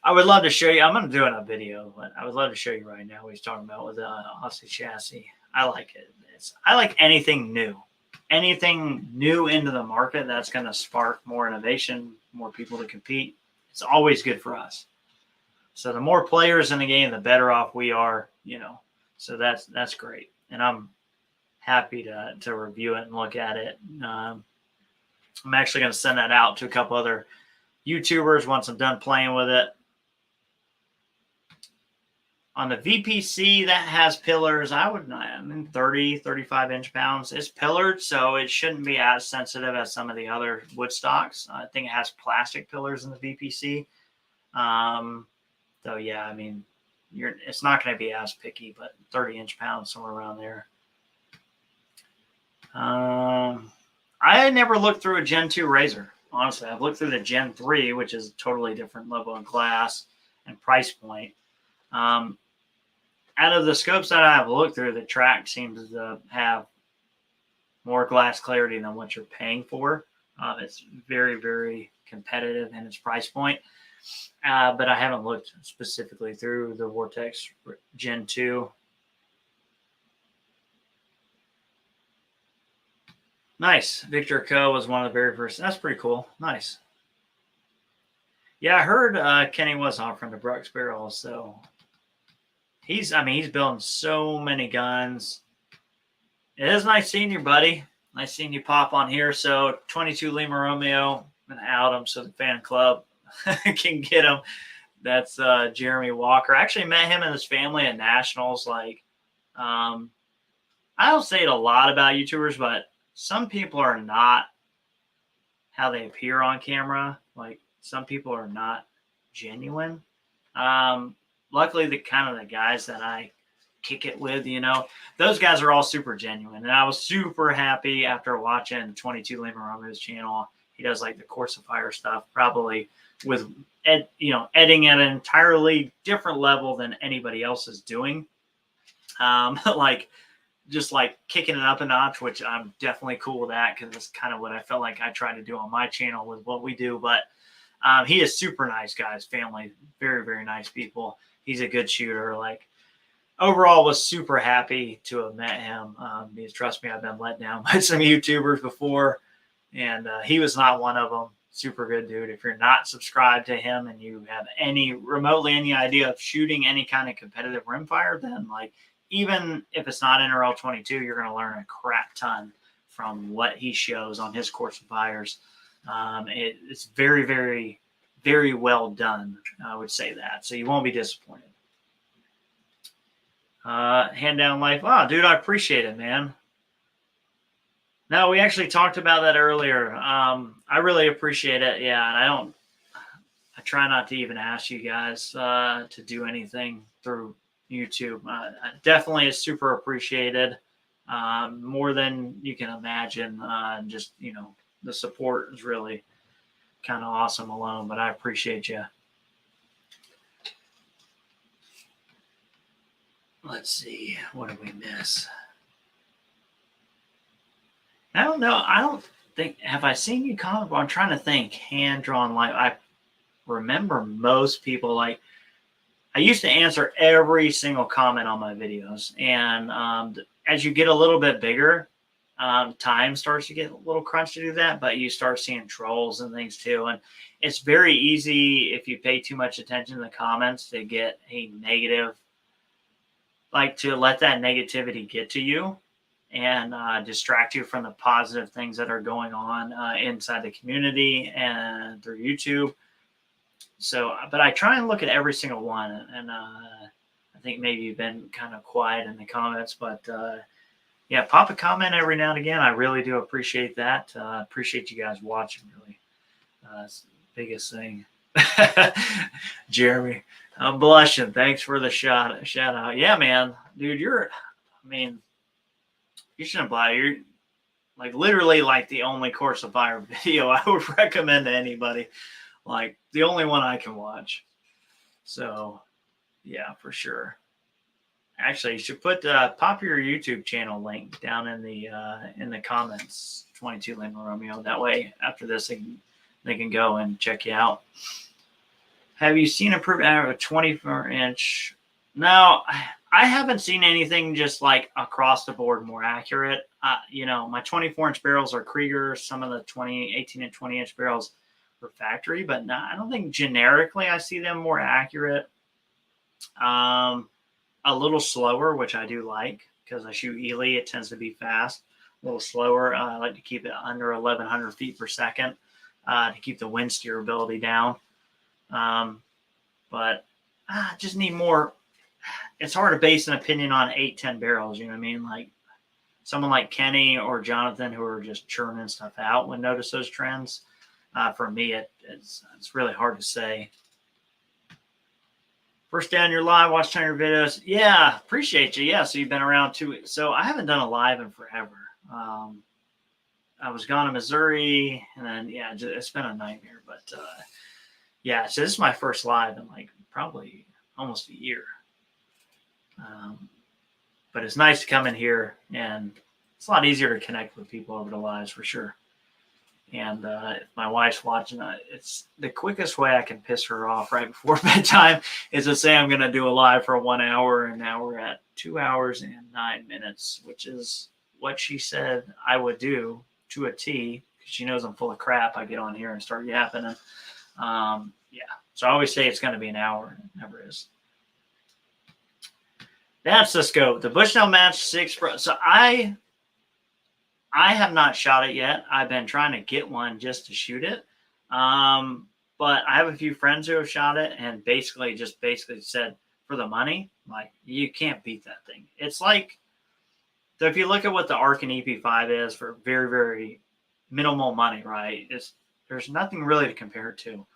I would love to show you. I'm going to do it in a video, but I would love to show you right now what he's talking about with the Aussie chassis. I like it. I like anything new. Anything new into the market that's going to spark more innovation, more people to compete. It's always good for us. So the more players in the game, the better off we are, you know. So that's great. And I'm happy to review it and look at it. I'm actually going to send that out to a couple other YouTubers once I'm done playing with it. On the VPC, that has pillars. I mean, 30, 35 inch-pounds. It's pillared, so it shouldn't be as sensitive as some of the other wood stocks. I think it has plastic pillars in the VPC. So, yeah, I mean, it's not going to be as picky, but 30 inch-pounds, somewhere around there. I never looked through a Gen 2 Razor. Honestly, I've looked through the Gen 3, which is a totally different level of glass and price point. Out of the scopes that I've looked through, the Track seems to have more glass clarity than what you're paying for. It's very, very competitive in its price point. But I haven't looked specifically through the Vortex Gen 2. Nice. Victor Co. was one of the very first. That's pretty cool. Nice. Yeah, I heard Kenny was offering the Brooks barrel, so he's building so many guns. It is nice seeing you, buddy. Nice seeing you pop on here. So 22 Lima Romeo, I'm gonna out him so the fan club can get him. That's Jeremy Walker. I actually met him and his family at Nationals. Like, I don't say it a lot about YouTubers, but some people are not how they appear on camera. Like, some people are not genuine. Luckily, the guys that I kick it with, those guys are all super genuine. And I was super happy after watching 22 Lima Romeo's channel. He does like the Course of Fire stuff, probably with editing at an entirely different level than anybody else is doing. Just kicking it up a notch, which I'm definitely cool with that, because it's kind of what I felt like I try to do on my channel with what we do. But he is super nice, guys. Family, very, very nice people. He's a good shooter. Like, overall, was super happy to have met him. Because trust me, I've been let down by some YouTubers before, and he was not one of them. Super good dude. If you're not subscribed to him and you have remotely any idea of shooting any kind of competitive rimfire, then even if it's not NRL 22, you're going to learn a crap ton from what he shows on his Course of Fires. It's very, very, very well done. I would say that. So you won't be disappointed. Hand down life. Oh, dude, I appreciate it, man. No, we actually talked about that earlier. I really appreciate it. Yeah, and I try not to even ask you guys to do anything through YouTube. Definitely is super appreciated, more than you can imagine. Just, the support is really kind of awesome alone, but I appreciate you. Let's see. What did we miss? I don't know. I don't think, have I seen you comment? I'm trying to think. Hand drawn light. I remember most people, I used to answer every single comment on my videos. And as you get a little bit bigger, time starts to get a little crunch to do that, but you start seeing trolls and things too. And it's very easy, if you pay too much attention to the comments, to get a negative, to let that negativity get to you and distract you from the positive things that are going on inside the community and through YouTube. So, but I try and look at every single one, and I think maybe you've been kind of quiet in the comments, but yeah, pop a comment every now and again. I really do appreciate that. Appreciate you guys watching, really. It's the biggest thing. Jeremy, I'm blushing. Thanks for the shout out. Yeah, man, dude, you shouldn't buy. You're literally the only Course of Fire video I would recommend to anybody. The only one I can watch. So, yeah, for sure. Actually, you should pop your YouTube channel link down in the comments. 22 Lima Romeo. That way, after this, they can go and check you out. Have you seen improved out of a 24-inch? No, I haven't seen anything just across the board more accurate. My 24-inch barrels are Krieger. Some of the 18 and 20-inch barrels are factory, but no, I don't think generically I see them more accurate. A little slower, which I do like, because I shoot Ely. It tends to be fast. A little slower. I like to keep it under 1,100 feet per second to keep the wind steerability down. But I just need more. It's hard to base an opinion on 8-10 barrels. You know what I mean? Someone like Kenny or Jonathan, who are just churning stuff out, would notice those trends. For me, it's really hard to say. First day on your live, watch your videos. Yeah, appreciate you. Yeah, so you've been around 2 weeks. So I haven't done a live in forever. I was gone to Missouri, and then yeah, it's been a nightmare. But yeah, so this is my first live in like probably almost a year. But it's nice to come in here, and it's a lot easier to connect with people over the lives for sure. And if my wife's watching, it's the quickest way I can piss her off right before bedtime is to say I'm going to do a live for 1 hour, and now we're at 2 hours and 9 minutes, which is what she said I would do to a T. She knows I'm full of crap. I get on here and start yapping. And yeah, so I always say it's going to be an hour, and it never is. That's the scope. The Bushnell Match 6 Pro. So I have not shot it yet. I've been trying to get one just to shoot it. But I have a few friends who have shot it and basically said for the money, like, you can't beat that thing. It's like, so if you look at what the Arc and EP5 is for very, very minimal money, right? There's nothing really to compare it to.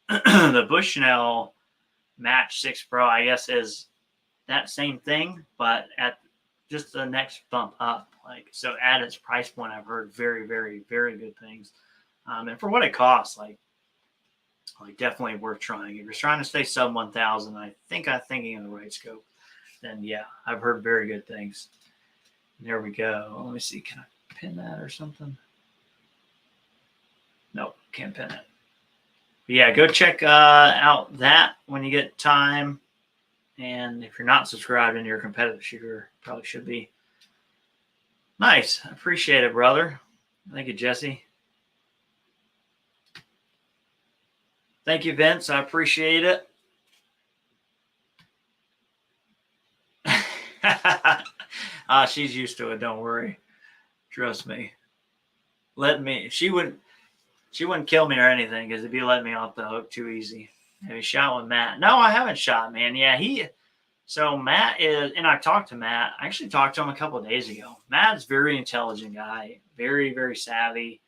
The Bushnell Match 6 Pro, I guess, is that same thing, but at just the next bump up. Like, so at its price point, I've heard very, very, very good things. And for what it costs, like definitely worth trying. If you're trying to stay sub 1,000, I think I'm thinking of the right scope. Then yeah, I've heard very good things. There we go. Let me see. Can I pin that or something? Nope, can't pin it. But yeah, go check out that when you get time. And if you're not subscribed and you're a competitive shooter, probably should be. Nice. I appreciate it, brother. Thank you, Jesse. Thank you, Vince. I appreciate it. She's used to it. Don't worry. Trust me. She wouldn't kill me or anything because it'd be letting me off the hook too easy. Have you shot with Matt? No, I haven't shot, man. Yeah, so Matt is, and I talked to Matt. I actually talked to him a couple of days ago. Matt's a very intelligent guy, very, very savvy,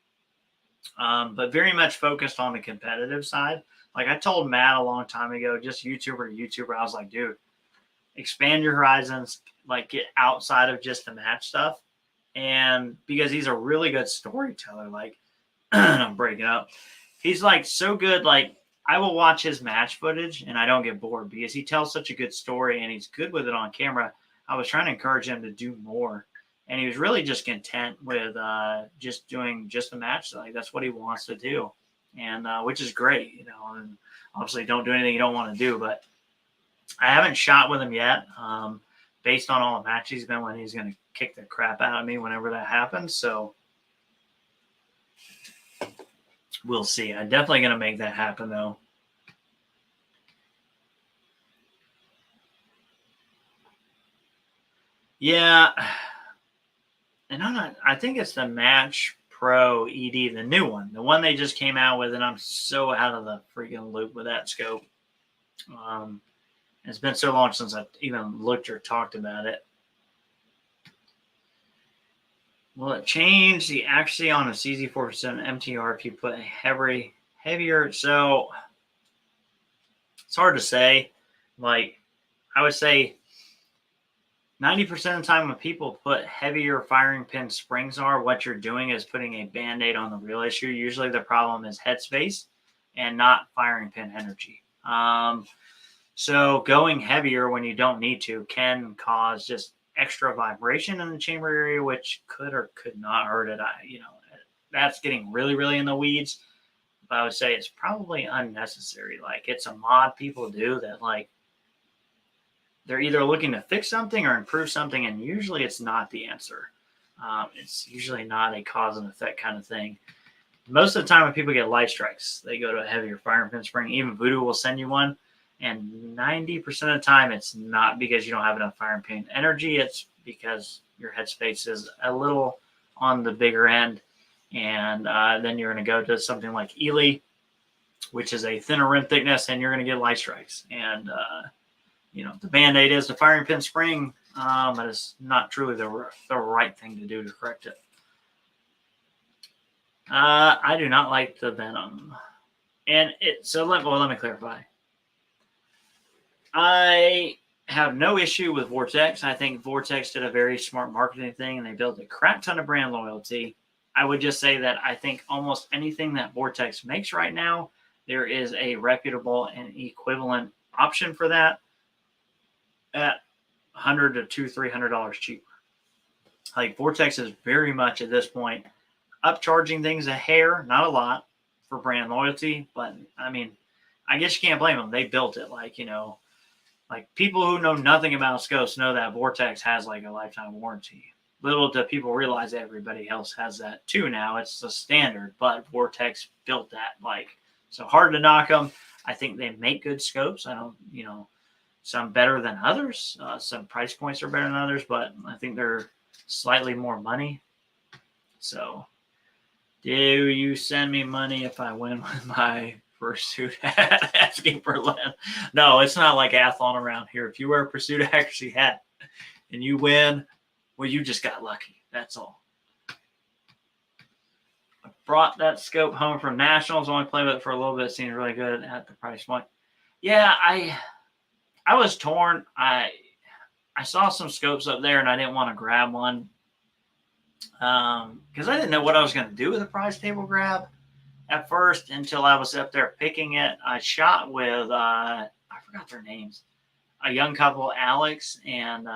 but very much focused on the competitive side. Like I told Matt a long time ago, just YouTuber to YouTuber, I was like, dude, expand your horizons, like get outside of just the match stuff. And because he's a really good storyteller, like I'm breaking up. He's like so good, like I will watch his match footage and I don't get bored because he tells such a good story and he's good with it on camera. I was trying to encourage him to do more. And he was really just content with just doing just the match. Like that's what he wants to do. And which is great, you know, and obviously don't do anything you don't want to do, but I haven't shot with him yet. Based on all the matches he's been when he's going to kick the crap out of me whenever that happens. So we'll see. I'm definitely going to make that happen though. Yeah. And I think it's the Match Pro ED, the new one, the one they just came out with. And I'm so out of the freaking loop with that scope. It's been so long since I've even looked or talked about it. Will it change the accuracy on a CZ4% MTR if you put a heavier? So it's hard to say. Like I would say 90% of the time when people put heavier firing pin springs are, what you're doing is putting a Band-Aid on the real issue. Usually the problem is headspace and not firing pin energy. So going heavier when you don't need to can cause just extra vibration in the chamber area, which could or could not hurt it. That's getting really, really in the weeds. But I would say it's probably unnecessary. Like it's a mod people do that, like they're either looking to fix something or improve something, and usually it's not the answer. It's usually not a cause and effect kind of thing. Most of the time when people get light strikes, they go to a heavier firing pin spring. Even Voodoo will send you one. And 90% of the time, it's not because you don't have enough firing pin energy. It's because your headspace is a little on the bigger end. And then you're going to go to something like Ely, which is a thinner rim thickness, and you're going to get light strikes. And, the Band-Aid is the firing pin spring, but it's not truly the right thing to do to correct it. I do not like the Venom. And let me clarify. I have no issue with Vortex. I think Vortex did a very smart marketing thing, and they built a crap ton of brand loyalty. I would just say that I think almost anything that Vortex makes right now, there is a reputable and equivalent option for that at $100 to $300 cheaper. Like Vortex is very much at this point upcharging things a hair, not a lot, for brand loyalty. But I mean, I guess you can't blame them. They built it. Like, you know, like people who know nothing about scopes know that Vortex has like a lifetime warranty. Little do people realize that everybody else has that too now. It's the standard, but Vortex built that. Like, so hard to knock them. I think they make good scopes. I don't, you know, some better than others. Some price points are better than others, but I think they're slightly more money. So, do you send me money if I win with my Pursuit hat? Asking for Len. No, it's not like Athlon around here. If you wear a Pursuit Accuracy hat and you win, well, you just got lucky. That's all. I brought that scope home from Nationals. Only played with it for a little bit. It seemed really good at the price point. Yeah, I was torn. I saw some scopes up there, and I didn't want to grab one because I didn't know what I was going to do with a prize table grab at first until I was up there picking it. I shot with, I forgot their names, a young couple, Alex and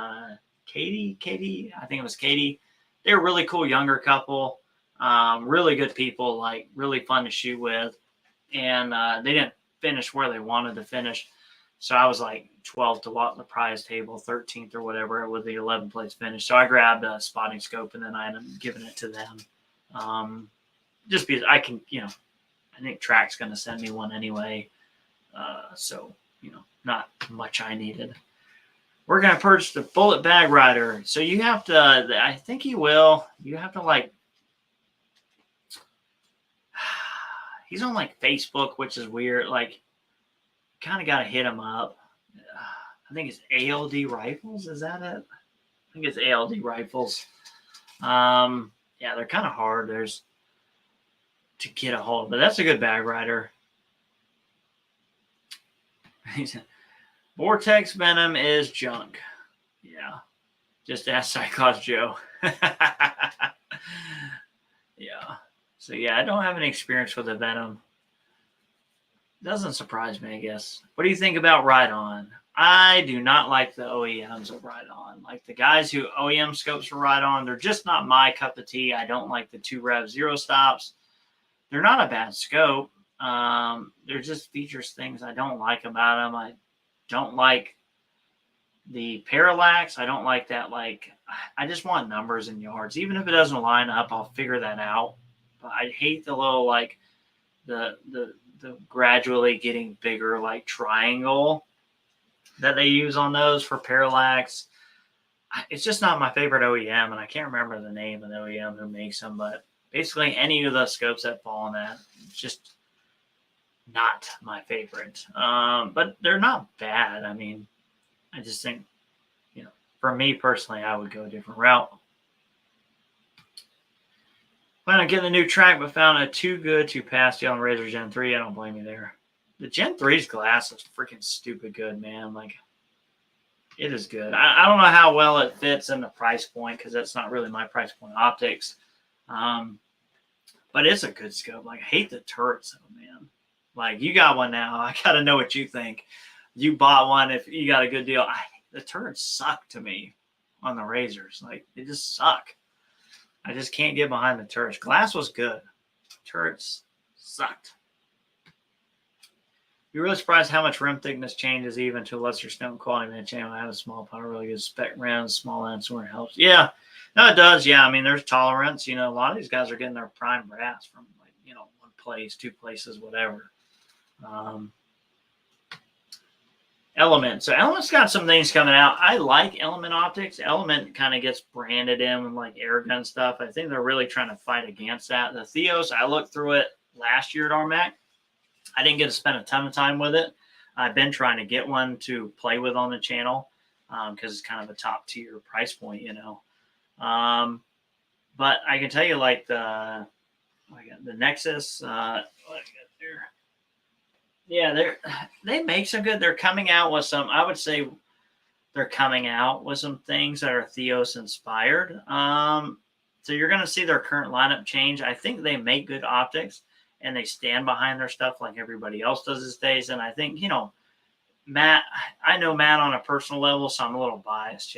Katie, I think it was Katie. They were a really cool younger couple, really good people, like really fun to shoot with. And they didn't finish where they wanted to finish. So I was like 12th to walk the prize table, 13th or whatever with the 11 place finish. So I grabbed a spotting scope and then I ended up giving it to them. Just because I can, you know, I think Track's going to send me one anyway. So, you know, not much I needed. We're going to purchase the Bullet Bag Rider. So you have to, I think he will. You have to like, he's on like Facebook, which is weird. Like, kind of got to hit him up. I think it's ALD Rifles. Is that it? I think it's ALD Rifles. Yeah, they're kind of hard. There's to get a hold, but that's a good bag rider. Vortex Venom is junk. Yeah. Just ask Cyclops Joe. Yeah. So, yeah, I don't have any experience with the Venom. Doesn't surprise me, I guess. What do you think about Ride On? I do not like the OEMs of Ride On. Like the guys who OEM scopes for Ride On, they're just not my cup of tea. I don't like the 2-rev 0 stops. They're not a bad scope. They're just features things I don't like about them. I don't like the parallax. I don't like that. Like, I just want numbers and yards. Even if it doesn't line up, I'll figure that out. But I hate the little, like, the gradually getting bigger, like, triangle that they use on those for parallax. It's just not my favorite OEM, and I can't remember the name of the OEM who makes them, but basically any of the scopes that fall on that, it's just not my favorite. But they're not bad. I mean, I just think, you know, for me personally, I would go a different route. Plan on getting a new track, but found it too good to pass the on Razor Gen 3. I don't blame you there. The Gen 3's glass is freaking stupid good, man. Like, it is good. I don't know how well it fits in the price point because that's not really my price point optics. But it's a good scope. Like, I hate the turrets, though, man. Like, you got one now. I got to know what you think. You bought one if you got a good deal. The turrets suck to me on the Razors. Like, they just suck. I just can't get behind the turrets. Glass was good. Turrets sucked. You're really surprised how much rim thickness changes even to lesser stone quality. Man, channel I have a small power, really good spec rounds, small ends where it helps. Yeah, no, it does. Yeah, I mean, there's tolerance. You know, a lot of these guys are getting their prime brass from, like, you know, one place, two places, whatever. Element. So Element's got some things coming out. I like Element optics. Element kind of gets branded in with like airgun stuff. I think they're really trying to fight against that. The Theos, I looked through it last year at RMAC. I didn't get to spend a ton of time with it. I've been trying to get one to play with on the channel because it's kind of a top tier price point, you know. But I can tell you, like the Nexus, what I got there. Yeah, they make some good. They're coming out with some, I would say, they're coming out with some things that are Theos inspired. So you're going to see their current lineup change. I think they make good optics and they stand behind their stuff like everybody else does these days. And I think, Matt, I know Matt on a personal level, so I'm a little biased,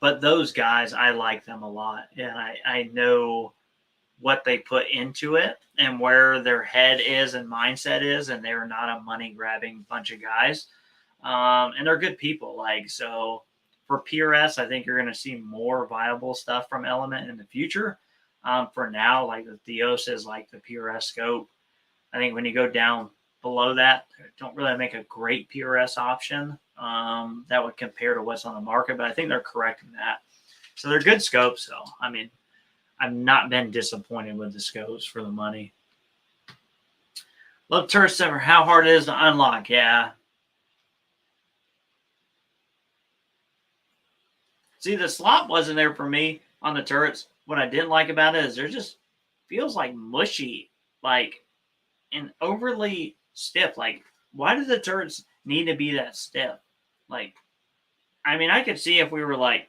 but those guys, I like them a lot. And I know what they put into it and where their head is and mindset is. And they're not a money grabbing bunch of guys. And they're good people. So for PRS, I think you're going to see more viable stuff from Element in the future. For now, like the Theos is like the PRS scope. I think when you go down below that, don't really make a great PRS option that would compare to what's on the market, but I think they're correcting that. So they're good scopes. So, I mean, I've not been disappointed with the scopes for the money. Love turret sever. How hard it is to unlock. Yeah. See, the slot wasn't there for me on the turrets. What I didn't like about it is there just feels like mushy, and overly stiff. Why do the turrets need to be that stiff? I could see if we were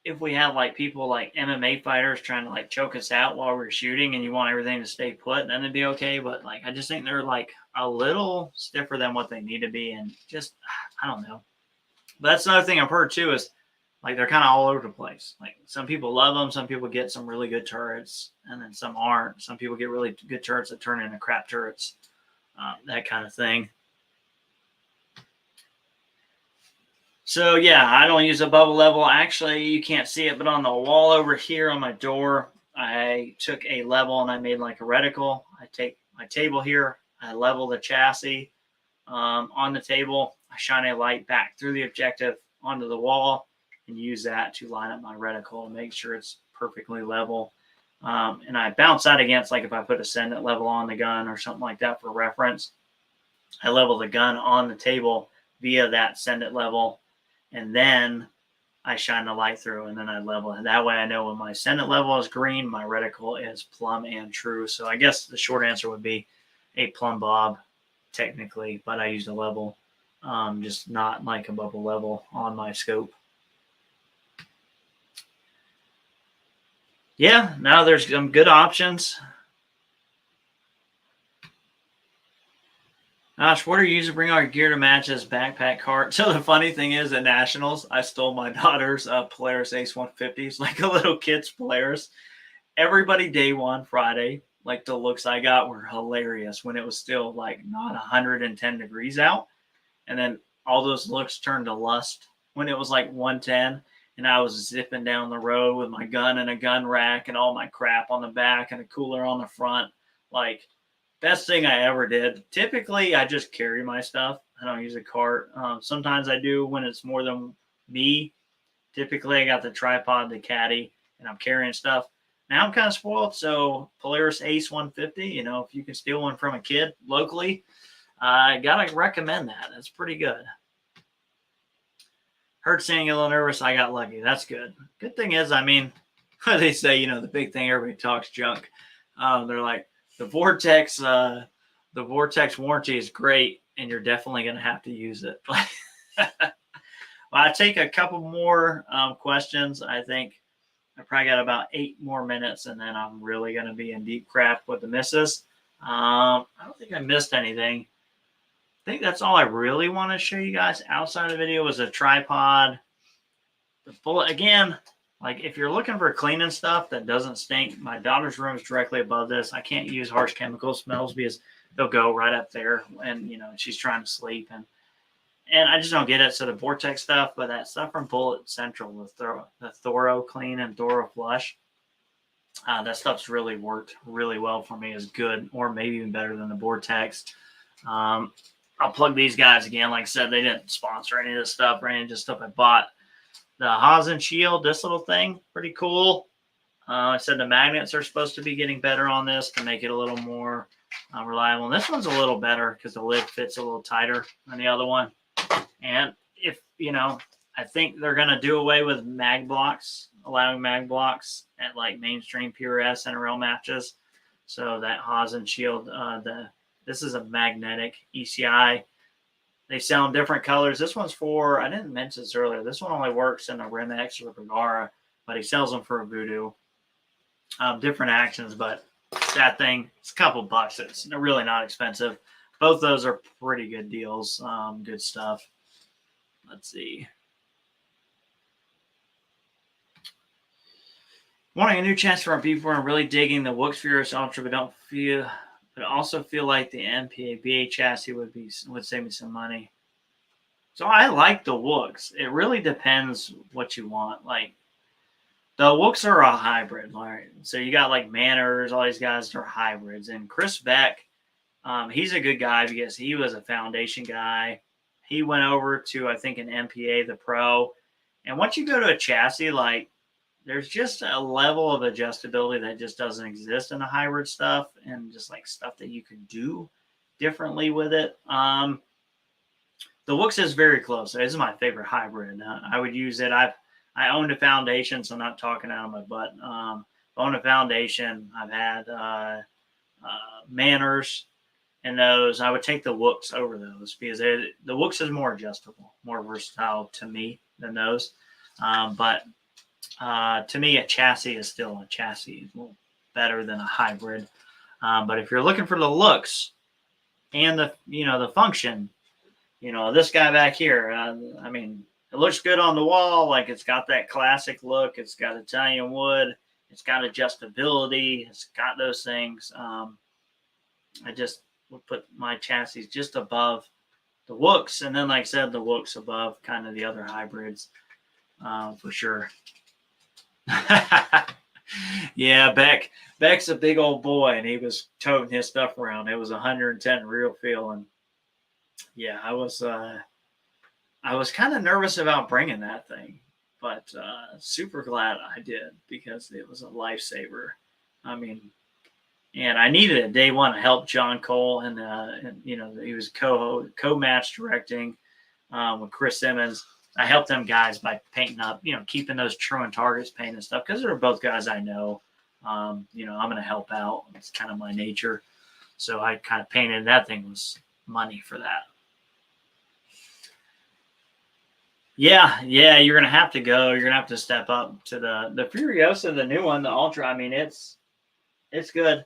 if we had people like MMA fighters trying to choke us out while we're shooting and you want everything to stay put, then it'd be okay. But I just think they're a little stiffer than what they need to be. And just, I don't know. But that's another thing I've heard too is they're kind of all over the place. Some people love them. Some people get some really good turrets and then some aren't. Some people get really good turrets that turn into crap turrets, that kind of thing. So yeah, I don't use a bubble level. Actually, you can't see it, but on the wall over here on my door, I took a level and I made a reticle. I take my table here, I level the chassis on the table. I shine a light back through the objective onto the wall and use that to line up my reticle and make sure it's perfectly level. And I bounce that against, if I put a sendit level on the gun or something like that for reference, I level the gun on the table via that sendit level. And then I shine the light through and then I level it. That way I know when my sendit level is green, my reticle is plumb and true. So I guess the short answer would be a plumb bob technically, but I used a level, just not a bubble level on my scope. Yeah, now there's some good options. Gosh, what are you using to bring our gear to matches? Backpack cart. So the funny thing is at Nationals, I stole my daughter's Polaris Ace 150s, a little kid's Polaris. Everybody day one, Friday, the looks I got were hilarious when it was still not 110 degrees out. And then all those looks turned to lust when it was 110. And I was zipping down the road with my gun and a gun rack and all my crap on the back and a cooler on the front. Best thing I ever did. Typically, I just carry my stuff. I don't use a cart. Sometimes I do when it's more than me. Typically, I got the tripod, the caddy, and I'm carrying stuff. Now I'm kind of spoiled, so Polaris Ace 150, if you can steal one from a kid locally, I gotta recommend that. That's pretty good. Heard saying a little nervous. I got lucky. That's good. Good thing is, they say, the big thing, everybody talks junk. They're the Vortex warranty is great, and you're definitely going to have to use it. Well, I take a couple more questions. I think I probably got about 8 more minutes, and then I'm really going to be in deep crap with the misses. I don't think I missed anything. I think that's all I really want to show you guys outside of the video was a tripod. The bullet, again, if you're looking for cleaning stuff that doesn't stink, my daughter's room is directly above this. I can't use harsh chemical smells because they'll go right up there when, she's trying to sleep. And I just don't get it. So the Vortex stuff, but that stuff from Bullet Central, the Thoro Clean and Thoro Flush, that stuff's really worked really well for me. Is good, or maybe even better than the Vortex. I'll plug these guys again. Like I said, they didn't sponsor any of this stuff or any of this stuff I bought. The Hazen Shield, this little thing, pretty cool. I said the magnets are supposed to be getting better on this to make it a little more reliable. And this one's a little better because the lid fits a little tighter than the other one. And if, I think they're going to do away with mag blocks, allowing mag blocks at mainstream PRS NRL matches. So that Hazen Shield, this is a magnetic ECI. They sell in different colors. This one's for, I didn't mention this earlier, this one only works in a Rim X or Bergara, but he sells them for a Voodoo. Different actions, but that thing, it's a couple bucks. It's really not expensive. Both those are pretty good deals. Good stuff. Let's see. Wanting a new chance for our people and really digging the Wooks Furious Ultra, but also feel like the MPA chassis would save me some money. So I like the Wooks. It really depends what you want. Like, the Wooks are a hybrid, right? So you got like Manners, all these guys are hybrids. And Chris Beck, he's a good guy because he was a foundation guy. He went over to, I think, an MPA, the Pro. And once you go to a chassis, like, there's just a level of adjustability that just doesn't exist in the hybrid stuff, and just like stuff that you can do differently with it. The Wooks is very close. This is my favorite hybrid. I would use it. I owned a foundation, so I'm not talking out of my butt. Owned a foundation. I've had Manners and those. I would take the Wooks over those because the Wooks is more adjustable, more versatile to me than those. But to me, a chassis is still a chassis. It's a little better than a hybrid. But if you're looking for the looks and the function, this guy back here, I mean, it looks good on the wall. Like, it's got that classic look. It's got Italian wood. It's got adjustability. It's got those things. I just would put my chassis just above the Wooks. And then, like I said, the Wooks above kind of the other hybrids for sure. Yeah, Beck's a big old boy, and he was toting his stuff around. It was 110 real feel. And yeah, I was kind of nervous about bringing that thing, but super glad I did because it was a lifesaver. I mean, and I needed it day one. I helped John Cole, and he was co-match directing with Chris Simmons. I helped them guys by painting up, keeping those true and targets paint and stuff, because they're both guys I know. I'm going to help out. It's kind of my nature. So I kind of painted. That thing was money for that. Yeah, you're going to have to go. You're going to have to step up to the Furiosa, the new one, the Ultra. I mean, it's good.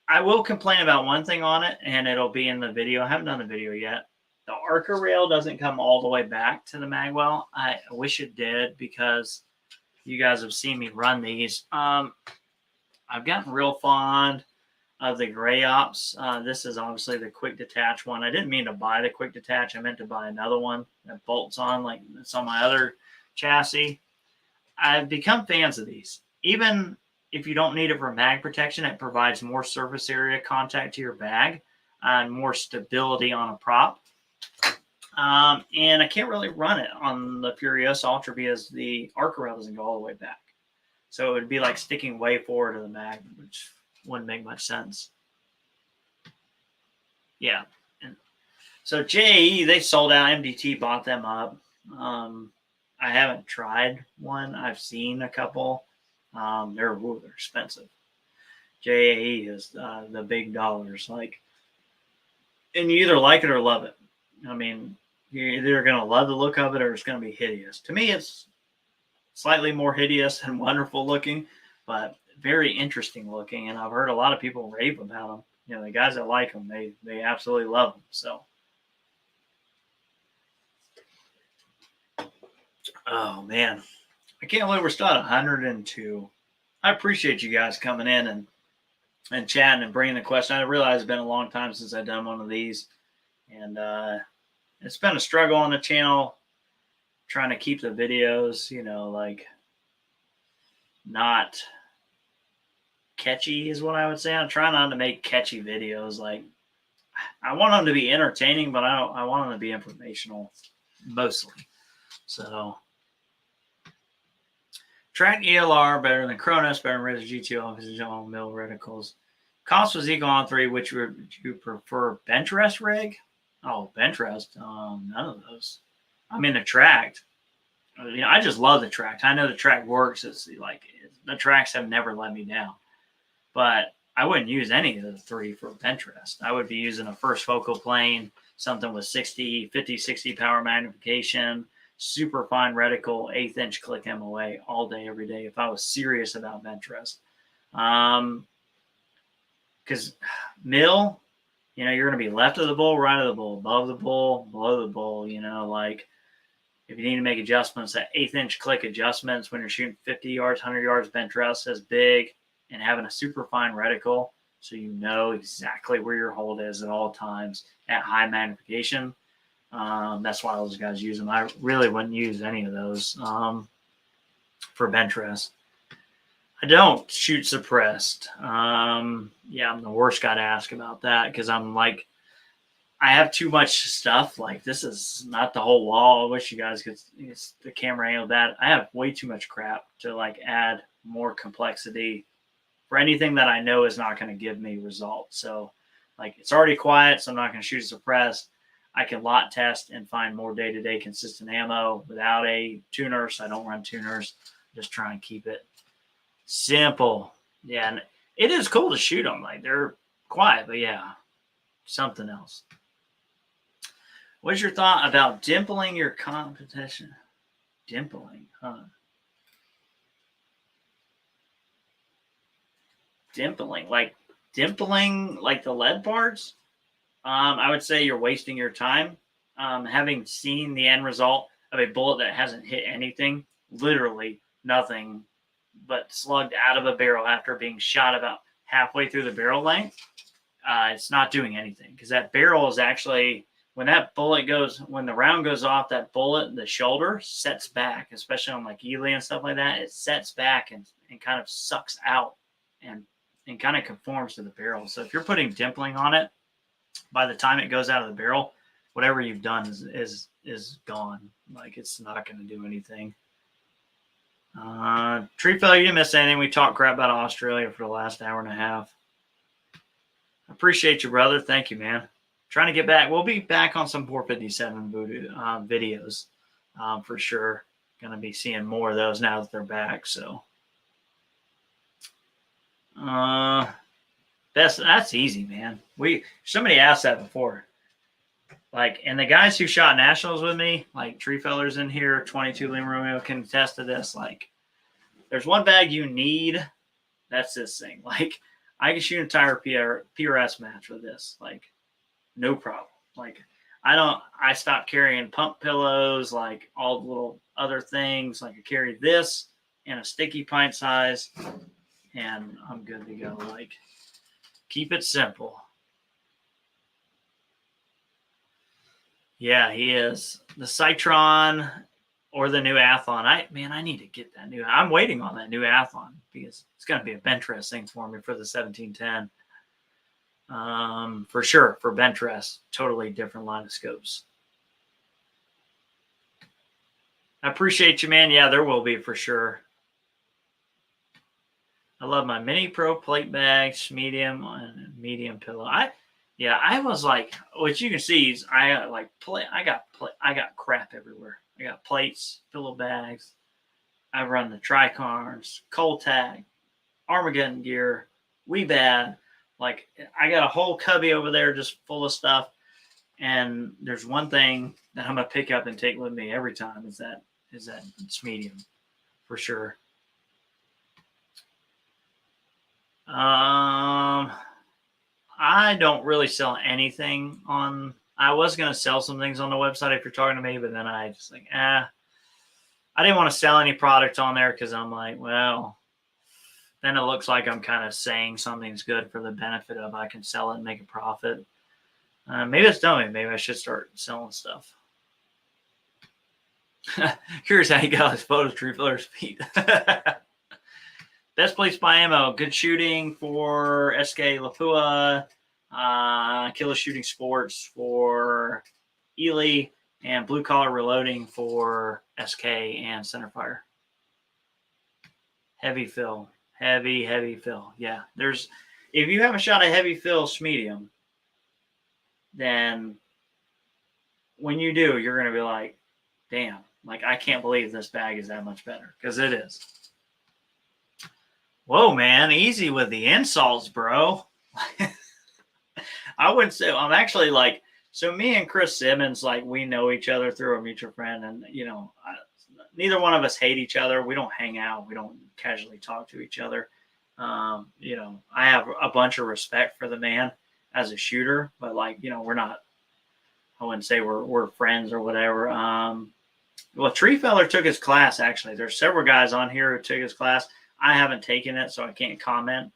I will complain about one thing on it, and it'll be in the video. I haven't done the video yet. The Arca rail doesn't come all the way back to the magwell. I wish it did, because you guys have seen me run these. I've gotten real fond of the Gray Ops. This is obviously the quick detach one. I didn't mean to buy the quick detach. I meant to buy another one that bolts on like it's on my other chassis. I've become fans of these. Even if you don't need it for mag protection, it provides more surface area contact to your bag and more stability on a prop. And I can't really run it on the Furiosa Ultra because the Arca rail doesn't go all the way back. So it would be like sticking way forward to the mag, which wouldn't make much sense. Yeah. And so JAE, they sold out. MDT bought them up. I haven't tried one. I've seen a couple. They're expensive. JAE is the big dollars. Like, and you either like it or love it. I mean, you're either going to love the look of it or it's going to be hideous. To me, it's slightly more hideous and wonderful looking, but very interesting looking. And I've heard a lot of people rave about them. The guys that like them, they absolutely love them. So, oh man, I can't believe we're still at 102. I appreciate you guys coming in and chatting and bringing the question. I realize it's been a long time since I've done one of these, and it's been a struggle on the channel trying to keep the videos, like not catchy is what I would say. I'm trying not to make catchy videos. Like, I want them to be entertaining, but I want them to be informational mostly. So, track ELR better than Chronos, better than Razor GTO offices on mill reticles. Cost was equal on 3. Which would you prefer? Bench rest rig? Oh, bench rest. None of those. I mean, the tracked. I just love the tracked. I know the track works. It's like the tracks have never let me down. But I wouldn't use any of the 3 for bench rest. I would be using a first focal plane, something with 50, 60 power magnification, super fine reticle, 1/8 inch click MOA all day, every day if I was serious about bench rest. Because mill, you're going to be left of the bowl, right of the bowl, above the bowl, below the bowl, like if you need to make adjustments, that 1/8 inch click adjustments when you're shooting 50 yards, 100 yards bench rest is big, and having a super fine reticle so you know exactly where your hold is at all times at high magnification. That's why those guys use them. I really wouldn't use any of those for bench rest. I don't shoot suppressed. I'm the worst guy to ask about that because I'm like, I have too much stuff. Like, this is not the whole wall. I wish you guys could the camera angle that. I have way too much crap to like add more complexity for anything that I know is not going to give me results. So like, it's already quiet, so I'm not going to shoot suppressed. I can lot test and find more day-to-day consistent ammo without a tuner. So I don't run tuners. Just try and keep it simple. Yeah, and it is cool to shoot them. Like, they're quiet, but yeah, something else. What's your thought about dimpling your competition? Dimpling, huh? Dimpling like the lead parts? I would say you're wasting your time. Having seen the end result of a bullet that hasn't hit anything, literally nothing, but slugged out of a barrel after being shot about halfway through the barrel length, it's not doing anything because that barrel is actually, when the round goes off, that bullet, the shoulder sets back, especially on like Ely and stuff like that. It sets back and kind of sucks out and kind of conforms to the barrel. So if you're putting dimpling on it, by the time it goes out of the barrel, whatever you've done is gone. Like, it's not going to do anything. Tree Feller, you didn't miss anything. We talked crap about Australia for the last hour and a half. I appreciate you, brother. Thank you, man. Trying to get back. We'll be back on some 457 Voodoo videos for sure. Going to be seeing more of those now that they're back. So that's easy, man. Somebody asked that before. Like, and the guys who shot nationals with me, like Tree Fellers in here, 22 Lima Romeo, can attest to this. Like, there's one bag you need. That's this thing. Like, I can shoot an entire PRS match with this. Like, no problem. Like, I stopped carrying pump pillows, like all the little other things. Like, I carry this and a sticky pint size, and I'm good to go. Like, keep it simple. Yeah, he is. The Citron or the new Athlon. I need to get that new. I'm waiting on that new Athlon because it's going to be a bench rest thing for me for the 1710. For sure, for bench rest. Totally different line of scopes. I appreciate you, man. Yeah, there will be for sure. I love my Mini Pro plate bags, medium and medium pillow. I was like, what you can see is I got crap everywhere. I got plates, pillow bags. I run the Tricarns, Coltag, Armageddon gear, Weebad. Like, I got a whole cubby over there just full of stuff. And there's one thing that I'm gonna pick up and take with me every time is that it's medium for sure. I don't really sell anything on. I was gonna sell some things on the website if you're talking to me, but then I just like, I didn't want to sell any product on there because I'm like, well, then it looks like I'm kind of saying something's good for the benefit of I can sell it and make a profit. Maybe it's dummy. Maybe I should start selling stuff. Curious how you got his photos, Tree Feller's feet. Best place to buy ammo. Good shooting for SK Lapua, Killer Shooting Sports for Ely, and Blue Collar Reloading for SK and centerfire. Heavy fill. Heavy fill. Yeah. If you haven't shot a heavy fill medium, then when you do, you're going to be like, damn, like, I can't believe this bag is that much better, because it is. Whoa, man, easy with the insults, bro. I would say I'm actually like, so me and Chris Simmons, like we know each other through a mutual friend, and neither one of us hate each other. We don't hang out. We don't casually talk to each other. I have a bunch of respect for the man as a shooter, but like, we're not. I wouldn't say we're friends or whatever. Well, Tree Feller took his class. Actually, there's several guys on here who took his class. I haven't taken it, so I can't comment.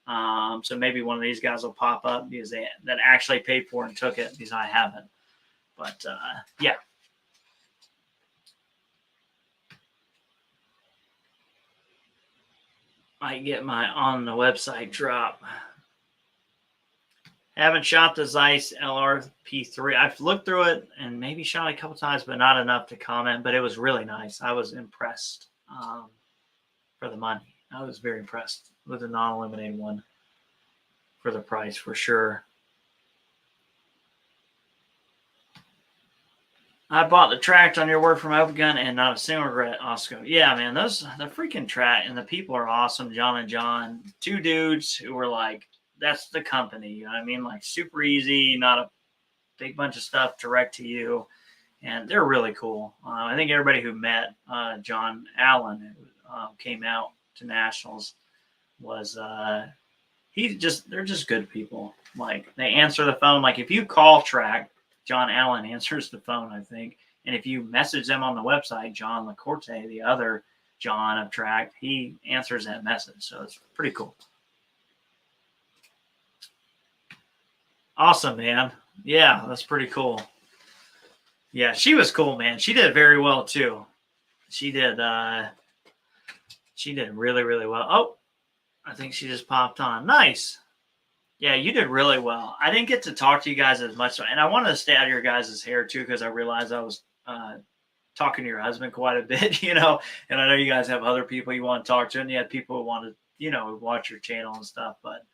So maybe one of these guys will pop up because that actually paid for it and took it, because I haven't. But yeah. Might get my on the website drop. Haven't shot the Zeiss LRP3. I've looked through it and maybe shot a couple times, but not enough to comment. But it was really nice. I was impressed for the money. I was very impressed with the non-illuminated one for the price, for sure. I bought the tract on your word from Open Gun and not a single regret, Oscar. Yeah, man, the freaking tract and the people are awesome. John and John, two dudes who were like, that's the company. You know what I mean? Like super easy, not a big bunch of stuff direct to you. And they're really cool. I think everybody who met John Allen, who came out to nationals, was they're just good people. Like they answer the phone. Like if you call track, John Allen answers the phone, I think. And if you message them on the website, John LaCorte, the other John of track, he answers that message. So it's pretty cool. Awesome, man. Yeah, that's pretty cool. Yeah, she was cool, man. She did very well too. She did really, really well. Oh, I think she just popped on. Nice. Yeah, you did really well. I didn't get to talk to you guys as much, and I wanted to stay out of your guys' hair too, because I realized I was talking to your husband quite a bit, and I know you guys have other people you want to talk to, and you had people who want to, watch your channel and stuff, but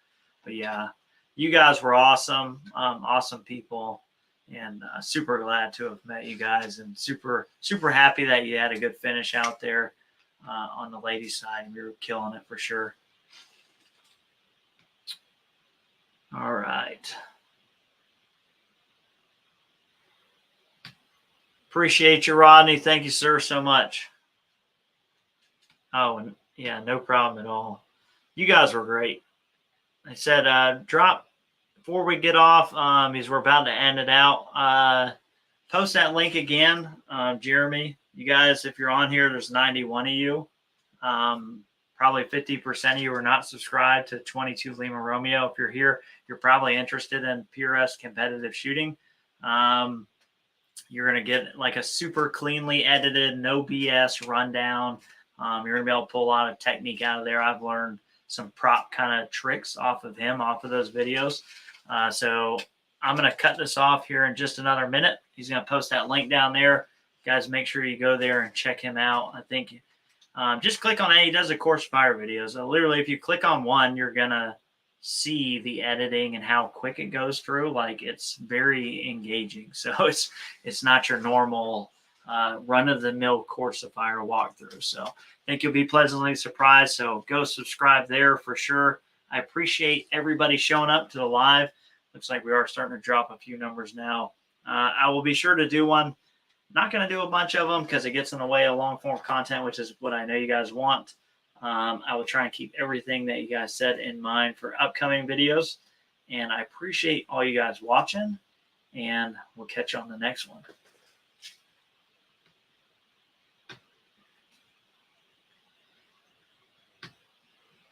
yeah, you guys were awesome, awesome people, and super glad to have met you guys, and super, super happy that you had a good finish out there on the ladies' side. We were killing it for sure. All right. Appreciate you, Rodney. Thank you, sir, so much. Oh, and yeah, no problem at all. You guys were great. I said, drop before we get off, because we're about to end it out. Post that link again, Jeremy. You guys, if you're on here, there's 91 of you. Probably 50% of you are not subscribed to 22 Lima Romeo. If you're here, you're probably interested in PRS competitive shooting. You're going to get like a super cleanly edited, no BS rundown. You're going to be able to pull a lot of technique out of there. I've learned some prop kind of tricks off of him, off of those videos. So I'm going to cut this off here in just another minute. He's going to post that link down there. Guys, make sure you go there and check him out. I think just click on it. He does a course fire videos. So literally, if you click on one, you're going to see the editing and how quick it goes through. Like it's very engaging. So it's not your normal run-of-the-mill course of fire walkthrough. So I think you'll be pleasantly surprised. So go subscribe there for sure. I appreciate everybody showing up to the live. Looks like we are starting to drop a few numbers now. I will be sure to do one. Not going to do a bunch of them because it gets in the way of long-form content, which is what I know you guys want. I will try and keep everything that you guys said in mind for upcoming videos. And I appreciate all you guys watching. And we'll catch you on the next one.